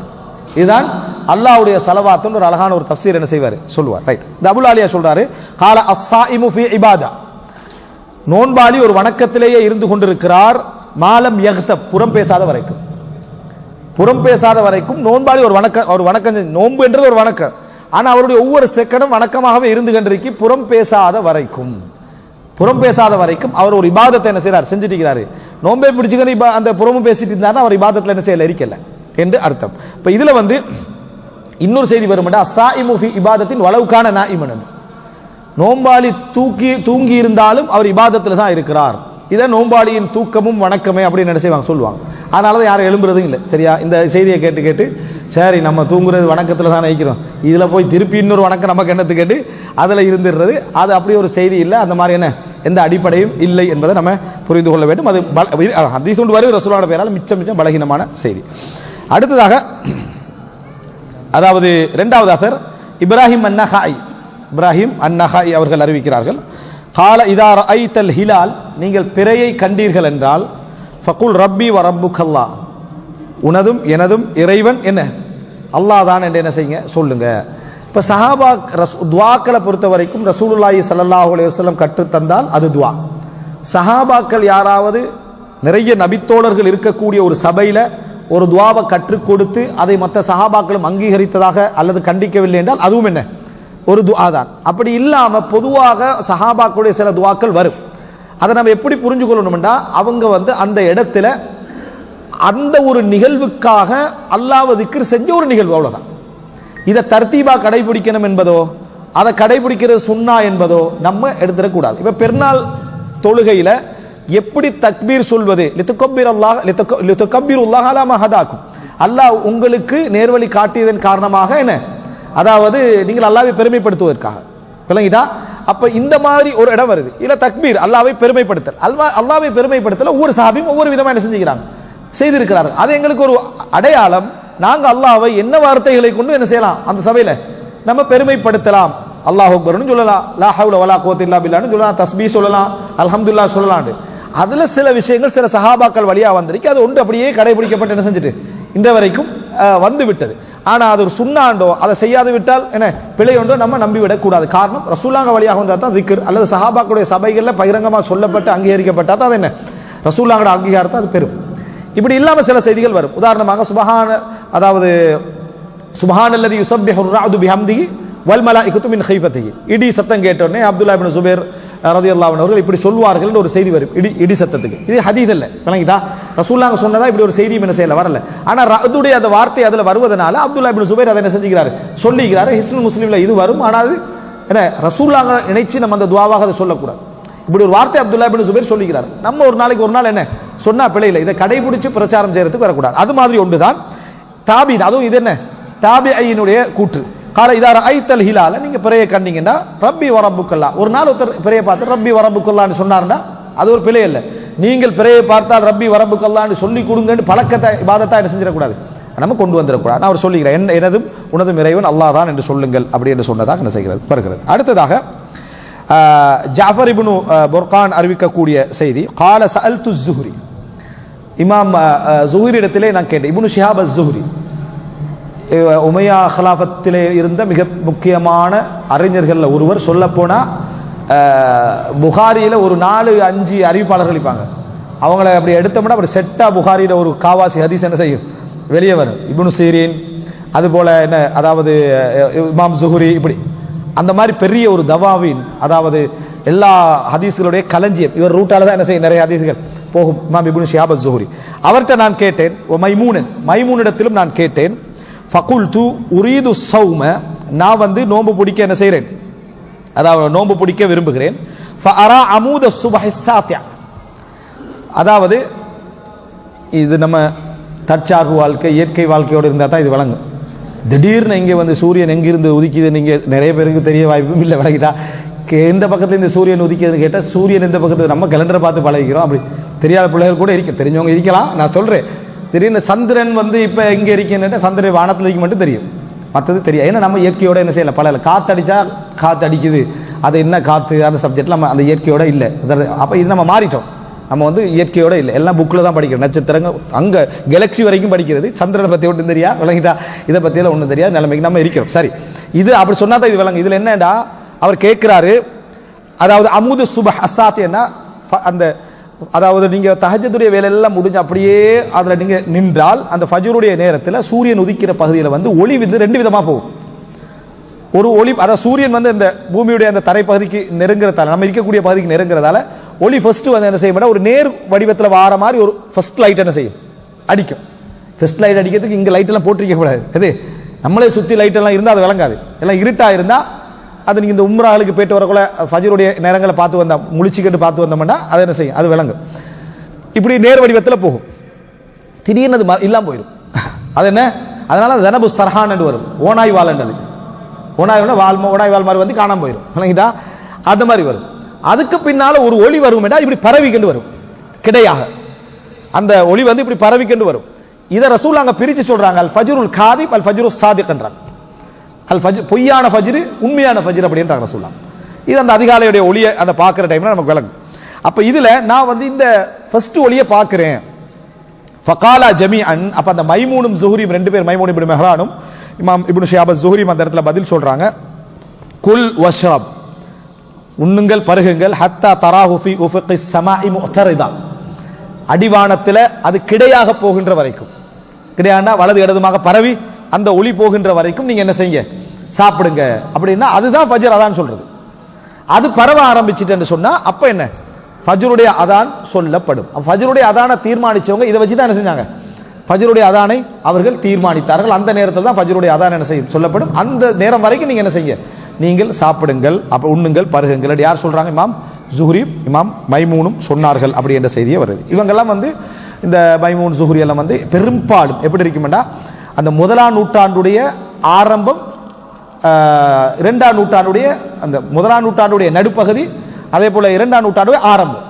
இதுதான் அல்லாஹ்வுடைய ஸலவாத். ஒரு அழகான ஒரு தஃப்சீர் என்ன செய்வார், சொல்லுவார். ரைட். இந்த அபுல் ஆலியா சொல்றாரு, கால அஸ்ஸாயிமு ஃபீ இபாதா, நோன்பாளி ஒரு வணக்கத்திலேயே இருந்து கொண்டிருக்கிறார், மாலம் யக்தப், புறம் பேசாத வரைக்கும், புறம் பேசாத வரைக்கும் நோன்பாளி ஒரு வணக்கம், நோன்பு என்றது ஒரு வணக்கம், ஆனா அவருடைய ஒவ்வொரு செகண்டும் வணக்கமாகவே இருந்து கொண்டிருக்கி, புறம் பேசாத வரைக்கும் அவர் ஒரு இபாதத்தை என்ன செய்யறார், செஞ்சுட்டு இருக்கிறாரு. நோன்பை பிடிச்சுக்க அந்த புறமும் பேசிட்டு இருந்தாருன்னா அவர் இபாதத்துல என்ன செய்யல, இருக்கல என்று அர்த்தம். இப்ப இதுல வந்து இன்னொரு செய்தி வரும், அஸ்ஸாயிமு ஃபீ இபாதத்தின் வலவுகான நாயிமன், நோன்பாளி தூங்கி இருந்தாலும் அவர் இபாதத்துல தான் இருக்கிறார். இதை நோன்பாளியின் தூக்கமும் வணக்கமே அப்படின்னு என்ன செய்வாங்க, சொல்லுவாங்க. அதனாலதான் யாரும் எழும்புறதும் இல்லை. சரியா? இந்த செய்தியை கேட்டு சரி நம்ம தூங்குறது வணக்கத்துல தான் நினைக்கிறோம், இதுல போய் திருப்பி இன்னொரு வணக்கம் நமக்கு என்னத்து கேட்டு அதுல இருந்துடுறது, அது அப்படி ஒரு செய்தி இல்லை. அந்த மாதிரி என்ன எந்த அடிப்படையும் இல்லை என்பதை நம்ம புரிந்து கொள்ள வேண்டும். அது ஹதீஸ் கொண்டு வருது ரசூலுல்லாஹ் பேரால் மிச்சம் பலகீனமான செய்தி. அடுத்ததாக அதாவது இரண்டாவது அஸர் இப்ராஹிம் அன்-நஹாய் அவர்கள் அறிவிக்கிறார்கள், கால இதா ரஅய்தல் ஹிலால், நீங்கள் பிறையை கண்டீர்கள் என்றால், ஃபகுல் ரப்பி வ ரப்புக்கல்லாஹ், உனதும் எனதும் இறைவன் என்ன அல்லாஹ் தான் என்று என்ன செய்யுங்க சொல்லுங்க. இப்ப சஹாபா துஆக்களை பொறுத்த வரைக்கும் ரசூலுல்லாஹி ஸல்லல்லாஹு அலைஹி வஸல்லம் கற்றுத்தந்தால் அது துஆ. சஹாபாக்கள் யாராவது நிறைய நபித்தோழர்கள் இருக்கக்கூடிய ஒரு சபையில ஒரு துஆவை கற்றுக் கொடுத்து அதை மற்ற சஹாபாக்களும் அங்கீகரித்ததாக அல்லது கண்டிக்கவில்லை என்றால் அதுவும் என்ன ஒரு துஆ தான். அப்படி இல்லாம பொதுவாக சஹாபாக்களுடைய சில துஆக்கள் வரும். அதை நம்ம எப்படி புரிஞ்சு கொள்ளணும்னா, அவங்க அந்த இடத்துல அந்த ஒரு நிகழ்வுக்காக அல்லாஹ்வை திக்ர் செஞ்ச ஒரு நிகழ்வு, அவ்வளவுதான். இதை தர்த்தீபா கடைபிடிக்கணும் என்பதோ அதை கடைபிடிக்கிறது சுன்னா என்பதோ நம்ம எடுத்துடக்கூடாது. இப்ப பெருநாள் தொழுகையில எப்படி தக்பீர் சொல்வது, லிதுகப்பிருல்லாஹ் அலா மா ஹதாக்கும், அல்லாஹ் உங்களுக்கு நேர்வழி காட்டியதன் காரணமாக என்ன, அதாவது நீங்கள் அல்லாஹ்வை பெருமைப்படுத்துவதற்காக, விளங்கிட்டா? அப்ப இந்த மாதிரி ஒரு இடம் வருது, இல்ல தக்பீர் அல்லாஹ்வை பெருமைப்படுத்தல், அல்லாஹ்வை பெருமைப்படுத்தல ஒவ்வொரு சஹாபியும் ஒவ்வொரு விதமா என்ன செஞ்சுக்கிறாங்க, செய்திருக்கிறார்கள். அது எங்களுக்கு ஒரு அடையாளம். நாங்க அல்லாஹ்வை என்ன வார்த்தைகளை கொண்டு என்ன செய்யலாம், அந்த சபையில நம்ம பெருமைப்படுத்தலாம். அல்லாஹ் அக்பர்னு சொல்லலாம், லா ஹவ்ல வலா குவத்த இல்லா பில்லாஹ்னு சொல்லலாம், தஸ்பீஹ் சொல்லலாம், அல்ஹம்துலில்லாஹ் சொல்லலாம். அதுல சில விஷயங்கள் சில சஹாபாக்கள் வழியா வந்திருக்கு, அது ஒன்று அப்படியே கடைபிடிக்கப்பட்டு என்ன செஞ்சுட்டு இந்த வரைக்கும் வந்து விட்டது. ஆனா அது ஒரு சுன்னாண்டோ அதை செய்யாது விட்டால் என்ன பிழை ஒன்றோ நம்ம நம்பிவிடக் கூடாது. காரணம் ரசூலுல்லாஹ் வழியாக வந்தா தான் திக்ர், அல்லது சஹாபாக்களுடைய சபைகள்ல பகிரங்கமா சொல்லப்பட்டு அங்கீகரிக்கப்பட்டா தான் அது என்ன ரசூலுல்லாஹ்வோட அங்கீகாரத்தை அது பெறும். இப்படி இல்லாம சில செய்திகள் வரும். உதாரணமாக சுப்ஹானல்லதி யுஸப்பிஹு ar-ரஅது பிஹம்திஹி வல் மலாயிகத்து மின் கைஃபத்திஹி, இடி சத்தம் கேட்டோடனே அப்துல்லா இப்னு சுபைர் ரலியல்லாஹு அன்ஹு அவர்கள் இப்படி சொல்வார்கள் ஒரு செய்தி வரும், இடி சத்தத்துக்கு. இது ஹதீஸ் இல்ல, விளங்கிட்டா? ரசூலுல்லாஹ் சொன்னதா இப்படி ஒரு செய்தி என்ன செய்யல, வரல. ஆனா ரஅதுடைய அந்த வார்த்தை அதுல வருவதனால அப்துல்லா இப்னு சுபைர் அதை என்ன செஞ்சுக்கிறாரு, சொல்லிக்கிறாரு. ஹிஸ்னுல் முஸ்லிம்ல இது வரும். ஆனால் அது என்ன ரசூலுல்லாஹ் நினைச்சு நம்ம அந்த துஆவாக அதை சொல்லக்கூடாது. இப்படி ஒரு வார்த்தை அப்துல்லா இப்னு சுபைர் சொல்லிக்கிறார். நம்ம ஒரு நாளைக்கு ஒரு நாள் என்ன சொன்னா பிழை இல்லை, இதை கடைபிடிச்சு பிரச்சாரம் செய்யறதுக்கு வரக்கூடாது. அது மாதிரி ஒன்றுதான் தாபீன், அதுவும் இது என்ன தாபிஈனுடைய கூற்று. கால இதா ரஅய்தல் ஹிலால, நீங்க பிறையை கண்டீங்கன்னா ரப்பி வ ரப்புக்கல்லாஹ், ஒரு நாள் ஒருத்தர் பிறையை பார்த்து ரப்பி வ ரப்புக்கல்லாஹ்னு சொன்னார்னா அது ஒரு பிழை இல்லை. நீங்கள் பிறையை பார்த்தால் ரப்பி வ ரப்புக்கல்லாஹ்னு சொல்லி கொடுங்கன்னு பழக்கத்தை இபாதத்தா என்ன செஞ்சிடக்கூடாது, நம்ம கொண்டு வந்துடக்கூடாது. நான் அவர் சொல்லுகிறேன், எனதும் உனதும் இறைவன் அல்லாஹ் தான் என்று சொல்லுங்கள் அப்படி என்று சொன்னதாக என்ன செய்கிறது வருகிறது. அடுத்ததாக ஜாஃபர் இப்னு புர்கான் அறிவிக்கக்கூடிய செய்தி, கால சஅல்து ஸுஹ்ரி, இமாம் ஸுஹ்ரி இடத்திலே நான் கேட்டேன். இப்னு ஷிஹாப் அஸ்-ஸுஹ்ரி உமையா ஹிலாஃபத்திலே இருந்த மிக முக்கியமான அறிஞர்கள் ஒருவர். சொல்ல போனா புகாரியில ஒரு 4-5 அறிவிப்பாளர்கள் இருப்பாங்க. அவங்கள அப்படி எடுத்தோம்னா அப்படி செட்டா புகாரியில ஒரு காவாசி ஹதீஸ் என்ன செய்யும் வெளியே வரும். இப்னு சீரின், அது போல என்ன, அதாவது இமாம் ஸுஹ்ரி, இப்படி அந்த மாதிரி பெரிய ஒரு தவாவின், அதாவது எல்லா ஹதீஸ்களுடைய களஞ்சியம். இவர் ரூட்டால தான் என்ன செய்யும் நிறைய ஹதீஸ்கள் போகும். இமாம் இப்னு ஷிஹாப் அஸ்-ஸுஹ்ரி அவர்கிட்ட நான் கேட்டேன். மைமூனிடத்திலும் நான் கேட்டேன். ஃபகுல்து உரீது ஸௌம, நான் நோன்பு பிடிக்க என்ன செய்கிறேன், அதாவது நோன்பு பிடிக்க விரும்புகிறேன். ஃபஅரா அமூத ஸுப்ஹி ஸாத்திஅ, அதாவது இது நம்ம தற்சார்பு வாழ்க்கை இயற்கை வாழ்க்கையோடு இருந்தால் தான் இது வழங்கும். திடீர்னு இங்கே சூரியன் எங்கிருந்து உதிக்குது நீங்கள் நிறைய பேருக்கு தெரிய வாய்ப்பும் இல்லை, விளங்கிட்டா? எந்த பக்கத்தில் இந்த சூரியன் உதிக்குதுன்னு கேட்டால் சூரியன் எந்த பக்கத்தில் நம்ம கேலண்டரை பார்த்து பழகிக்கிறோம். அப்படி தெரியாத பிள்ளைகள் கூட இருக்க, தெரிஞ்சவங்க இருக்கலாம். நான் சொல்கிறேன், திடீர்னு சந்திரன் இப்போ எங்கே இருக்கேன்னு சந்திரன் வானத்தில் இருக்க மட்டும் தெரியும், மற்றது தெரியாது. ஏன்னா நம்ம இயற்கையோட என்ன செய்யலை, பல காற்று அடித்தா காற்று அடிக்குது, அது என்ன காற்று அந்த சப்ஜெக்டில் நம்ம அந்த இயற்கையோட இல்லை. அப்போ இது நம்ம மாறிட்டோம், நம்ம இயற்கையோட இல்லை, எல்லாம் புக்கில் தான் படிக்கிறோம். நட்சத்திரங்கள் அங்கே கேலக்சி வரைக்கும் படிக்கிறது, சந்திரனை பற்றி ஒன்றும் தெரியா, விளங்கிட்டா? இதை பற்றியெல்லாம் ஒன்றும் தெரியாது நிலைமைக்கு நம்ம இருக்கிறோம். சரி, இது அப்படி சொன்னா தான் இது விளங்கு. இதில் என்னடா அவர் கேட்குறாரு, அதாவது அமுது சுபஹ் அஸ்ஸாத்தியன்னா அந்த, அதாவது நீங்க தஹஜ்ஜுடைய வேலையெல்லாம் முடிஞ்சு அப்படியே அதில் நீங்க நின்றால் அந்த ஃபஜ்ருடைய நேரத்தில் சூரியன் உதிக்கிற பகுதியில் ஒளி 2 விதமா போகும். ஒரு ஒளி, அதாவது சூரியன் இந்த பூமியுடைய அந்த தரைப்பகுதிக்கு நெருங்குறதால, நம்ம இருக்கக்கூடிய பகுதிக்கு நெருங்குறதால ஒளி ஃபர்ஸ்ட் என்ன செய்யும், ஒரு நேர் வடிவத்தில் வார மாதிரி ஒரு ஃபர்ஸ்ட் லைட் என்ன செய்யும், அடிக்கும். ஃபர்ஸ்ட் லைட் அடிக்கிறதுக்கு இங்கே லைட் எல்லாம் போட்டிருக்க கூடாது. அது நம்மளே சுற்றி லைட் எல்லாம் இருந்தால் அது விளங்காது. எல்லாம் இருட்டா இருந்தா அது நீங்க இந்த உம்ராவுக்கு போயிட்டு வரக்குள்ள ஃபஜ்ருடைய நேரங்களை பார்த்து வந்தா, முழிச்சுக்கிட்டு பார்த்து வந்தோம்னா அது என்ன செய்யும், அது விளங்கும். இப்படி நேர் வடிவத்தில் போகும். திடீர்னு அது இல்லாம போயிடும். அது என்ன, அதனால தனபு சர்ஹான் என்று வரும், ஓனாய் வால் என்றது. ஓனாய் வால், ஓனாய் வால் மாதிரி காணாம போயிடும், விளங்கிட்டா? அந்த மாதிரி வரும். அதுக்கு பின்னால ஒரு ஒளி வரும் என்றால் இப்படி பரவிக்கொண்டு வரும் கிடையாக, அந்த ஒளி வந்து இப்படி பரவிக்கொண்டு வரும். இதை ரசூல் அங்க பிரிச்சு சொல்றாங்க, அல் ஃபஜ்ருல் காதிப் அல் ஃபஜ்ரு சாதிக்ன்றாங்க. அல் ஃபஜ்ர் பொய்யான ஃபஜ்ர் உண்மையான ஃபஜ்ர் அப்படின்றாங்க ரசூல். இது அந்த அதிகாலையுடைய ஒளியை அந்த பார்க்குற டைம்ல நமக்கு விளங்கும். அப்ப இதுல நான் வந்து இந்த ஃபர்ஸ்ட் ஒளியை பார்க்கிறேன். ஃபகாலா ஜமீஅன், அப்ப அந்த மைமூனும் ஸுஹரியும் ரெண்டு பேர், மைமூன் இப்னு மெஹ்ரானும் இமாம் இப்னு ஷிஹாப் ஸுஹரி அந்த இடத்துல பதில் சொல்றாங்க, குல் வஷ்ரப், உண்ணுங்கள் பருகுங்கள், ஹத்தா தராஹு ஃபி உஃபுகிஸ் ஸமாஇ முஅ்தரிதா, அடிவானத்தில் அது கிடையாக போகின்ற வரைக்கும், கிடையாண்டா வலது இடதுமாக பரவி அந்த ஒளி போகின்ற வரைக்கும் நீங்க என்ன செய்யுங்க, சாப்பிடுங்க. அப்படின்னா அதுதான் ஃபஜ்ர் அதான் சொல்றது. அது பரவ ஆரம்பிச்சிட்டு சொன்னா அப்ப என்ன, ஃபஜ்ருடைய அதான் சொல்லப்படும். ஃபஜ்ருடைய அதானை தீர்மானிச்சவங்க இதை வச்சு தான் என்ன செஞ்சாங்க, ஃபஜ்ருடைய அதானை அவர்கள் தீர்மானித்தார்கள். அந்த நேரத்தில் தான் ஃபஜ்ருடைய அதான் என்ன செய்யும் சொல்லப்படும். அந்த நேரம் வரைக்கும் நீங்க என்ன செய்யுங்க, நீங்கள் சாப்பிடுங்கள், அப்ப உண்ணுங்கள் பருகுங்கள். யார் சொல்றாங்க, இமாம் ஸுஹரி இமாம் மைமூனும் சொன்னார்கள் அப்படி என்ற செய்தியே வருது. இவங்கெல்லாம் வந்து இந்த மைமூன் ஸுஹரி எல்லாம் வந்து பெரும்பாலும் எப்படி இருக்குமெண்டா அந்த முதலாம் நூற்றாண்டுடைய ஆரம்பம், இரண்டாம் நூற்றாண்டுடைய அந்த முதலாம் நூற்றாண்டுடைய நடுப்பகுதி, அதே போல இரண்டாம் நூற்றாண்டுடைய ஆரம்பம்,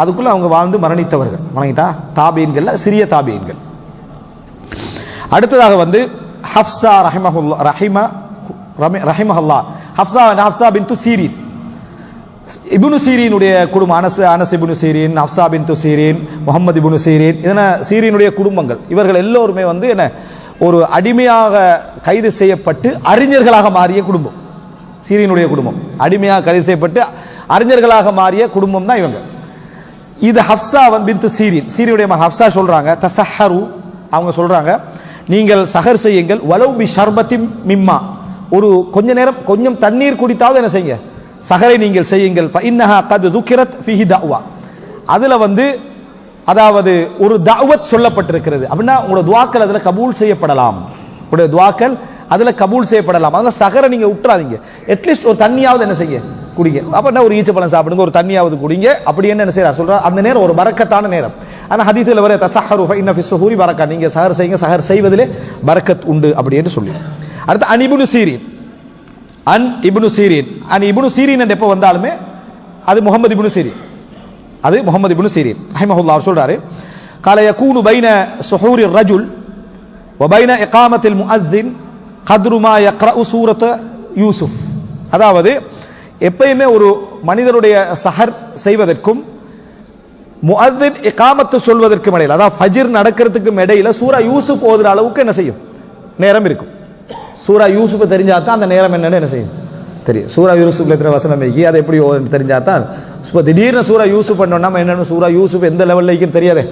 அதுக்குள்ள அவங்க வாழ்ந்து மரணித்தவர்கள். வணங்கிட்டா தாபீன்கள், சிறிய தாபீன்கள். அடுத்ததாக வந்து ஹப்ஸா ரஹிமஹுல்லா, ஹப்ஸா பின்து சீரின், இப்னு சீரினுடைய குடும்பம், அனஸ் இப்னு சீரின், ஹப்ஸா பின்து சீரின், முஹம்மது இப்னு சீரின், இதெல்லாம் சீரினுடைய குடும்பங்கள். இவர்கள் எல்லோருமே வந்து என்ன ஒரு அடிமையாக கைது செய்யப்பட்டு அறிஞர்களாக மாறிய குடும்பம். சீரினுடைய குடும்பம் அடிமையாக கைது செய்யப்பட்டு அறிஞர்களாக மாறிய குடும்பம் தான் இவங்க. இது ஹப்ஸா பின்து சீரின், சீரினுடைய மகன் ஹப்ஸா சொல்றாங்க, தஸஹரு, அவங்க சொல்றாங்க நீங்கள் சஹர் செய்யுங்கள், வலவு பி ஷர்பத்தின் மிம்மா, ஒரு கொஞ்ச நேரம் கொஞ்சம் தண்ணீர் குடித்தாவது என்ன செய்யுங்க, சஹரை நீங்கள் செய்யுங்கள். ஃபஇன்னஹா கத் ذுகிரத் ஃபீஹி தஅவா, அதுல வந்து அதாவது ஒரு தஅவத் சொல்லப்பட்டிருக்கிறது. அப்படின்னா உங்களோட துஆக்கள் அதுல கபூல் செய்யப்படலாம், உங்களுடைய துஆக்கள் அதுல கபூல் செய்யப்படலாம். அதனால சஹரை நீங்க விட்டுறாதீங்க, அட்லீஸ்ட் ஒரு தண்ணியாவது என்ன செய்ய குடிங்க. அப்படின்னா ஒரு ஈச்சப்பழம் சாப்பிடுங்க, ஒரு தண்ணியாவது குடிங்க. அப்படி என்ன செய்யறார் சொல்றார், அந்த நேரம் ஒரு பரக்கத்தான நேரம். ஆனா ஹதீஸ்ல வர தஸஹரு ஃபஇன்ன ஃபி ஸுஹூரி பரக்கா, நீங்க சஹர் செய்யுங்க, சஹர் செய்வதிலே பரக்கத் உண்டு அப்படி என்று சொல்லி. அடுத்து அன் இப்னு சீரின், அன் இப்னு சீரின், அன் இப்னு சீரின் என்று எப்போ வந்தாலுமே அது முஹம்மது இப்னு சீரின், அது முஹம்மது இப்னு சீரின் ரஹிமஹுல்லாஹ் சொல்றாரு, قال يكون بين سحور الرجل وبين إقامة المؤذن قدر ما يقرأ سورة யூசுப். அதாவது எப்பயுமே ஒரு மனிதருடைய சஹர் செய்வதற்கும் முஅத்தின் இகாமத்து சொல்வதற்கும் இடையில, அதாவது ஃபஜ்ர் நடக்கிறதுக்கும் இடையில சூரா யூசுப் ஓதுற அளவுக்கு என்ன செய்யும், நேரம் இருக்கும். சூரா யூசுப் தெரிஞ்சாதான் அந்த நேரம் என்னன்னு என்ன செய்யும் தெரியும். சூரா யூசுப்ல எத்தனை வசனம் வைக்கி அதை எப்படி தெரிஞ்சாதான். திடீர்னு சூரா யூசுப் பண்ணோம்னா என்னன்னு சூரா யூசுப் எந்த லெவல்ல இருக்குன்னு தெரியாதே,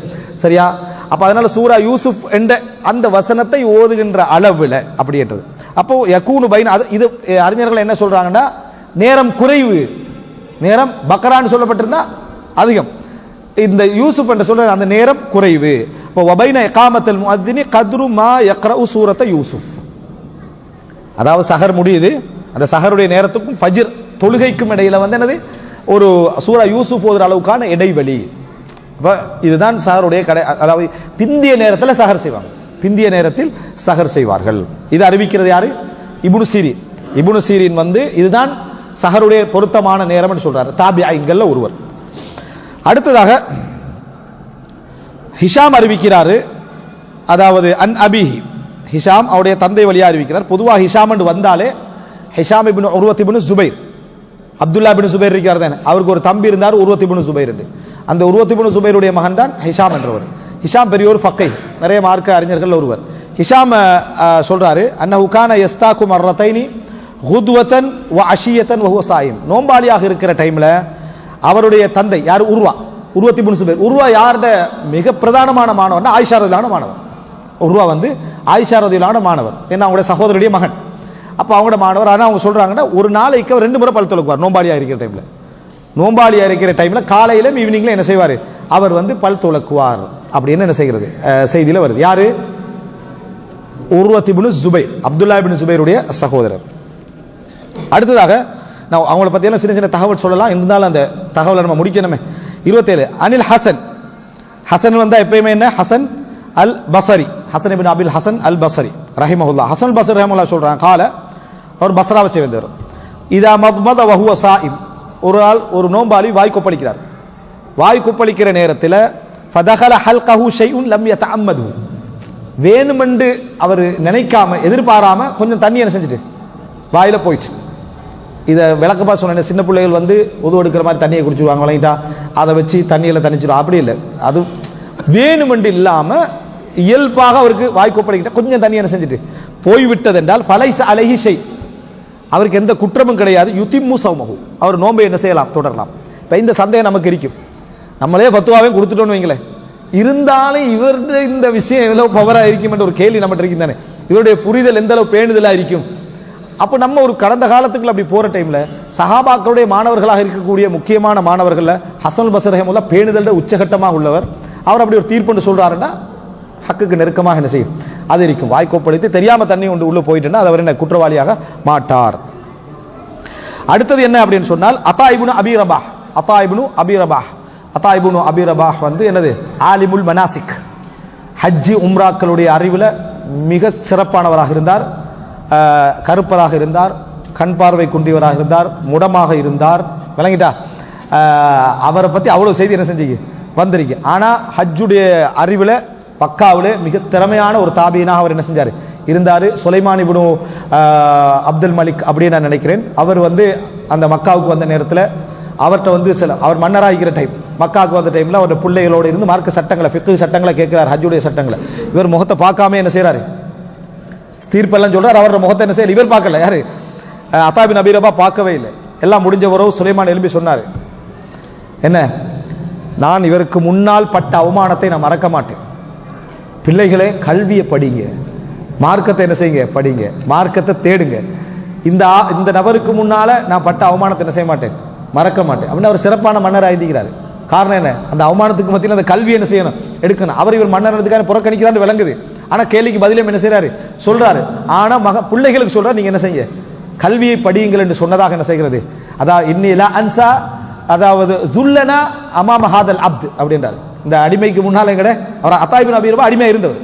சரியா? அப்ப அதனால சூரா யூசுப் என்ற அந்த வசனத்தை ஓதுகின்ற அளவுல அப்படின்றது. அப்போ யகூனு பைன, இது அறிஞர்கள் என்ன சொல்றாங்கன்னா நேரம் குறைவு, நேரம் பக்ரான்னு சொல்லப்பட்டிருந்தா அதிகம், இந்த யூசுப் என்று சொல்ற அந்த நேரம் குறைவு. இப்போ வபைன இகாமத்தல் முஅத்தினி கத்ரு மா யக்ரஉ சூரத்த யூசுப், அதாவது சஹர் முடியுது, அந்த சஹருடைய நேரத்துக்கும் ஃபஜ்ர் தொழுகைக்கும் இடையில வந்து என்னது ஒரு சூரா யூசுப் ஓதுற அளவுக்கான இடைவெளி. அப்ப இதுதான் சஹருடைய கடை, அதாவது பிந்திய நேரத்தில் சஹர் செய்வாங்க, பிந்திய நேரத்தில் சஹர் செய்வார்கள். இது அறிவிக்கிறது யாரு, இப்னு சீரின். இப்னு சீரின் வந்து இதுதான் சஹருடைய பொருத்தமான நேரம் என்று சொல்றாரு, தாபிஈன்கள்ல ஒருவர். அடுத்ததாக ஹிஷாம் அறிவிக்கிறாரு, அதாவது அன் அபிஹி, ஹிஷாம் அவருடைய தந்தை வழியா அறிவிக்கிறார். பொதுவாக ஹிஷாம் என்று வந்தாலே ஹிஷாம் இப்னு உர்வத் இப்னு ஜுபைர், அப்துல்லா இப்னு ஜுபைர் இருக்கார் தானே, அவருக்கு ஒரு தம்பி இருந்தார் உர்வத் இப்னு ஜுபைர் என்று. அந்த உர்வத் இப்னு ஜுபைருடைய மகன் தான் ஹிஷாம் என்றவர். ஹிஷாம் பெரிய ஒரு ஃபக்கீஹ், நிறைய மார்க்க அறிஞர்கள் ஒருவர். ஹிஷாம் சொல்றாரு, அன்னஹு கான யஸ்தாகு மர்ரத்தைனி குத்வத்தன் வ அஷியத்தன் வ ஹுவ ஸாயிம், நோம்பாளியாக இருக்கிற டைம்ல அவருடைய தந்தை யார், உர்வத் இப்னு ஜுபைர். உர்வா யாருடைய மிக பிரதானமான மாணவன், ஆயிஷா ரலியல்லாஹு அன்ஹா மாணவன். உர்வா வந்து ஆயிஷா ரலியல்லாஹு அன்ஹா மாணவர், ஏன்னா அவங்களுடைய சகோதரருடைய மகன். அப்ப அவங்களோட மாணவர். ஆனா அவங்க சொல்றாங்கன்னா ஒரு நாளைக்கு அவர் 2 முறை பல் துலக்குவார் நோம்பாளியா இருக்கிற டைம்ல. நோம்பாளியா இருக்கிற டைம்ல காலையிலும் ஈவினிங்ல என்ன செய்வார், அவர் வந்து பல் துலக்குவார் அப்படின்னு என்ன செய்கிறது செய்தியில வருது. யாரு, உர்வத் இப்னு ஜுபைர், அப்துல்லா இப்னு ஜுபைருடைய சகோதரர். அடுத்ததாக நான் அவங்கள பத்தி எல்லாம் சின்ன சின்ன தகவல் சொல்லலாம், இருந்தாலும் அந்த தகவலை நம்ம முடிக்கணுமே. 27 அனில் ஹசன், ஹசன் வந்தா எப்பயுமே என்ன, ஹசன் அல் பஸரி, ஹசன் இப்னு அபில் ஹசன் அல் பஸரி ரஹிமஹுல்லாஹ். ஹசன் அல் பஸரி ரஹிமஹுல்லாஹ் சொல்றாங்க, கால அவர் பஸ்ராவை சேர்ந்தவர், இதா மத்மத வஹுவ ஸாயிம், ஒரு ஆள் ஒரு நோம்பாளி வாய் கொப்பளிக்கிறார். வாய் கொப்பளிக்கிற நேரத்தில் ஃபதகல ஹல்கஹு ஷைஉன் லம் யதஅம்மது, வேணுமென்று அவர் நினைக்காம எதிர்பாராம கொஞ்சம் தண்ணி என்ன செஞ்சுட்டு வாயில போயிடுச்சு. இதை விளக்கமா சொன்ன சின்ன பிள்ளைகள் வந்து உதவு எடுக்கிற மாதிரி தண்ணியை குடிச்சுடுவாங்க, விளங்கிட்டா அதை வச்சு தண்ணியில தண்ணிச்சிடும். அப்படி இல்லை, அது வேணுமென்று இல்லாம இயல்பாக அவருக்கு வாய் கொப்பளிக்கிட்ட கொஞ்சம் தண்ணி என்ன செஞ்சுட்டு போய்விட்டது என்றால் ஃபலைஸ அலைஹி ஷை, அவருக்கு எந்த குற்றமும் கிடையாது. யுதிம்மு ஸௌமஹு, அவர் நோன்பை என்ன செய்யலாம், தொடரலாம். இப்போ இந்த சந்தேகம் நமக்கு இருக்கும், நம்மளே ஃபத்வாவே கொடுத்துட்டோன்னு வைங்களேன், இருந்தாலும் இவருடைய இந்த விஷயம் எவ்வளவு பவராக இருக்கும் என்ற ஒரு கேள்வி நம்மகிட்ட இருக்கும் தானே, இவருடைய புரிதல் எந்த அளவு பேணுதலாக இருக்கும். அப்போ நம்ம ஒரு கடந்த காலத்துக்குள்ள அப்படி போற டைம்ல சஹாபாக்களுடைய மாணவர்களாக இருக்கக்கூடிய முக்கியமான மாணவர்கள ஹசன் பஸ்ரி ரஹிமஹுல்லாஹ் பேணுதல் உச்சகட்டமாக உள்ளவர், அவர் அப்படி ஒரு தீர்ப்பு சொல்றாருன்னா ஹக்குக்கு நெருக்கமாக என்ன செய்யும், அது இருக்கும். வாய்க்கோப்பளித்து தெரியாம தண்ணி கொண்டு உள்ள போயிட்டுன்னா அவர் என்ன குற்றவாளியாக மாட்டார். அடுத்தது என்ன அப்படின்னு சொன்னால் அத்தா இப்னு அபி ரபாஹ், அத்தா இப்னு அபி ரபாஹ், அத்தா இப்னு அபி ரபாஹ் வந்து என்னது, ஆலிமுல் மனாசிக், ஹஜ்ஜி உம்ராக்களுடைய அறிவில் மிக சிறப்பானவராக இருந்தார். கருப்பராக இருந்தார், கண் பார்வை குன்றியவராக இருந்தார், முடமாக இருந்தார், விளங்கிட்டா. அவரை பத்தி அவ்வளவு செய்தி என்ன செஞ்சீங்க வந்திருக்கு. ஆனா ஹஜ்ஜுடைய அறிவில் பக்காவில் மிக திறமையான ஒரு தாபியினாக அவர் என்ன செஞ்சார் இருந்தார். சுலைமான் இப்னு அப்துல் மலிக் அப்படின்னு நான் நினைக்கிறேன். அவர் வந்து அந்த மக்காவுக்கு வந்த நேரத்தில் அவர்கிட்ட வந்து அவர் மன்னராக இருக்கிற டைம், மக்காவுக்கு வந்த டைம்ல அவருடைய பிள்ளைகளோடு இருந்து மார்க்க சட்டங்களை ஃபிக்ஹ் சட்டங்களை கேட்கிறார், ஹஜ்ஜுடைய சட்டங்களை. இவர் முகத்தை பார்க்காம என்ன செய்யறாரு, தீர்ப்பெல்லாம் சொல்றார். அவரோட முகத்தை என்ன செய்யல, இவர் பார்க்கல, யாரு அத்தா பின் அபி ரபாஹ் பார்க்கவே இல்லை. எல்லாம் முடிஞ்ச உறவு சுலைமான் எழுப்பி சொன்னார், என்ன, நான் இவருக்கு முன்னால் பட்ட அவமானத்தை நான் மறக்க மாட்டேன். பிள்ளைகளே கல்வியை படிங்க, மார்க்கத்தை என்ன செய்யுங்க, படிங்க, மார்க்கத்தை தேடுங்க. இந்த நபருக்கு முன்னால நான் பட்ட அவமானத்தை என்ன செய்ய மாட்டேன், மறக்க மாட்டேன் அப்படின்னு அவர் சிறப்பான மன்னர் ஆயிருக்கிறார். காரணம் என்ன, அந்த அவமானத்துக்கு மத்தியில் அந்த கல்வி என்ன செய்யணும், எடுக்கணும். அவர் இவர் மன்னர் புறக்கணிக்கிறான்னு விளங்குது. ஆனா கேள்விக்கு பதிலும் என்ன செய்யறாரு, சொல்றாரு. ஆனா பிள்ளைகளுக்கு சொல்றாரு, நீங்க என்ன செய்ய, கல்வியை படியுங்கள் என்று சொன்னதாக என்ன செய்கிறது. அதாவது இன்னிலா அன்சா, அதாவது துல்லனா அமாம ஹாதல் அப்து அப்படின்றார். இந்த அடிமைக்கு முன்னால் எங்கட அவர் அத்தா இப்னு அபி ரபாஹ் அடிமையா இருந்தவர்,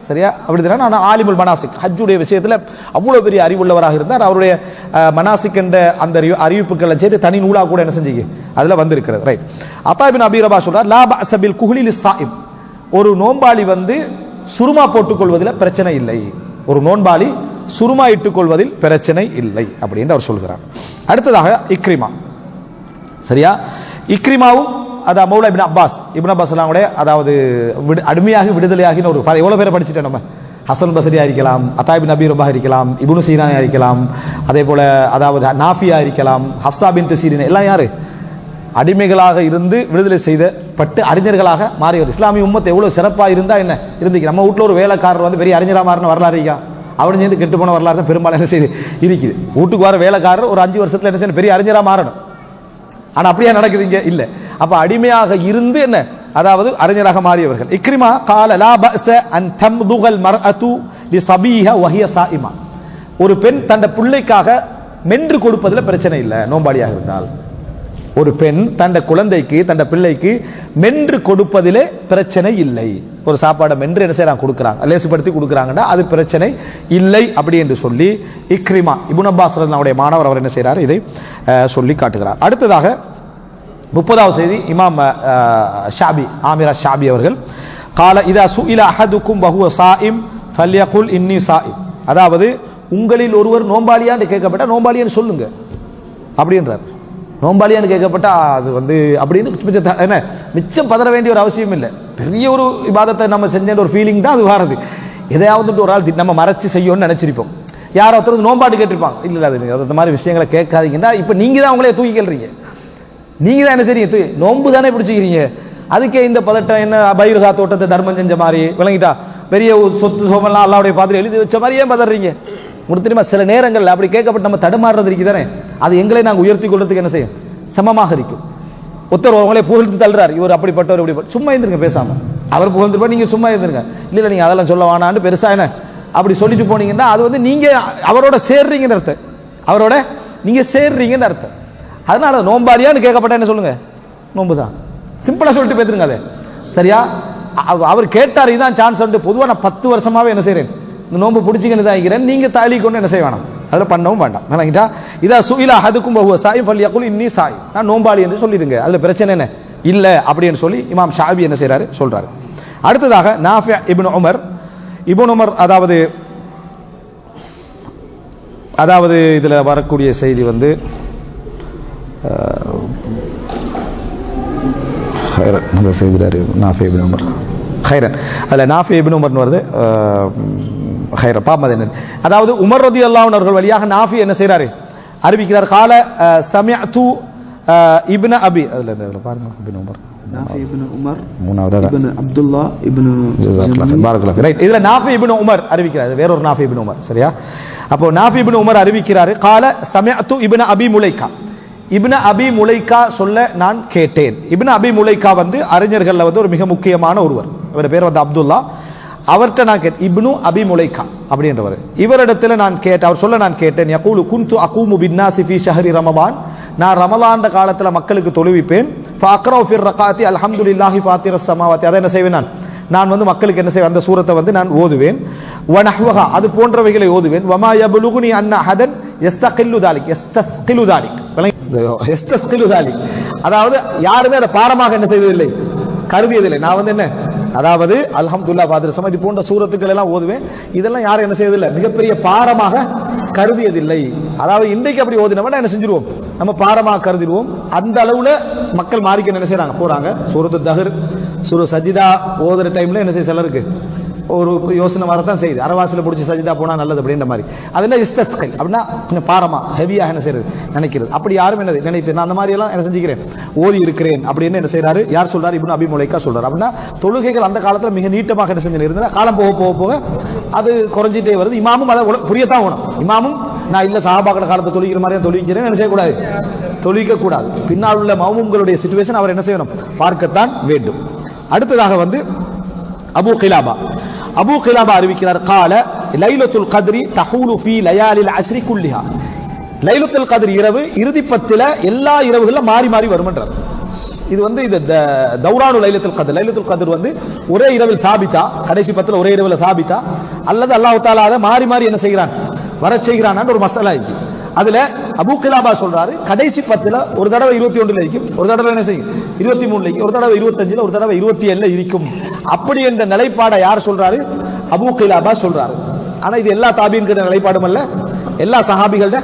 சரியா. அப்படி தான். ஆனால் ஆலிமுல் மனாசிக், ஹஜ்ஜுடைய விஷயத்தில் அவ்வளோ பெரிய அறிவுள்ளவராக இருந்தார். அவருடைய மனாசிக் என்ற அந்த அறிவிப்புகளை சேர்த்து தனி நூலாக கூட என்ன செஞ்சீங்க அதில் வந்திருக்கிறது. ரைட். அத்தா இப்னு அபி ரபாஹ் சொல்றார், லா பஅஸ பில் குஹ்லி லிஸ்ஸாயிம், ஒரு நோன்பாளி வந்து சுருமா போட்டுக் கொள்வதில் பிரச்சனை இல்லை, ஒரு நோன்பாளி சுருமா இட்டுக் கொள்வதில் பிரச்சனை இல்லை அப்படின்னு அவர் சொல்கிறார். அடுத்ததாக இக்ரிமா, சரியா. இக்ரிமாவும் அதாவது மௌலா இப்னு அப்பாஸ், இப்னு அப்பாஸ் அதாவது அடிமையாகி விடுதலையாகின ஒரு எவ்வளவு பேரை படிச்சுட்டோம் நம்ம. ஹசன் பஸ்ரியா இருக்கலாம், அத்தா இப்னு அபி ரபாஹ் இருக்கலாம், இப்னு சீனா இருக்கலாம், அதே போல அதாவது நாஃபியா இருக்கலாம், ஹப்ஸா பின்த் சீரின், எல்லாம் யாரு அடிமைகளாக இருந்து விடுதலை செய்யப்பட்டு அறிஞர்களாக மாறியவர். இஸ்லாமிய உம்மத் எவ்வளவு சிறப்பாக இருந்தா என்ன இருந்துச்சு. நம்ம வீட்டில் ஒரு வேலைக்காரர் வந்து பெரிய அறிஞராக மாறின வரலாறு இருக்கா, அவனு சேர்ந்து கெட்டு போன வரலாறு தான் பெரும்பாலும் என்ன செய்து இருக்குது. வீட்டுக்கு வர வேலைக்காரர் ஒரு 5 வருஷத்துல என்ன செய்யணும், பெரிய அறிஞராக மாறணும். ஆனா அப்படியே நடக்குது இங்க இல்ல. அப்ப அடிமையாக இருந்து என்ன, அதாவது அறிஞராக மாறியவர்கள். இக்ரிமா கால லா பஅஸ அன் தம்துகல் மர்அது லிஸபீஹா வஹிய ஸாயிமா, ஒரு பெண் தன் பிள்ளைக்காக மென்று கொடுப்பதில் பிரச்சனை இல்லை நோம்பாளியாக இருந்தால். ஒரு பெண் தன் குழந்தைக்கு தன் பிள்ளைக்கு மென்று கொடுப்பதிலே பிரச்சனை இல்லை. ஒரு சாப்பாடை மென்று என்ன செய்யறாங்க, கொடுக்குறாங்க, லேசுப்படுத்தி கொடுக்குறாங்கன்னா அது பிரச்சனை இல்லை அப்படி என்று சொல்லி இக்ரிமா இப்னு அப்பாஸ் அவருடைய மாணவர் அவர் என்ன செய்யறாரு, இதை சொல்லி காட்டுகிறார். அடுத்ததாக 30வது செய்தி இமாம் ஷாபி, ஆமிரா ஷாபி அவர்கள், கால இதா சுஇல அஹதுக்கும் வஹுவ ஸாயிம் ஃபல்யகுல் இன்னி ஸாயிம், அதாவது உங்களில் ஒருவர் நோம்பாளியான்னு கேட்கப்பட்ட நோம்பாளியான்னு சொல்லுங்க அப்படின்றார். நோம்பாளியான்னு கேட்கப்பட்டா அது வந்து அப்படின்னு என்ன மிச்சம் பதற வேண்டிய ஒரு அவசியம் இல்லை. பெரிய ஒரு இபாதத்தை நம்ம செஞ்ச ஒரு ஃபீலிங் தான் அது வாரது. எதையாவது ஒரு ஆள் நம்ம மறைச்சு செய்யணும்னு நினைச்சிருப்போம். யாரோ ஒருத்தர் நோம்பாட்டு கேட்டிருப்பாங்க, இல்லை அது அந்த மாதிரி விஷயங்களை கேட்காதீங்கன்னா இப்ப நீங்க தான் அவங்களே தூக்கி கேள்றீங்க. நீங்க தான் என்ன செய்றீங்க, நோன்பு தானே பிடிச்சிக்கிறீங்க, அதுக்கே இந்த பதட்டம் என்ன, பைரகா தோட்டத்தை தர்மம் செஞ்ச மாதிரி விளங்கிட்டா, பெரிய சொத்து சோமெல்லாம் அல்லாவுடைய பாத்திரம் எழுதி வச்ச மாதிரி ஏன் பதறீங்க. முடித்துமா சில நேரங்கள் அப்படி கேட்கப்பட்டு நம்ம தடுமாறுறது இருக்கு தானே, அது எங்களை நாங்கள் உயர்த்தி கொள்றதுக்கு என்ன செய்யும், சமமாக இருக்கும். ஒருத்தர் அவங்களே புகழ்ந்து தள்ளுறாரு, இவர் அப்படிப்பட்டவர் இப்படி, சும்மா இருந்துருங்க பேசாம, அவர் புகழ்ந்துருப்பா நீங்க சும்மா இருந்துருங்க. இல்ல நீங்க அதெல்லாம் சொல்ல வேணான்னு பெருசா என்ன அப்படி சொல்லிட்டு போனீங்கன்னா அது வந்து நீங்க அவரோட சேர்றீங்கன்னு அர்த்தம், அவரோட நீங்க சேர்றீங்கன்னு அர்த்தம். அதனால நோம்பாளியான்னு கேட்கப்பட்ட என்ன சொல்லுங்க, நோம்பு தான், சிம்பிளா சொல்லிட்டு பேசுங்க. அது சரியா, அவர் கேட்டார், இதுதான் சான்ஸ். பொதுவாக நான் 10 வருஷமாவே என்ன செய்யறேன், இந்த நோம்பு பிடிச்சிக்கன்னு தான் இருக்கிறேன், நீங்க தாலி கொண்டு என்ன செய்ய வேணாம், அதில் பண்ணவும் வேண்டாம். நினைக்கிட்டா இதா சுயிலா ஹதுக்கும் பஹுவ சாயிம் ஃபல்யகுல் இன்னி சாயிம், நான் நோம்பாளி என்று சொல்லிடுங்க, அதில் பிரச்சனை என்ன இல்லை அப்படின்னு சொல்லி இமாம் ஷாபி என்ன செய்கிறாரு சொல்றாரு. அடுத்ததாக நாஃபி இப்னு உமர், அதாவது இதில் வரக்கூடிய செய்தி வந்து அந்த செய்தியார் நாஃபி இப்னு உமர் ஹைரன், அதில் நாஃபி இப்னு உமர்னு வருது ஹைரன் பாமது என்ன, அதாவது உமர் ரலியல்லாஹு அன்ஹு அவர்கள் வழியாக நாஃபி என்ன செய்கிறாரு அறிவிக்கிறார். கால சமிஅது இப்னு அபி, அதில் பாருங்க இப்னு உமர் நாஃபி இப்னு உமர் மூணாவது இப்னு அப்துல்லா இப்னு பாரக்கல்லாஹு ரைட். இதுல நாஃபி இப்னு உமர் அறிவிக்கிறார், வேற ஒரு நாஃபி இப்னு உமர் சரியா. அப்போ நாஃபி இப்னு உமர் அறிவிக்கிறார். கால சமிஅது இப்னு அபி முலைகா, இப்னு அபி முலைகா சொல்ல நான் கேட்டேன். இப்னு அபி முலைகா வந்து அறிஞர்கள்ல வந்து ஒரு மிக முக்கியமான ஒருவர், இவர் பேர் வந்து அப்துல்லா. அவர்கிட்ட நான் கேட்டேன், இப்னு அபி முலைகா அப்படின்றவர், இவரிடத்துல நான் கேட்டேன், அவர் சொல்ல நான் கேட்டேன், யகூலு குன்து அகூமு பின்னாசி ஃபீ ஷஹ்ரி ரமலான், நான் ரமலான் காலத்துல மக்களுக்கு தொழுவிப்பேன். ஃபஅக்ரவு ஃபிர் ரகாத்தி அல்ஹம்துலில்லாஹி ஃபாத்திரஸ் ஸமாவாத்தி, அதை என்ன செய்வேன் நான் வந்து மக்களுக்கு என்ன செய்வேன் அந்த சூரத்தை வந்து நான் ஓதுவேன். வனஹ்வஹா, அது போன்றவைகளை ஓதுவேன். வமா யப்லுகுனி அன்ன ஹதன் யஸ்தகில்லு தாலிக், அதாவது யாருமே அதை பாரமாக என்ன செய்வதில்லை, கருதியதில்லை. நான் வந்து என்ன, அதாவது அல்ஹம்துலில்லாஹ் ஃபாத்திரஸ் ஸமா இது போன்ற சூரத்துக்கள் எல்லாம் ஓதுவேன், இதெல்லாம் யாரும் என்ன செய்வதில்லை, மிகப்பெரிய பாரமாக கருதியதில்லை. அதாவது இன்றைக்கு அப்படி ஓதினோம்னா என்ன செஞ்சிருவோம், நம்ம பாரமாக கருதிடுவோம். அந்த அளவுல மக்கள் மாறிக்க என்ன செய்யறாங்க போறாங்க. சூரத்து தஹர், சூர சஜிதா ஓதுற டைம்ல என்ன செய்ய சிலருக்கு ஒரு யோசனை வரத்தான் செய்யுது, அரவாசில பிடிச்சி சஜிதா போனா நல்லது அப்படின்ற மாதிரி. அதெல்லாம் இஸ்தத்கல் அப்படின்னா கொஞ்சம் பாரமா ஹெவியாக என்ன செய்யறது நினைக்கிறது. அப்படி யாரும் என்ன நினைத்து நான் அந்த மாதிரி எல்லாம் என்ன செஞ்சுக்கிறேன் ஓதி இருக்கிறேன் அப்படின்னு என்ன செய்யறாரு, யார் சொல்றாரு, இப்னு அபி முலைகா சொல்றாரு. அப்படின்னா தொழுகைகள் அந்த காலத்துல மிக நீட்டமாக என்ன செஞ்சு இருந்தா, காலம் போக போக போக அது குறைஞ்சிட்டே வருது. இமாமும் அதை புரியத்தான் வேணும். இமாமும் நான் இல்ல சஹாபாக்கள் காலத்தை தொழுகிற மாதிரி தொழுகிறேன் என்ன செய்யக்கூடாது, தொழுக கூடாது. பின்னால் உள்ள மௌமும்களுடைய சிச்சுவேஷன் அவர் என்ன செய்யணும், பார்க்கத்தான் வேண்டும். அடுத்ததாக வந்து அபூ கிலாபா, அபூ கிலாபா அறிவிக்கிறார். கால லைலத்துல் கத்ரி தஹூலு ஃபீ லயாலில் அஸ்ரி குல்லிஹா, லைலத்துல் கத்ர் இரவு இறுதி பத்தில எல்லா இரவுகள்ல மாறி மாறி வரும்ன்றார். இது வந்து இது தௌரானு லைலத்துல் கத்ர், லைலத்துல் கத்ர் வந்து ஒரே இரவில் சாபித்தா, கடைசி பத்துல ஒரே இரவில் சாபித்தா, அல்லது அல்லாஹ் தஆலா அதை மாறி மாறி என்ன செய்கிறான் வர செய்கிறான் ஒரு மசாலா இருக்கு. அதுல அபூ கிலாபா சொல்றாரு, கடைசி பத்துல ஒரு தடவை 21 இருக்கும், ஒரு தடவை என்ன செய்யும் 23, ஒரு தடவை 25, ஒரு தடவை 27 இருக்கும். அப்படி என்ற நிலைப்பாடை யார் சொல்றாரு, அபூ கிலாபா சொல்றாரு. ஆனா இது எல்லா தாபீன்கிற நிலைப்பாடும் அல்ல, எல்லா சஹாபிகளோட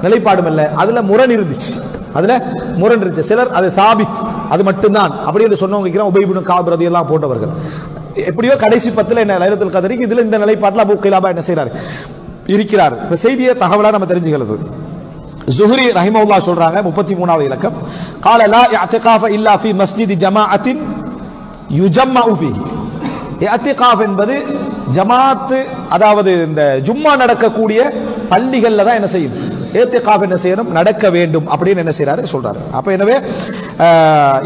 நிலைப்பாடும் அல்ல. அதுல முரண் இருந்துச்சு, சிலர் அது சாபித் அது மட்டும்தான் அப்படி என்று சொன்னவங்க உபை இப்னு கஅப் ரலியல்லாஹு போன்றவர்கள். எப்படியோ கடைசி பத்துல என்ன லைலத்துல் கத்ருக்கு இதுல இந்த நிலைப்பாட்டில் அபூ கிலாபா என்ன செய்யறாரு இருக்கிறார். இந்த செய்தியை தகவலா நம்ம தெரிஞ்சுக்கிறது. ஜுஹ்ரி ரஹிமஹுல்லாஹ் சொல்றாங்க 33வது இலக்கம், قال لا اعتكاف الا في مسجد جماعه يجمع فيه. இஅ்திகாஃப் என்பது ஜமாத், அதாவது இந்த ஜும்மா நடக்கக்கூடிய பள்ளிகள்ல தான் என்ன செய்யும் இஅ்திகாஃப் என்ன செய்யணும் நடக்க வேண்டும் அப்படின்னு என்ன செய்யறாரு சொல்றாரு. அப்ப எனவே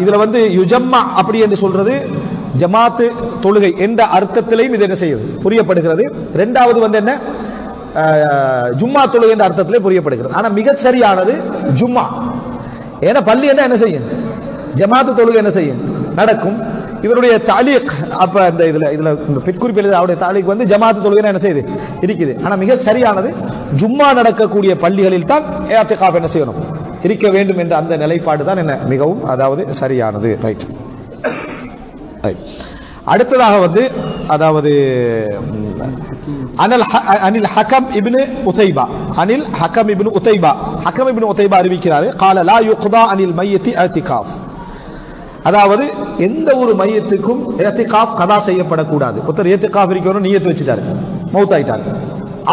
இதுல வந்து யுஜம்மா அப்படி என்று சொல்றது ஜமாத் தொழுகை என்ற அர்த்தத்திலையும் இது என்ன செய்யுது புரியப்படுகிறது. இரண்டாவது வந்து என்ன ஜும்மா தொழுகை என்ற அர்த்தத்திலே புரியப்படுகிறது. ஆனா மிக சரியானது ஜும்மா, ஏன்னா பள்ளி என்ன செய்யும் ஜமாத்து தொழுகை என்ன செய்யும் நடக்கும். இவருடைய தாலீக் அப்ப இந்த இதுல பிற்குறிப்பில் அவருடைய தாலீக் வந்து ஜமாத்து தொழுகை என்ன செய்யுது இருக்குது. ஆனா மிக சரியானது ஜும்மா நடக்கக்கூடிய பள்ளிகளில் தான் இஅ்திகாஃப் என்ன செய்யணும் இருக்க வேண்டும் என்ற அந்த நிலைப்பாடு தான் என்ன மிகவும் அதாவது சரியானது. ரைட். அடுத்ததாக வந்து அதாவது அனில் ஹக்கம் இப்னு உதைபா, அனில் ஹக்கம் இப்னு உதைபா, ஹக்கம் இப்னு உதைபா அறிவிக்கிறார். قال لا يقضى عن الميت اعتكاف, அதாவது எந்த ஒரு மையத்துக்கும் இஅ்திகாஃப் கதா செய்யப்படக்கூடாது. ஒருத்தர் இஅ்திகாஃப் இருக்கணும் நியத் வச்சுட்டாரு, மௌத் ஆயிட்டாரு,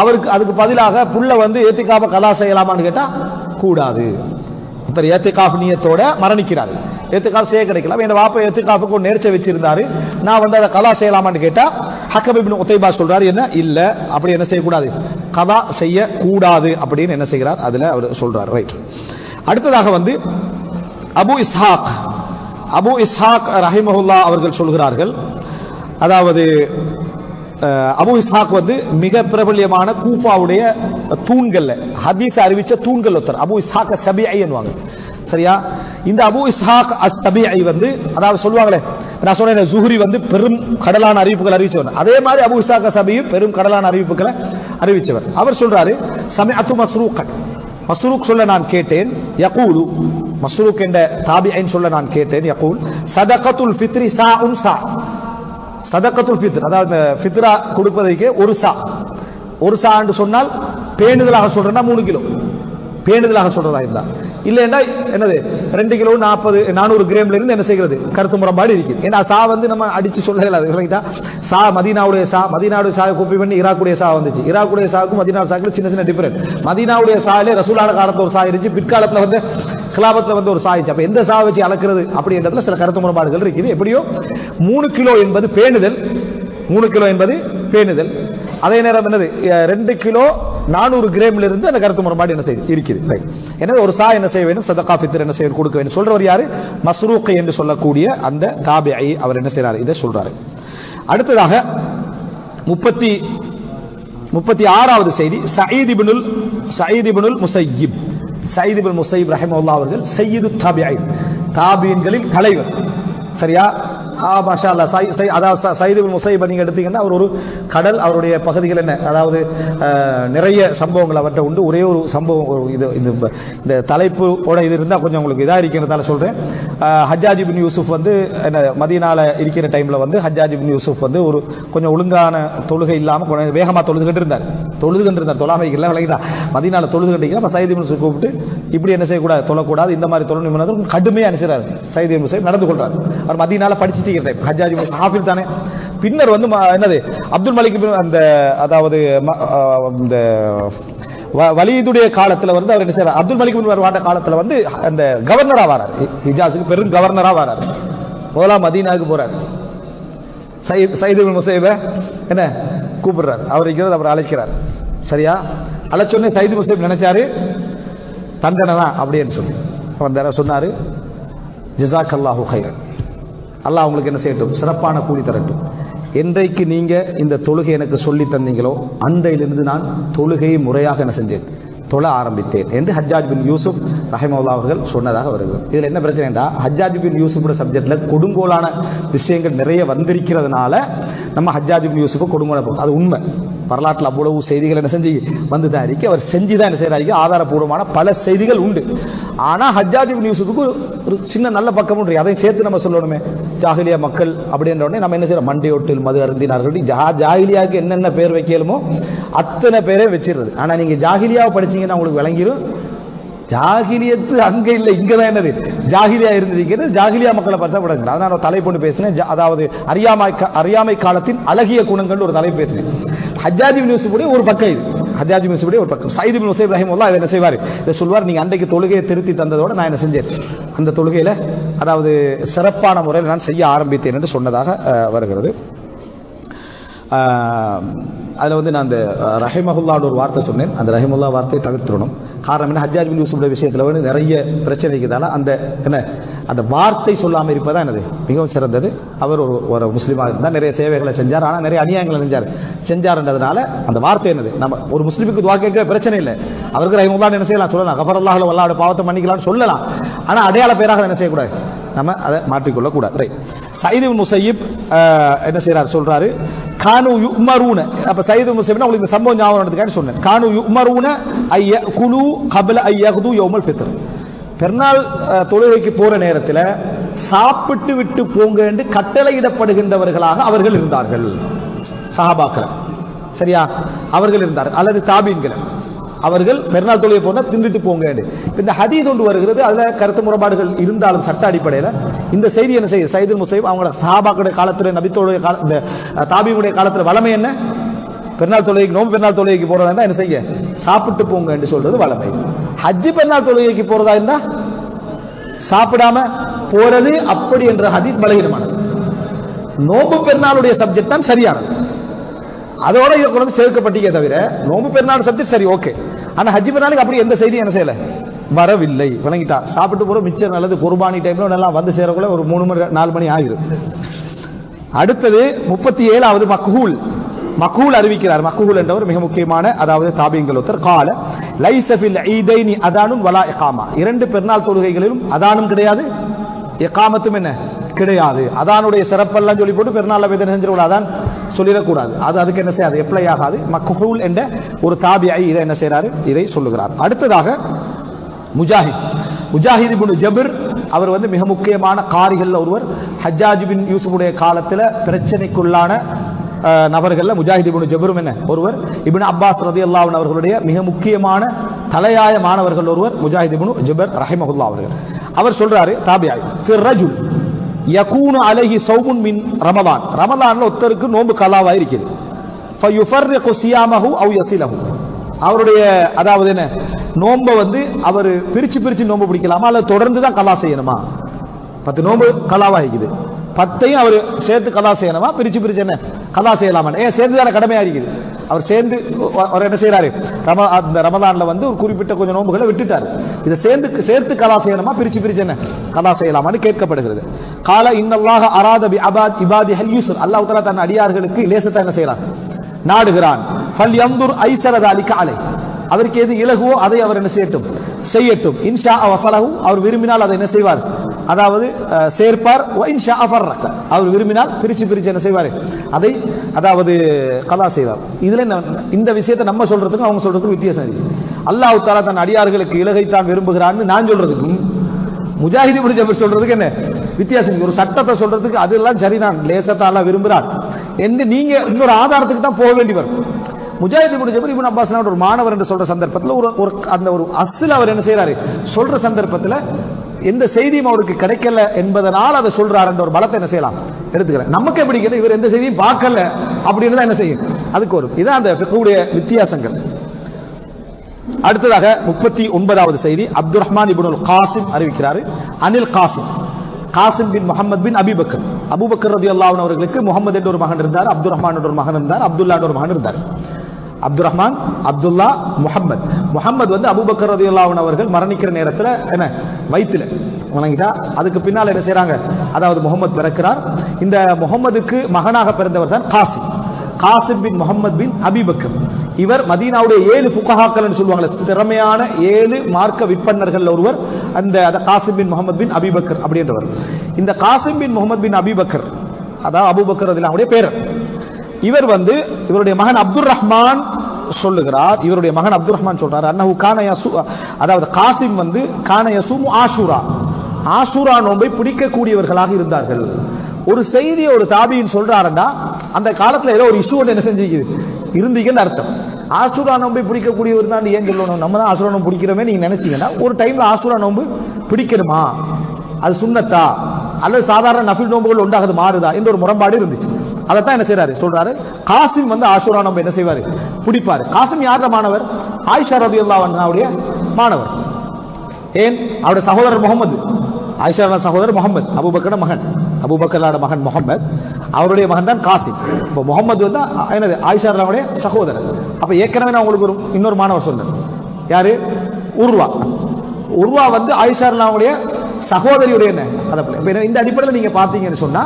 அவருக்கு அதுக்கு பதிலாக புள்ள வந்து இஅ்திகாஃப கதா செய்யலாமான்னு கேட்டா கூடாது. ஒருத்தர் இஅ்திகாஃப் நியத்தோட மரணிக்கிறாரு, இஅ்திகாஃப் செய்ய கிடைக்கலாம், என் வாப்பா இஅ்திகாஃபுக்கு ஒரு நேர்ச்சை வச்சிருந்தாரு, நான் வந்து அதை கதா செய்யலாமான்னு கேட்டா ஹக்கம் இப்னு உதைபா சொல்றாரு என்ன இல்ல அப்படி என்ன செய்யக்கூடாது கதா செய்யக்கூடாது அப்படின்னு என்ன செய்கிறார் அதுல அவர் சொல்றார். ரைட். அடுத்ததாக வந்து அபு இஸ்ஹாக் ரஹிமஹுல்லாஹ் அவர்கள் சொல்கிறார்கள், அதாவது அபு இஸ்ஹாக் வந்து மிக பிரபல்யமான கூஃபாவுடைய தூண்கள்ல ஹதீஸ் அறிவிச்ச தூண்கள் ஒருத்தர் அபு இஸ்ஹாக் சபீஇ என்பாங்க. சரியா? இந்த அபு இஸ்ஹாக் அஸ்-சபீஇ வந்து அதாவது சொல்வாங்களே, நான் சொன்னேன் ஜுஹ்ரி வந்து பெரும் கடலான அறிவிப்புகள் அறிவிச்சவர், அதே மாதிரி அபு இஸ்ஹாக் அஸ்-சபீஇ பெரும் கடலான அறிவிப்புகளை அறிவிச்சவர். அவர் சொல்றாரு, சமிஅத்து மஸ்ரூகன், மஸ்ரூக் சொல்ல நான் கேட்டேன், யகூலு, மஸ்ரூக் என்ற தாபிஐன் சொல்ல நான் கேட்டேன், யகூல் சதகத்துல் ஃபித்ரி சாஉன் சா, சதகத்துல் ஃபித்ர் அதாவது ஃபித்ரா கொடுப்பதற்கு ஒரு சா என்று சொன்னால் பேணுதலாக சொல்றேன்னா 3 கிலோ, பேணுதலாக சொல்றதா இருந்தா, இல்லைன்னா என்னது 2 கிலோ 400 கிராம்ல இருந்து என்ன செய்கிறது கருத்து முரண்பாடு இருக்குது. ஏன்னா சா வந்து நம்ம அடிச்சு சொல்லல, சா மதீனாவுடைய சா கோப்பி பண்ணி ஈராக்குடைய சா வந்துச்சு. ஈராக்குடைய சாவுக்கும் மதீனா சாவுக்கு சின்ன சின்ன டிஃபரன்ட். மதீனாவுடைய சாவிலே ரசூலான காலத்துல ஒரு சா இருந்துச்சு, பிற்காலத்துல வந்து கிலாபத்துல வந்து ஒரு சா இருந்துச்சு. அப்ப எந்த சா வச்சு அளக்கிறது அப்படின்றதுல சில கருத்து முரண்பாடுகள் இருக்குது. எப்படியோ 3 கிலோ என்பது பேணுதல், 3 கிலோ என்பது பேணுதல். அதே நேரம் என்னது 2 கிலோ 400 கிராம்ல இருந்து அந்த கருத்து முரண்பாடு என்ன செய்யுது இருக்குது. எனவே ஒரு சா என்ன செய்ய வேண்டும், சதகா ஃபித்ர் என்ன செய்ய கொடுக்க வேண்டும் சொல்றவர் யாரு, மஸ்ரூக் என்று சொல்லக்கூடிய அந்த தாபிஐ, அவர் என்ன செய்யறாரு இதை சொல்றாரு. அடுத்ததாக 36வது செய்தி, சயீத் இப்னுல் முஸையிப், சயீத் இப்னுல் முஸையிப் ரஹிமஹுல்லாஹ் அவர்கள் சய்யிது தாபிஐன், தாபியின்களில் தலைவர். சரியா, மாஷா அல்லாஹ். அதாவது சயீத் இப்னுல் முஸையிப் நீங்க எடுத்தீங்கன்னா அவர் ஒரு கடல், அவருடைய பகுதிகள் என்ன, அதாவது நிறைய சம்பவங்கள் அவர்கிட்ட உண்டு. ஒரே ஒரு சம்பவம், இந்த தலைப்போட இது இருந்தால் கொஞ்சம் உங்களுக்கு இதாக இருக்கிறதால சொல்றேன். ஹஜ்ஜாஜ் இப்னு யூசுப் வந்து என்ன மதீனால இருக்கிற டைம்ல வந்து ஹஜ்ஜாஜ் இப்னு யூசுப் வந்து ஒரு கொஞ்சம் ஒழுங்கான தொழுகை இல்லாமல் கொஞ்சம் வேகமாக தொழுதுகிட்டு இருந்தார், தொழாமைக்கு இல்லை விளங்கிட்டா, மதீனால தொழுதுகிட்டு. அப்ப சயீத் இப்னு யூசுப் கூப்பிட்டு இப்படி என்ன செய்யக்கூடாது, தொழக்கூடாது, இந்த மாதிரி தொழணும் கடுமையாக அனுசரிறாரு. சயீத் இப்னு முஸையிப் நடந்து கொள்றாரு. அவர் மதீனால படிச்சுட்டு ஹஜ்ஜாஜ் ஹாஃபில் தானே. பின்னர் வந்து என்னது அப்துல் மலிக் அந்த அதாவது இந்த வலீதுடைய காலத்துல வந்து அவர் என்ன செய்யறார், அப்துல் மலிக் வாண்ட காலத்துல வந்து அந்த கவர்னரா வரார், ஹிஜாஸுக்கு பெரும் கவர்னரா வரார். முதலாம் மதீனாவுக்கு போறார். சயீத் இப்னு முஸையிப என்ன கூப்பிடுறாரு, அவர் இருக்கிறது அவர் அழைக்கிறார். சரியா, அழைச்சோன்னே சயீத் முஸையிப் நினைச்சாரு தண்டனை தான் அப்படின்னு சொல்லி வந்தார். சொன்னாரு ஜஸாக்கல்லாஹு கைரன், அல்லாஹ் உங்களுக்கு என்ன செய்யட்டும், சிறப்பான கூலி தரட்டும். என்றைக்கு நீங்க இந்த தொழுகை எனக்கு சொல்லி தந்தீங்களோ அன்றையிலிருந்து நான் தொழுகையை முறையாக என்ன செஞ்சேன், தொழ ஆரம்பித்தேன் என்று ஹஜ்ஜாஜ் பின் யூசுப் ரஹிமஹுல்லாஹ் அவர்கள் சொன்னதாக வருகிறது. இதுல என்ன பிரச்சனைடா, ஹஜ்ஜாஜ் பின் யூசுஃபோட சப்ஜெக்ட்ல கொடுங்கோலான விஷயங்கள் நிறைய வந்திருக்கிறதுனால நம்ம ஹஜ்ஜாஜ் பின் யூசுஃபை கொடுங்கோல போகும். அது உண்மை, வரலாற்றில் அவ்வளவு செய்திகள் என்ன செஞ்சு வந்துதான் இருக்கு, அவர் செஞ்சுதான் என்ன செய்யறாரு, ஆதாரபூர்வமான பல செய்திகள் உண்டு. ஆனா ஹஜ்ஜாஜ் இப்னு யூசுஃபுக்கு ஒரு சின்ன நல்ல பக்கம் உண்டு, அதையும் சேர்த்து நம்ம சொல்லணுமே. ஜாஹிலியா மக்கள் அப்படின்ற உடனே நம்ம என்ன செய்யறோம், மண்டையோட்டில் மது அருந்தினார்கள், ஜாஹிலியாவுக்கு என்னென்ன பேர் வைக்கலுமோ அத்தனை பேரே வச்சிருது. ஆனா நீங்க ஜாஹிலியாவை படிச்சீங்கன்னா உங்களுக்கு விளங்கிடும், ஜாகிலியத்து அங்க இல்ல, இங்கதான் என்னது ஜாகிலியா இருந்திருக்கிறது. ஜாகிலியா மக்களை பார்த்தா விடுங்க. அதனால தலைப்பு ஒன்று பேசினேன், அதாவது அறியாமை காலத்தின் அழகிய குணங்கள் ஒரு தலைப்பு பேசினேன். ஹஜ்ஜாஜ் இப்னு யூசுஃப் ஒரு பக்கம், இது ஹஜ்ஜாஜ் இப்னு யூசுஃப் ஒரு பக்கம். சயீத் இப்னு முஸையிப் ரஹிமஹுல்லாஹ் இதை என்ன செய்வார், இதை சொல்வார், நீங்க அன்றைக்கு தொழுகையை திருத்தி தந்ததோட நான் என்ன செஞ்சேன், அந்த தொழுகையில அதாவது சிறப்பான முறையில் நான் செய்ய ஆரம்பித்தேன் என்று சொன்னதாக வருகிறது. அதில் வந்து நான் அந்த ரஹிமஹுல்லாஹ்னு ஒரு வார்த்தை சொன்னேன், அந்த ரஹிமஹுல்லா வார்த்தையை தவிர்த்துடணும். காரணம் என்ன, ஹஜ்ஜாஜ் பின் யூசுஃப் விஷயத்தில் வந்து நிறைய பிரச்சனை இருக்கிறதால அந்த என்ன அந்த வார்த்தை சொல்லாமல் இருப்பதா என்னது மிகவும் சிறந்தது. அவர் ஒரு முஸ்லீமாக இருந்தால் நிறைய சேவைகளை செஞ்சார், ஆனால் நிறைய அநியாயங்களை செஞ்சார்ன்றதுனால அந்த வார்த்தை என்னது, நம்ம ஒரு முஸ்லீமுக்கு துவா கேட்க பிரச்சனை இல்லை, அவருக்கு ரஹிமஹுல்லாஹ் என்ன செய்யலாம் சொல்லலாம், கஃபரல்லாஹு லஹு அல்லாஹ்வுடைய பாவத்தை மன்னிக்கலாம்னு சொல்லலாம். ஆனால் அடையாள பேராக என்ன செய்யக்கூடாது, நம்ம அதை மாற்றிக்கொள்ள கூடாது. சயீத் இப்னு முஸையிப் என்ன செய்யறாரு சொல்றாரு, கானு யுமரூன. அப்ப சயீத் இப்னு முஸையிப் உங்களுக்கு இந்த சம்பவம் ஞாபகம் வந்ததுக்காக சொன்னேன். கானு யுமரூன ஐய குலு கப்ல ஐயகுது யௌமல் ஃபித்ர். பெருநாள் தொழுகைக்கு போற நேரத்தில் சாப்பிட்டு விட்டு போங்க என்று கட்டளையிடப்படுகின்றவர்களாக அவர்கள் இருந்தார்கள், சஹாபாக்கள். சரியா, அவர்கள் இருந்தார்கள், அல்லது தாபீன்கள். அவர்கள் பெருநாள் தொழுகை போனா தின்னுட்டு போங்க. இந்த ஹதீஸ் ஒன்று வருகிறது, அதுல கருத்து முரண்பாடுகள் இருந்தாலும் சட்ட அடிப்படையில் இந்த செய்தி என்ன செய்யுது, சயீத் இப்னு முஸையிப் அவங்களோட சஹாபாக்களுடைய காலத்தில், நபித்தோடைய இந்த தாபீனுடைய காலத்தில் வளமை என்ன, பெருநாள் தொழுகைக்கு நோம்பு பெருநாள் தொழுகைக்கு போறதா இருந்தா என்ன செய்ய, சாப்பிட்டு போங்க என்று சொல்றது வளமை. ஹஜ்ஜி பெருநாள் தொழுகைக்கு போறதா இருந்தா சாப்பிடாம போறது அப்படி என்ற ஹதீஸ் பலகீனமானது. நோம்பு பெருநாளுடைய சப்ஜெக்ட் தான் சரியானது, அதோட இதை கொண்டு சேர்க்கப்பட்டீங்க தவிர நோம்பு பெருநாள் சப்ஜெக்ட் சரி ஓகே. ஆனா ஹஜ்ஜி பெருநாளுக்கு அப்படி எந்த செய்தி என்ன செய்யல, வரவில்லை. விளங்கிட்டா, சாப்பிட்டு போற மிச்சம் நல்லது, குர்பானி டைம்ல நல்லா வந்து சேரக்குள்ள ஒரு 3 மணி 4 மணி ஆகிரும். அடுத்தது 37வது மக்ஹூல். மக்ஹூல் அறிவிக்கிறார். மக்ஹூல் என்றவர் மிக முக்கியமான அதாவது தாபீன்கள் ஒருத்தர். கால லைஸ ஃபில் ஈதைனி அதானுன் வலா இகாமா. 2 பெருநாள் தொழுகைகளிலும் அதானும் கிடையாது, இகாமத்தும் என்ன கிடையாது. அதானுடைய சிறப்பெல்லாம் சொல்லி போட்டு பெருநாள் செஞ்சிருவோம், அதான் சொல்லிடக்கூடாது. அதுக்கு என்ன செய்யாது, அப்ளை ஆகாது. மக்ஹூல் என்ற ஒரு தாபியை இதை என்ன செய்யறாரு, இதை சொல்லுகிறார். அடுத்ததாக முஜாஹித் இப்னு ஜபர், அவர் வந்து மிக முக்கியமான காரிகள் ஒருவர். ஹஜ்ஜாஜ் பின் யூசுஃபுடைய காலத்தில் பிரச்சனைக்குள்ளான நபர்கள் முஜாஹித் இப்னு ஜபரும் என்ன ஒருவர். இப்னு அப்பாஸ் ரலியல்லாஹு அன்ஹு அவர்களுடைய மிக முக்கியமான தலையாய மாணவர்கள் ஒருவர் முஜாஹித் இப்னு ஜபர் ரஹிமஹுல்லாஹ் அவர்கள். அவர் சொல்றாரு தாபியாய், ஃபிர் ரஜுல் யகூனு அலைஹி ஸௌமுன் மின் ரமதான், ரமதான்ல ஒருத்தருக்கு நோன்பு கலாவா இருக்குது. ஃபயுஃபர்ரிகு சியாமஹு அவ் யஸிலஹு, அவருடைய அதாவது என்ன நோன்பை வந்து அவர் பிரிச்சு நோன்பு பிடிக்கலாமா அல்லது தொடர்ந்து தான் கலா செய்யணுமா? 10 நோன்பு கலாவா இருக்குது, 10ஐயும் அவர் சேர்த்து கலா செய்யணுமா, பிரிச்சு என்ன கலா செய்யலாமா? ஏன் சேர்ந்து தானே கடமையா இருக்குது. அவர் சேர்ந்து அவர் என்ன செய்யறாரு, அந்த ரமதான்ல வந்து ஒரு குறிப்பிட்ட கொஞ்சம் நோன்புகளை விட்டுட்டாரு. இதை சேர்த்து கலா செய்யணுமா, பிரிச்சு என்ன கலா செய்யலாமான்னு கேட்கப்படுகிறது. கால இன்னல்லாஹ அராத பி இபாதி ஹல் யூஸ்ர், அல்லாஹ் தஆலா தன் அடியார்களுக்கு லேசத்தை என்ன செய்யறான், நாடுகிறான். ஃபல் யன்துர் ஐஸர ذلك அலை, அவருக்கு எது இலகுவோ அதை அவர் என்ன செய்யட்டும். இன்ஷா வஸலஹு, அவர் விரும்பினால் அதை என்ன செய்வார், அதாவது சேர்ப்பார். இன்ஷா ஃபர்ரக, அவர் விரும்பினால் பிரிச்சு என்ன செய்வார், அதை அதாவது கலா செய்வார். இதுல இந்த விஷயத்தை நம்ம சொல்றதுக்கும் அவங்க சொல்றதுக்கும் வித்தியாசம் இருக்கு. அல்லாஹ் தஆலா தன் அடியார்களுக்கு இலகைத்தான் விரும்புகிறான்னு நான் சொல்றதுக்கும் முஜாஹித் இப்னு ஜபர் சொல்றதுக்கு என்ன வித்தியாசம். ஒரு சட்டத்தை சொல்றதுக்கு அதெல்லாம் சரிதான், லேசத்தை அல்லாஹ் விரும்புகிறார் என்று நீங்க இன்னொரு ஆதாரத்துக்கு தான் போக வேண்டி வரும். முஜாஹித் இப்னு ஜபர் இப்னு அப்பாஸ் ஒரு மாணவர் என்று சொல்ற சந்தர்ப்பத்தில் அந்த ஒரு அஸ்ல அவர் என்ன செய்யறாரு, சொல்ற சந்தர்ப்பத்தில் எந்த செய்தியும் அவருக்கு கிடைக்கல என்பதனால் அதை சொல்றாரு என்ற ஒரு பலத்தை என்ன செய்யலாம் எடுத்துக்கிறேன். நமக்கு எப்படி கேட்ட இவர் எந்த செய்தியும் பார்க்கல அப்படின்னு தான் என்ன செய்யும், அதுக்கு வரும். இதான் அந்த ஃபிக்ஹுடைய வித்தியாசங்கள். அடுத்ததாக 39வது செய்தி அப்துல் ரஹ்மான் இப்னுல் காசிம் அறிவிக்கிறார். அனில் காசிம் பின் முஹம்மத் பின் அபூபக்கர் ரலியல்லாஹு அன்ஹு அவர்களுக்கு முகமது என்ற ஒரு மகன் இருந்தார், அப்துல் ரஹ்மான் என்ற ஒரு மகன் இருந்தார், அப்துல்லா என்ற ஒரு மகன் இருந்தார். அப்துல் ரஹ்மான், அப்துல்லா, முஹம்மது வந்து அபூபக்கர் ரலியல்லாஹு அன்ஹு அவர்கள் மரணிக்கிற நேரத்தில் என்ன வயிற்றில் வணங்கிட்டா. அதுக்கு பின்னால் என்ன செய்யறாங்க, அதாவது முகமது பிறக்கிறார். இந்த முகமதுக்கு மகனாக பிறந்தவர் தான் காசிம் பின் முஹம்மத் பின் அபூபக்கர். இவர் மதீனாவுடைய 7 ஃபுகஹாக்கள் சொல்லுவாங்க, திறமையான 7 மார்க்க விற்பனர்கள் ஒருவர் அந்த காசிம் பின் முஹம்மத் பின் அபூபக்கர் அப்படின்றவர். இந்த காசிம் பின் முஹம்மத் பின் அபூபக்கர், அதாவது அபூபக்கர் ரலியல்லாஹு பேரர். இவர் வந்து இவருடைய மகன் அப்துல் ரஹ்மான் சொல்லுகிறார், இவருடைய மகன் அப்துல் ரஹ்மான் சொல்றார், அன்னஹு கான யசூ, அதாவது காசிம் வந்து கான யசூமு ஆஷூரா நோன்பை பிடிக்கக்கூடியவர்களாக இருந்தார்கள். ஒரு செய்தியை ஒரு தாபியின் சொல்றாருன்னா அந்த காலத்துல ஏதோ ஒரு இஷ்யூ என்ன இருந்தீங்கன்னு அர்த்தம். ஆஷூரா நோன்பை பிடிக்கக்கூடியவர் தான் ஏன் சொல்லணும், நம்ம தான் ஆஷூரா நோன்பு பிடிக்கிறோமே நீங்க நினைச்சீங்கன்னா ஒரு டைம்ல ஆஷூரா நோன்பு பிடிக்கணுமா, அது சுன்னத்தா அல்லது சாதாரண நஃபில் நோன்புகள் உண்டாகுது மாறுதா என்ற ஒரு முரண்பாடு இருந்துச்சு. அதைத்தான் என்ன செய்யறாரு சொல்றாரு, காசிம் வந்து ஆஷூரா நோன்பு என்ன செய்வாரு பிடிப்பாரு. காசிம் யார மாணவர், ஆயிஷா ரலியல்லாஹு அன்ஹாவுடைய மாணவர். ஏன், அவருடைய சகோதரர் முகமது, ஆயிஷா சகோதரர் முகமது, அபூபக்கரோட மகன் முகமது, அவருடைய மகன் தான் காசிம். இப்போ முகமது வந்து என்னது ஆயிஷாவுடைய சகோதரர். அப்ப ஏற்கனவே நான் உங்களுக்கு இன்னொரு மாணவர் சொன்னேன், யாரு, உர்வா வந்து ஆயிஷாவுடைய சகோதரியுடைய என்ன அதை. இந்த அடிப்படையில் நீங்க பாத்தீங்கன்னு சொன்னா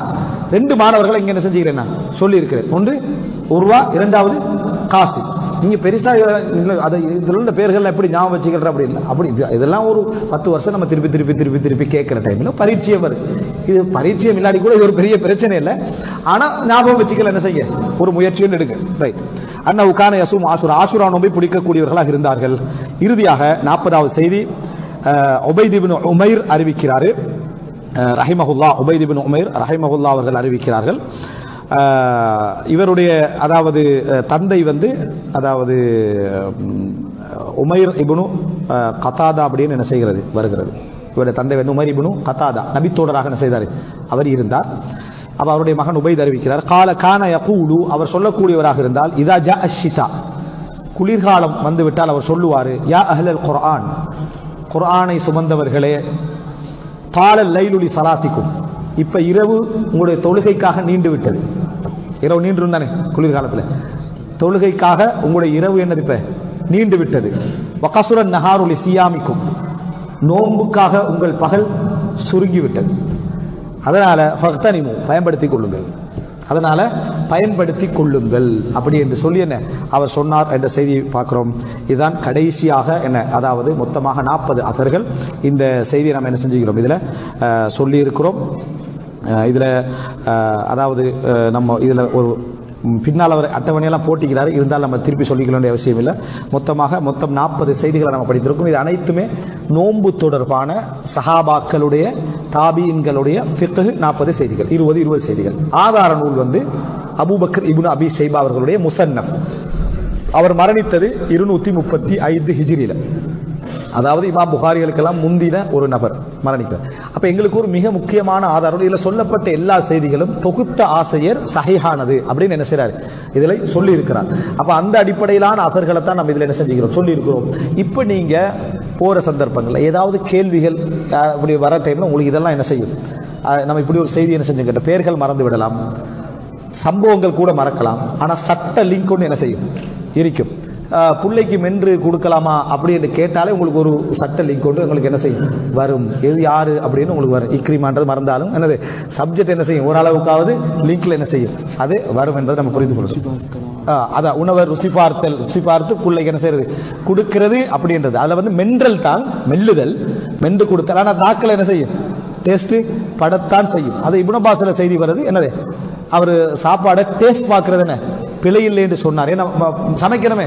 2 மாணவர்களை இங்க என்ன செஞ்சுக்கிறேன் நான் சொல்லி இருக்கிறேன். ஒன்று உர்வா, 2வது காசிம். நீங்க பெருசா அதை இதுல இந்த பேர்கள் எப்படி ஞாபகம் வச்சுக்கிற அப்படி இல்லை, அப்படி இதெல்லாம் ஒரு 10 வருஷம் நம்ம திருப்பி கேட்கிற டைம்ல பரிச்சயம் வருது. இது பரிச்சயம் இல்லாடி கூட இது ஒரு பெரிய பிரச்சனை இல்லை, ஆனா ஞாபகம் வச்சுக்கல என்ன செய்ய ஒரு முயற்சியும் எடுங்க. ரைட். அன்னஹு கான யஸூமு ஆஷூரா நோன்பை பிடிக்கக்கூடியவர்களாக இருந்தார்கள். இறுதியாக 40வது செய்தி உபைத் இப்னு உமைர் அறிவிக்கிறார் ரஹிமஹுல்லா. உபைத் இப்னு உமைர் ரஹிமஹுல்லா அவர்கள் அறிவிக்கிறார்கள், இவருடைய அதாவது தந்தை வந்து அதாவது உமைர் இப்னு கதாதா அப்படின்னு என்ன செய்கிறது வருகிறது. இவருடைய தந்தை வந்து உமைர் இப்னு கதாதா நபித்தோடராக என்ன செய்தார் அவர் இருந்தார். அப்ப அவருடைய மகன் உபைத் அறிவிக்கிறார், கான யகூலு, அவர் சொல்லக்கூடியவராக இருந்தால், இதா ஜா அஷ்ஷிதா, குளிர்காலம் வந்துவிட்டால் அவர் சொல்லுவார், யா அஹ்லல் குர்ஆன், குர்ஆனை சுமந்தவர்களே, தாலல் லைலுலி சலாத்திக்கும், இப்ப இரவு உங்களுடைய தொழுகைக்காக நீண்டு விட்டது. இரவு நீண்டு இருந்தானே குளிர்காலத்தில், தொழுகைக்காக உங்களுடைய இரவு என்னது இப்ப நீண்டு விட்டது. வகசுரன் நஹாருலி சியாமிக்கும், நோன்புக்காக உங்கள் பகல் சுருங்கிவிட்டது. அதனால ஃபக்தனிமு, பயன்படுத்திக் கொள்ளுங்கள் அப்படி என்று சொல்லி என்ன அவர் சொன்னார் என்ற செய்தியை பார்க்கிறோம். இதுதான் கடைசியாக என்ன, அதாவது மொத்தமாக 40 அசர்கள் இந்த செய்தியை நாம் என்ன செஞ்சுக்கிறோம் இதில் சொல்லி இருக்கிறோம். இதில் அதாவது நம்ம இதில் ஒரு பின்னால் அவர் அட்டவணையெல்லாம் போட்டிக்கிறார், இருந்தாலும் நம்ம திருப்பி சொல்லிக்க வேண்டிய அவசியம் இல்லை. மொத்தம் 40 செய்திகளை நம்ம படித்திருக்கோம். இது அனைத்துமே நோன்பு தொடர்பான சஹாபாக்களுடைய தாபீன்களுடைய ஃபிக்ஹ் 40 செய்திகள், 20 செய்திகள். ஆதார நூல் வந்து அபூபக்கர் இப்னு அபி ஷைபா அவர்களுடைய முஸன்னஃப். அவர் மரணித்தது 235 ஹிஜ்ரியில. அதாவது இமாம் புகாரிகளுக்கெல்லாம் முந்தின ஒரு நபர் மரணிக்கிறார். அப்ப எங்களுக்கு ஒரு மிக முக்கியமான ஆதாரம், இதுல சொல்லப்பட்ட எல்லா செய்திகளும் தொகுத்த ஆசிரியர் சஹீஹானது அப்படின்னு என்ன செய்றாரு, இதுல சொல்லி இருக்கிறார். அப்ப அந்த அடிப்படையிலான அசர்களை தான் நம்ம இதுல என்ன செஞ்சுக்கிறோம், சொல்லி இருக்கிறோம். இப்ப நீங்க போற சந்தர்ப்பங்கள்ல ஏதாவது கேள்விகள் இப்படி வர டைம்ல உங்களுக்கு இதெல்லாம் என்ன செய்யும், நம்ம இப்படி ஒரு செய்தி என்ன செஞ்சுக்கிட்ட பேர்கள் மறந்து விடலாம், சம்பவங்கள் கூட மறக்கலாம். ஆனா சட்ட லிங்க் ஒன்று என்ன செய்யும் இருக்கும். பிள்ளைக்கு மென்று கொடுக்கலாமா அப்படின்னு கேட்டாலே உங்களுக்கு ஒரு சட்ட லிங்க் கொண்டு உங்களுக்கு என்ன செய்யும் வரும், எது யாரு அப்படின்னு உங்களுக்கு வரும். இக்ரிமான்றது மறந்தாலும் என்னது சப்ஜெக்ட் என்ன செய்யும், ஓரளவுக்காவது லிங்க்ல என்ன செய்யும் அது வரும் என்பதை நம்ம புரிந்து கொள்ளும். அதான் உணவை ருசி பார்த்து பிள்ளைக்கு என்ன செய்யறது கொடுக்கிறது அப்படின்றது. அதுல வந்து மென்றல் தான் மெல்லுதல், மென்று கொடுத்தல். ஆனா நாக்கள் என்ன செய்யும், டேஸ்ட் படத்தான் செய்யும். அது இப்னு அப்பாஸ்ல செய்தி வருது, என்னது அவர் சாப்பாடை டேஸ்ட் பார்க்கறது என்ன பிழை இல்லை என்று சொன்னார். ஏன்னா சமைக்கணுமே,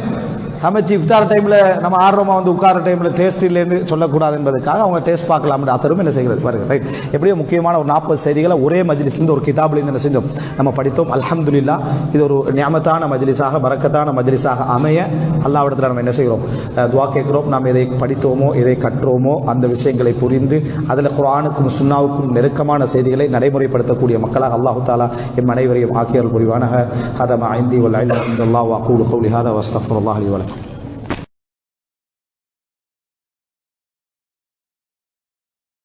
சமைச்சு இஃப்தார் டைம்ல நம்ம ஆர்வமா வந்து உட்கார டைம்ல டேஸ்ட் இல்லைன்னு சொல்லக்கூடாது என்பதற்காக அவங்க டேஸ்ட் பார்க்கலாம். அத்தரும் என்ன செய்கிறது பாருங்க. ரைட், எப்படியோ முக்கியமான ஒரு 40 செய்திகளை ஒரே மஜ்லிஸ்லேருந்து ஒரு கிதாப்லேருந்து என்ன செஞ்சோம் நம்ம படித்தோம். அல்ஹம்துலில்லாஹ், இது ஒரு நியமத்தான மஜ்லிஸாக பரக்கத்தான மஜ்லிஸாக அமைய அல்லாஹ்விடத்தில் நம்ம என்ன செய்கிறோம், துஆ கேட்கிறோம். நாம் எதை படித்தோமோ எதை கற்றோமோ அந்த விஷயங்களை புரிந்து அதில் குர்ஆனுக்கும் சுன்னாவுக்கும் நெருக்கமான செய்திகளை நடைமுறைப்படுத்தக்கூடிய மக்களாக அல்லாஹு தஆலா எம் அனைவரையும் ஆக்கியல் புரிவானாக. ஹதா மா இந்தி வல் இல்மு இன்தல்லாஹ் வ அகூலு கௌலி ஹாதா வ அஸ்தக்ஃபிருல்லாஹ் லி வ லக்கும்.